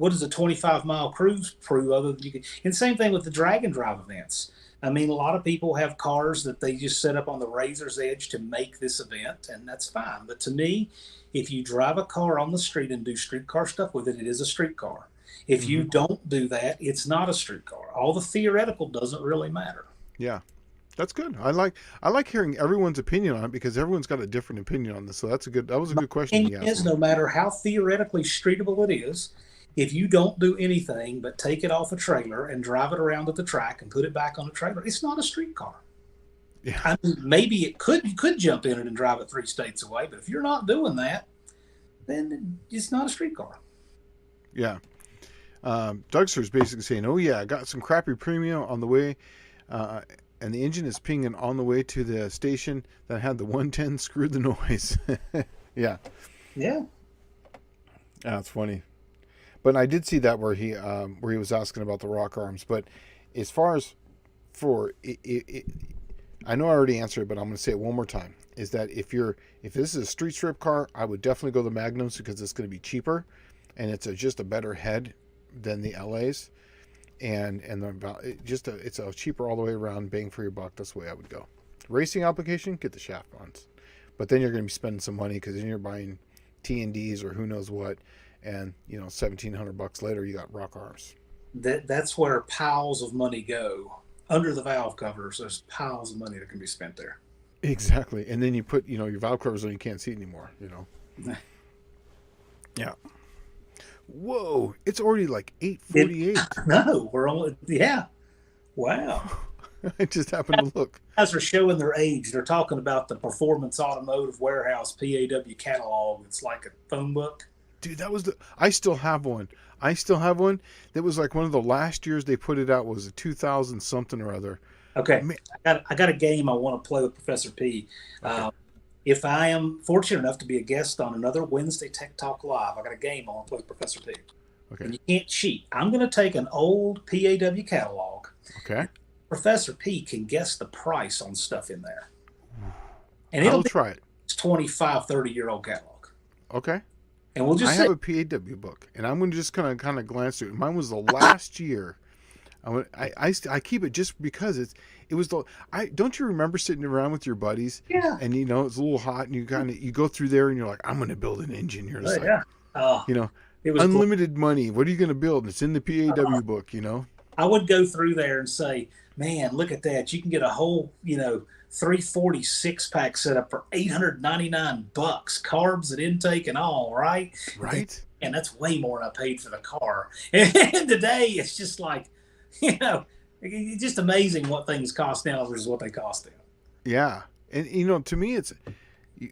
Speaker 2: does a 25-mile cruise prove other than you can? And same thing with the drag and drive events. I mean, a lot of people have cars that they just set up on the razor's edge to make this event, and that's fine. But to me, if you drive a car on the street and do street car stuff with it, it is a street car. If you don't do that, it's not a street car. All the theoretical doesn't really matter.
Speaker 1: Yeah. That's good. I like hearing everyone's opinion on it, because everyone's got a different opinion on this. So that was a good question.
Speaker 2: My opinion is, no matter how theoretically streetable it is, if you don't do anything but take it off a trailer and drive it around at the track and put it back on a trailer, it's not a street car.
Speaker 1: Yeah.
Speaker 2: I mean, maybe you could jump in it and drive it 3 states away, but if you're not doing that, then it's not a street car.
Speaker 1: Yeah. Dougster's basically saying, "Oh yeah, I got some crappy premium on the way, and the engine is pinging on the way to the station that had the 110 screwed the noise." Yeah.
Speaker 2: Yeah.
Speaker 1: That's funny. But I did see that where he was asking about the rock arms. But as far as for it, I know I already answered it, but I'm going to say it one more time. Is that if this is a street strip car, I would definitely go the Magnums, because it's going to be cheaper, and it's just a better head than the LAs, and it's a cheaper all the way around, bang for your buck. That's the way I would go. Racing application, get the shaft ons, but then you're going to be spending some money, because then you're buying T&Ds or who knows what. And $1,700 later, you got rock arms.
Speaker 2: That's where piles of money go. Under the valve covers, there's piles of money that can be spent there.
Speaker 1: Exactly. And then you put your valve covers on, you can't see anymore. Yeah. Whoa! It's already like 8:48.
Speaker 2: No, we're only Wow.
Speaker 1: I just happened to look.
Speaker 2: Guys are showing their age. They're talking about the Performance Automotive Warehouse PAW catalog. It's like a phone book.
Speaker 1: Dude, I still have one. That was like one of the last years they put it out. Was a 2000 something or other.
Speaker 2: Okay. I got a game I want to play with Professor P.
Speaker 1: Okay.
Speaker 2: If I am fortunate enough to be a guest on another Wednesday Tech Talk Live, I got a game I want to play with Professor P.
Speaker 1: Okay.
Speaker 2: And you can't cheat. I'm going to take an old PAW catalog.
Speaker 1: Okay.
Speaker 2: Professor P can guess the price on stuff in there. And
Speaker 1: I'll try it.
Speaker 2: It's 25, 30-year-old catalog.
Speaker 1: Okay.
Speaker 2: And we'll
Speaker 1: I
Speaker 2: just say,
Speaker 1: have a PAW book, and I'm going to just kind of glance through it. Mine was the last year. I keep it just because it was the I don't you remember sitting around with your buddies,
Speaker 2: yeah,
Speaker 1: and it's a little hot, and you go through there and you're like, I'm going to build an engine. You're
Speaker 2: oh,
Speaker 1: just like,
Speaker 2: yeah. Oh,
Speaker 1: you know
Speaker 2: it was great.
Speaker 1: unlimited money. What are you going to build? And it's in the PAW book.
Speaker 2: I would go through there and say, man, look at that. You can get a whole, 346 pack set up for $899, carbs and intake and all, right? You think,
Speaker 1: Right?
Speaker 2: and that's way more than I paid for the car. And today it's just like, you know, it's just amazing what things cost now versus what they cost then.
Speaker 1: Yeah. And to me,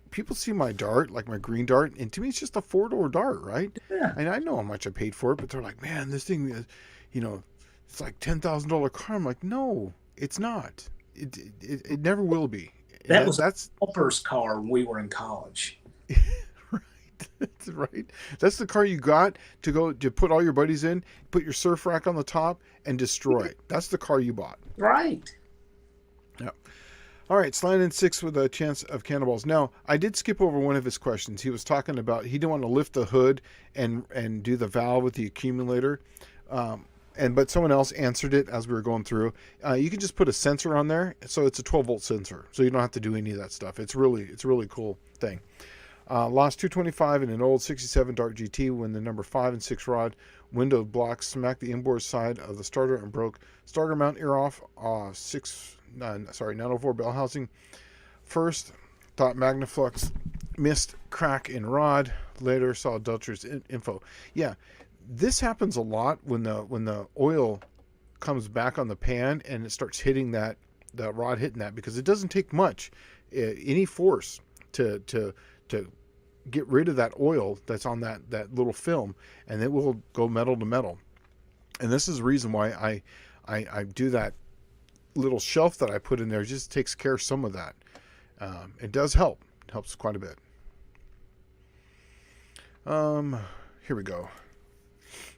Speaker 1: people see my dart, like my green dart, and to me, it's just a 4-door dart, right?
Speaker 2: Yeah,
Speaker 1: And I know how much I paid for it, but they're like, man, this thing is, it's like $10,000 car. I'm like, no, it's not. It never will be. And
Speaker 2: that was a
Speaker 1: that's
Speaker 2: helper's car when we were in college.
Speaker 1: right. That's right. That's the car you got to go to put all your buddies in, put your surf rack on the top, and destroy it. That's the car you bought.
Speaker 2: Right.
Speaker 1: Yeah. All right, slide in 6 with a chance of cannonballs. Now, I did skip over one of his questions. He was talking about he didn't want to lift the hood and do the valve with the accumulator. But someone else answered it as we were going through. You can just put a sensor on there, so it's a 12-volt sensor, so you don't have to do any of that stuff. It's a really cool thing. Lost 225 in an old 67 Dart GT when the number 5 and 6 rod window block smacked the inboard side of the starter and broke starter mount ear off. 904 bell housing. First, thought Magnaflux missed crack in rod. Later, saw Dutcher's info. Yeah, this happens a lot when the oil comes back on the pan and it starts hitting that rod hitting that, because it doesn't take much, any force to get rid of that oil that's on that little film, and it will go metal to metal. And this is the reason why I do that little shelf that I put in there. It just takes care of some of that. It does help. It helps quite a bit. Here we go.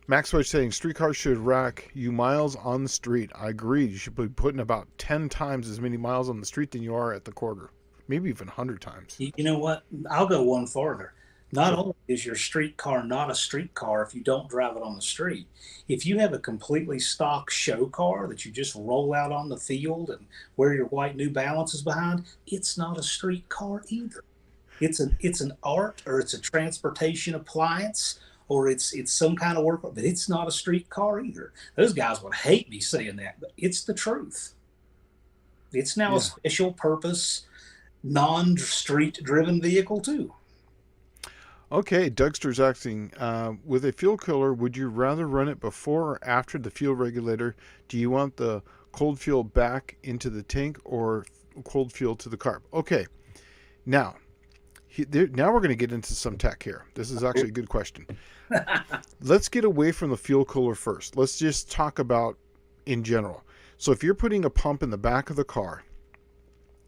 Speaker 1: Max Wedge saying street cars should rack you miles on the street. I agree. You should be putting about 10 times as many miles on the street than you are at the quarter. Maybe even 100 times.
Speaker 2: You know what? I'll go one farther. Not
Speaker 1: Sure.
Speaker 2: only is your street car not a street car if you don't drive it on the street, if you have a completely stock show car that you just roll out on the field and wear your white New Balances behind, it's not a street car either. It's an art, or it's a transportation appliance, or it's some kind of work, but it's not a street car either. Those guys would hate me saying that, but it's the truth. It's now a
Speaker 1: Yeah.
Speaker 2: special purpose, non-street driven vehicle too.
Speaker 1: Okay, Dougster's asking, with a fuel cooler, would you rather run it before or after the fuel regulator? Do you want the cold fuel back into the tank or cold fuel to the carb? Okay, now, now we're going to get into some tech here. This is actually a good question. Let's get away from the fuel cooler first. Let's just talk about in general. So if you're putting a pump in the back of the car,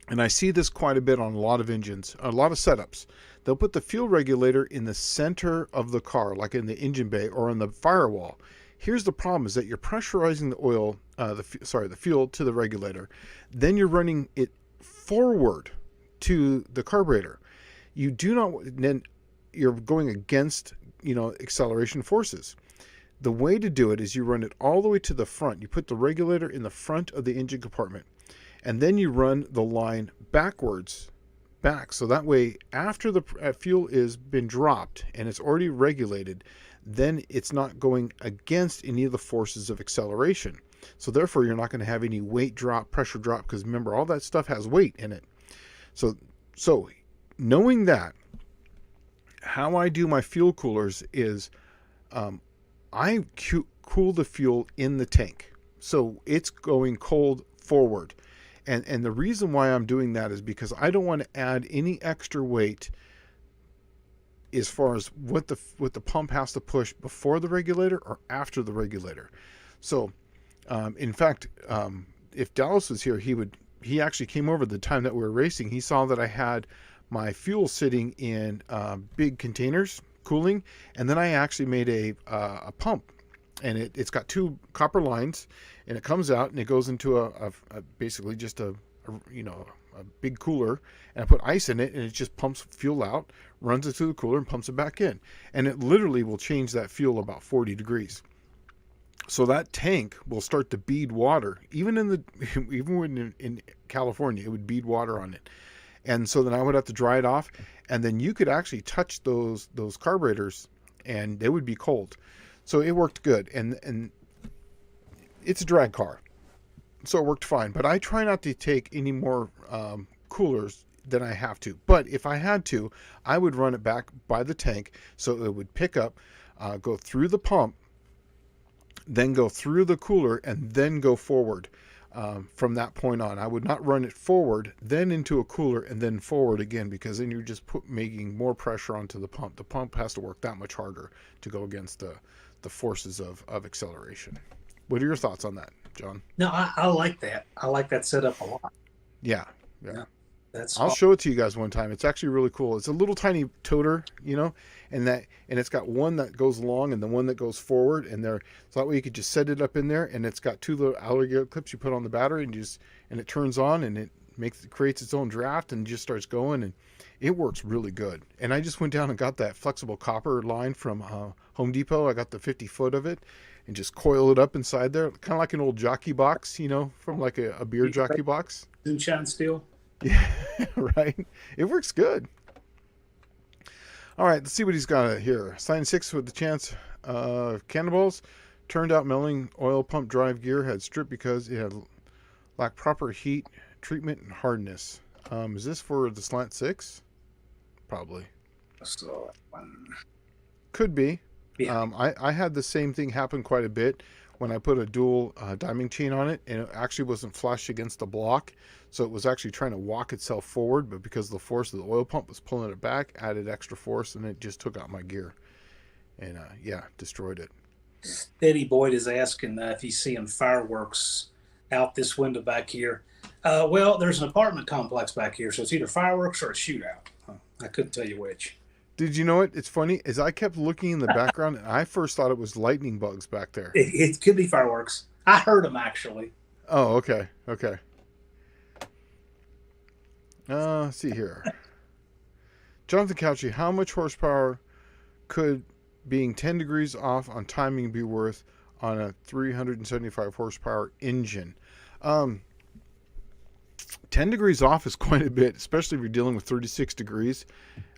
Speaker 1: and I see this quite a bit on a lot of engines, a lot of setups, they'll put the fuel regulator in the center of the car, like in the engine bay or on the firewall. Here's the problem: is that you're pressurizing the oil, the fuel to the regulator. Then you're running it forward to the carburetor. You do not. Then you're going against acceleration forces. The way to do it is you run it all the way to the front. You put the regulator in the front of the engine compartment, and then you run the line backwards back. So that way, after the fuel is been dropped and it's already regulated, then it's not going against any of the forces of acceleration. So therefore, you're not going to have any weight drop, pressure drop, because remember, all that stuff has weight in it. So knowing that, how I do my fuel coolers is I cool the fuel in the tank. So it's going cold forward. And the reason why I'm doing that is because I don't want to add any extra weight as far as what the pump has to push before the regulator or after the regulator. So, in fact, if Dallas was here, he actually came over the time that we were racing. He saw that I had my fuel sitting in big containers cooling, and then I actually made a pump, and it's got two copper lines, and it comes out and it goes into a basically just a a big cooler, and I put ice in it, and it just pumps fuel out, runs it through the cooler, and pumps it back in, and it literally will change that fuel about 40 degrees. So that tank will start to bead water, even even when in California, it would bead water on it. And so then I would have to dry it off, and then you could actually touch those carburetors, and they would be cold. So it worked good, and it's a drag car, so it worked fine. But I try not to take any more coolers than I have to. But if I had to, I would run it back by the tank, so it would pick up, go through the pump, then go through the cooler, and then go forward. From that point on, I would not run it forward, then into a cooler, and then forward again, because then you're just making more pressure onto the pump. The pump has to work that much harder to go against the forces of acceleration. What are your thoughts on that, John?
Speaker 2: No, I like that. I like that setup a lot.
Speaker 1: Yeah.
Speaker 2: That's
Speaker 1: I'll show it to you guys one time. It's actually really cool. It's a little tiny toter, and it's got one that goes long and the one that goes forward, and so that way you could just set it up in there, and it's got two little alligator clips you put on the battery, and it turns on, and it creates its own draft and just starts going, and it works really good. And I just went down and got that flexible copper line from Home Depot. I got the 50-foot of it, and just coil it up inside there, kind of like an old jockey box, from like a beer jockey box.
Speaker 2: Moonshine steel.
Speaker 1: Yeah, right. It works good. All right, let's see what he's got here. Sign 6 with the chance of cannonballs. Turned out melting oil pump drive gear had stripped because it had lacked proper heat treatment and hardness. Is this for the slant 6? Probably.
Speaker 2: So,
Speaker 1: could be.
Speaker 2: yeah.
Speaker 1: I had the same thing happen quite a bit when I put a dual diming chain on it, and it actually wasn't flush against the block, so it was actually trying to walk itself forward, but because the force of the oil pump was pulling it back, added extra force, and it just took out my gear, and destroyed it.
Speaker 2: Eddie Boyd is asking if he's seeing fireworks out this window back here. Well, there's an apartment complex back here, so it's either fireworks or a shootout. I couldn't tell you which.
Speaker 1: Did you know it? It's funny, as I kept looking in the background, and I first thought it was lightning bugs back there.
Speaker 2: It could be fireworks. I heard them, actually.
Speaker 1: Oh, okay. Let's see here. Jonathan Couchy, how much horsepower could being 10 degrees off on timing be worth on a 375 horsepower engine? 10 degrees off is quite a bit, especially if you're dealing with 36 degrees.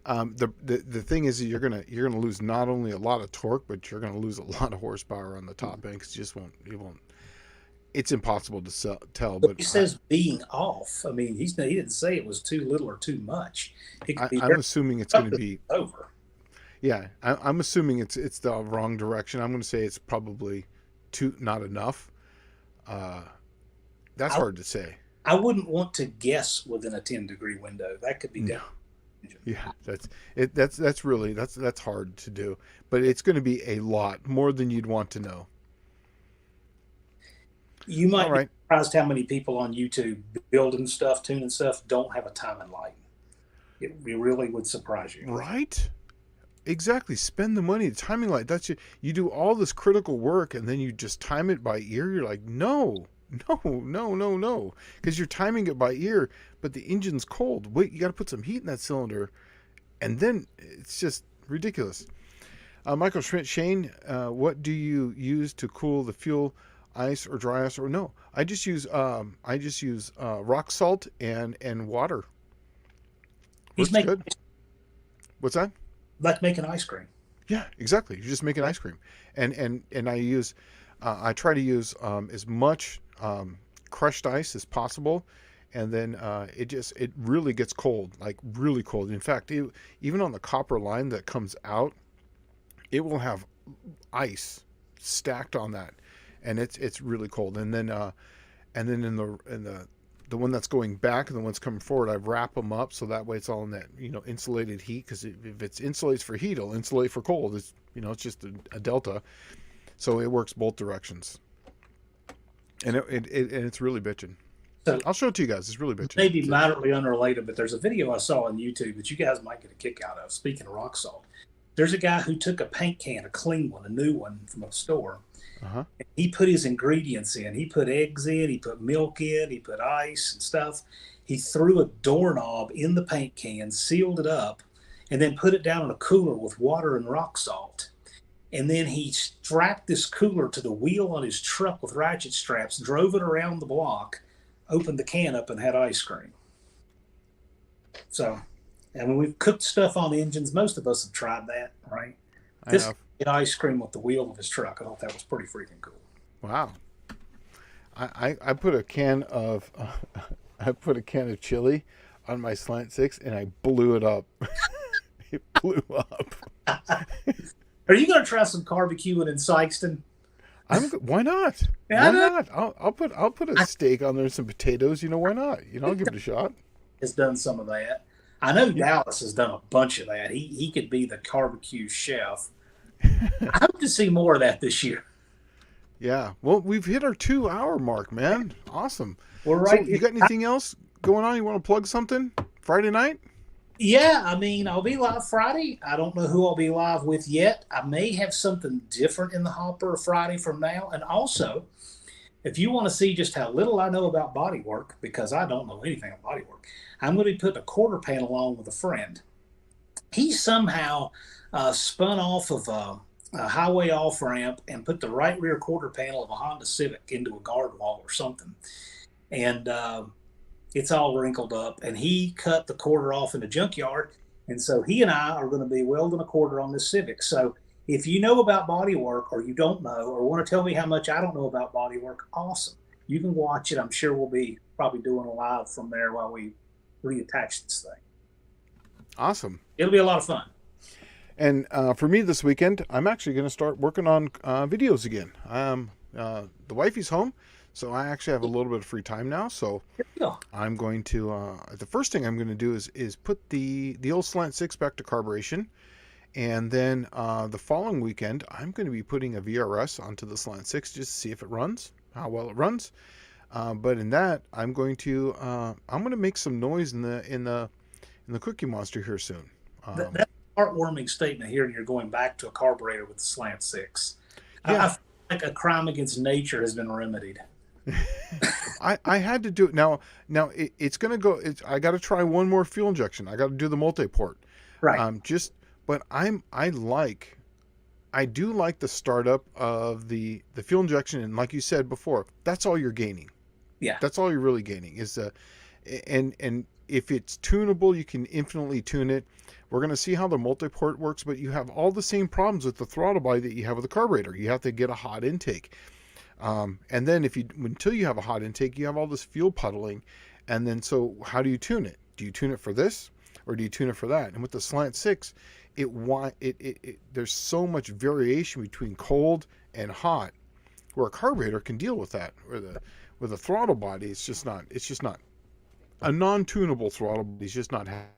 Speaker 1: The thing is, you're gonna lose not only a lot of torque, but you're gonna lose a lot of horsepower on the top end, because it won't. It's impossible to tell. But
Speaker 2: he says being off. I mean, he didn't say it was too little or too much.
Speaker 1: I'm assuming it's going to be
Speaker 2: over.
Speaker 1: Yeah, I'm assuming it's the wrong direction. I'm going to say it's probably not enough. That's hard to say.
Speaker 2: I wouldn't want to guess within a 10-degree window. That could be down.
Speaker 1: Yeah, that's really hard to do, but it's going to be a lot more than you'd want to know.
Speaker 2: You might be surprised how many people on YouTube building stuff, tuning stuff, don't have a timing light. It really would surprise you.
Speaker 1: Right? Exactly. Spend the money. The timing light. You do all this critical work, and then you just time it by ear. You're like, no. Because you're timing it by ear, but the engine's cold. Wait, you got to put some heat in that cylinder, and then it's just ridiculous. Michael Schmidt, Shane, what do you use to cool the fuel? Ice or dry ice? Or no, I just use rock salt and water.
Speaker 2: He's making
Speaker 1: good. What's that?
Speaker 2: Like making ice cream.
Speaker 1: Yeah, exactly. You're just making ice cream, and I try to use as much crushed ice as possible, and then it really gets cold, like really cold. In fact, even on the copper line that comes out, it will have ice stacked on that, and it's really cold. And then in the one that's going back and the one's coming forward, I wrap them up so that way it's all in that insulated heat, because if it's insulates for heat, it'll insulate for cold. It's it's just a delta, so it works both directions, and it's really bitching. So I'll show it to you guys. It's really bitching.
Speaker 2: Maybe moderately unrelated, but there's a video I saw on YouTube that you guys might get a kick out of. Speaking of rock salt, there's a guy who took a paint can, a clean one, a new one from a store,
Speaker 1: Uh-huh.
Speaker 2: He put his ingredients in. He put eggs in, he put milk in, he put ice and stuff. He threw a doorknob in the paint can, sealed it up, and then put it down in a cooler with water and rock salt. And then he strapped this cooler to the wheel on his truck with ratchet straps, drove it around the block, opened the can up, and had ice cream. So, and when we've cooked stuff on engines, most of us have tried that, right?
Speaker 1: I
Speaker 2: This
Speaker 1: have.
Speaker 2: ice cream with the wheel of his truck. I thought that was pretty freaking cool.
Speaker 1: Wow. I put a can of I put a can of chili on my Slant Six and I blew it up. It blew up.
Speaker 2: Are you going to try some barbecuing in Sykeston?
Speaker 1: Why not?
Speaker 2: Yeah,
Speaker 1: Why not? I'll put a steak on there, some potatoes. Why not? I'll give it a shot.
Speaker 2: has done some of that. I know Dallas has done a bunch of that. He could be the barbecue chef. I hope to see more of that this year.
Speaker 1: Yeah. Well, we've hit our 2-hour mark, man. Awesome.
Speaker 2: We're
Speaker 1: So
Speaker 2: right.
Speaker 1: you got anything else going on? You want to plug something? Friday night?
Speaker 2: Yeah, I mean, I'll be live Friday. I don't know who I'll be live with yet. I may have something different in the hopper Friday from now. And also, if you want to see just how little I know about bodywork, because I don't know anything about bodywork, I'm going to be putting a quarter panel on with a friend. He somehow spun off of a highway off ramp and put the right rear quarter panel of a Honda Civic into a guard wall or something. And it's all wrinkled up. And he cut the quarter off in the junkyard. And so he and I are going to be welding a quarter on this Civic. So if you know about bodywork or you don't know or want to tell me how much I don't know about bodywork, awesome. You can watch it. I'm sure we'll be probably doing a live from there while we reattach this thing.
Speaker 1: Awesome.
Speaker 2: It'll be a lot of fun.
Speaker 1: And for me this weekend, I'm actually going to start working on videos again. The wifey's home, so I actually have a little bit of free time now. So I'm going to, the first thing I'm going to do is put the old Slant 6 back to carburation. And then the following weekend, I'm going to be putting a VRS onto the Slant 6 just to see if it runs, how well it runs. But in that, I'm going to make some noise in the Cookie Monster here soon.
Speaker 2: That's a heartwarming statement here, and you're going back to a carburetor with the Slant 6.
Speaker 1: Yeah.
Speaker 2: I feel like a crime against nature has been remedied.
Speaker 1: I had to do it. Now it's going to go. I got to try one more fuel injection. I got to do the multi-port.
Speaker 2: Right.
Speaker 1: But I do like the startup of the fuel injection, and like you said before, that's all you're gaining.
Speaker 2: Yeah.
Speaker 1: That's all you're really gaining is and if it's tunable, you can infinitely tune it. We're going to see how the multi-port works, but you have all the same problems with the throttle body that you have with the carburetor. You have to get a hot intake. And then until you have a hot intake, you have all this fuel puddling. And then, so how do you tune it? Do you tune it for this or do you tune it for that? And with the Slant 6, there's so much variation between cold and hot where a carburetor can deal with that. With a throttle body, it's just not a non-tunable throttle body. It's just not happening.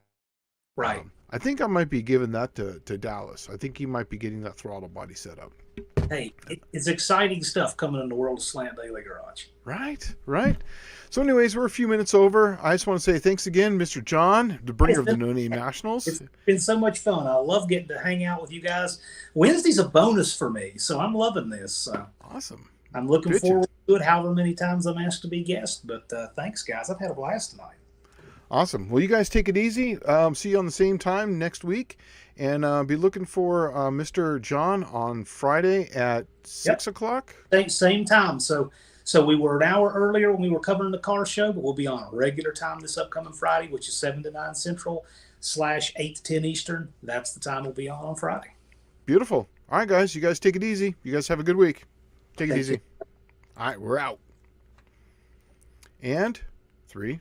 Speaker 2: Right.
Speaker 1: I think I might be giving that to Dallas. I think he might be getting that throttle body set up.
Speaker 2: Hey, it's exciting stuff coming in the world of Slant Daily Garage.
Speaker 1: Right. So anyways, we're a few minutes over. I just want to say thanks again, Mr. John, the bringer of the No Name Nationals.
Speaker 2: It's been so much fun. I love getting to hang out with you guys. Wednesday's a bonus for me, so I'm loving this.
Speaker 1: Awesome.
Speaker 2: I'm looking forward to it however many times I'm asked to be guest. But thanks, guys. I've had a blast tonight.
Speaker 1: Awesome. Well, you guys take it easy. See you on the same time next week. And be looking for Mr. John on Friday at 6 o'clock.
Speaker 2: Same time. So we were an hour earlier when we were covering the car show, but we'll be on a regular time this upcoming Friday, which is 7 to 9 Central / 8 to 10 Eastern. That's the time we'll be on Friday.
Speaker 1: Beautiful. All right, guys. You guys take it easy. You guys have a good week. Take it easy. All right, we're out. And 3,